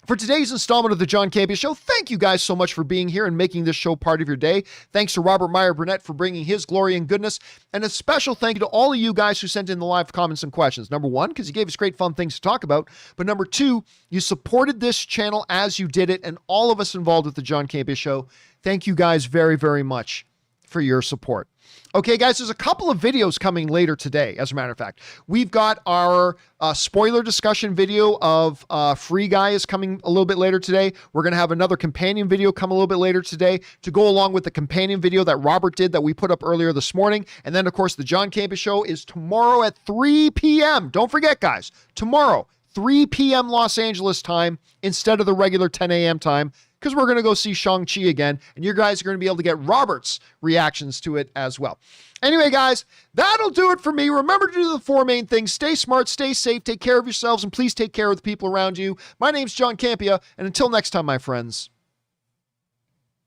for today's installment of the John Campea Show. Thank you guys so much for being here and making this show part of your day. Thanks to Robert Meyer Burnett for bringing his glory and goodness. And a special thank you to all of you guys who sent in the live comments and questions. Number one, because you gave us great fun things to talk about. But number two, you supported this channel as you did it. And all of us involved with the John Campea Show, thank you guys very, very much for your support. Okay, guys, there's a couple of videos coming later today, as a matter of fact. We've got our spoiler discussion video of Free Guy is coming a little bit later today. We're going to have another companion video come a little bit later today to go along with the companion video that Robert did that we put up earlier this morning. And then, of course, the John Campea Show is tomorrow at 3 p.m. Don't forget, guys, tomorrow, 3 p.m. Los Angeles time instead of the regular 10 a.m. time, because we're going to go see Shang-Chi again, and you guys are going to be able to get Robert's reactions to it as well. Anyway, guys, that'll do it for me. Remember to do the 4 main things. Stay smart, stay safe, take care of yourselves, and please take care of the people around you. My name's John Campea, and until next time, my friends,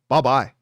bye-bye.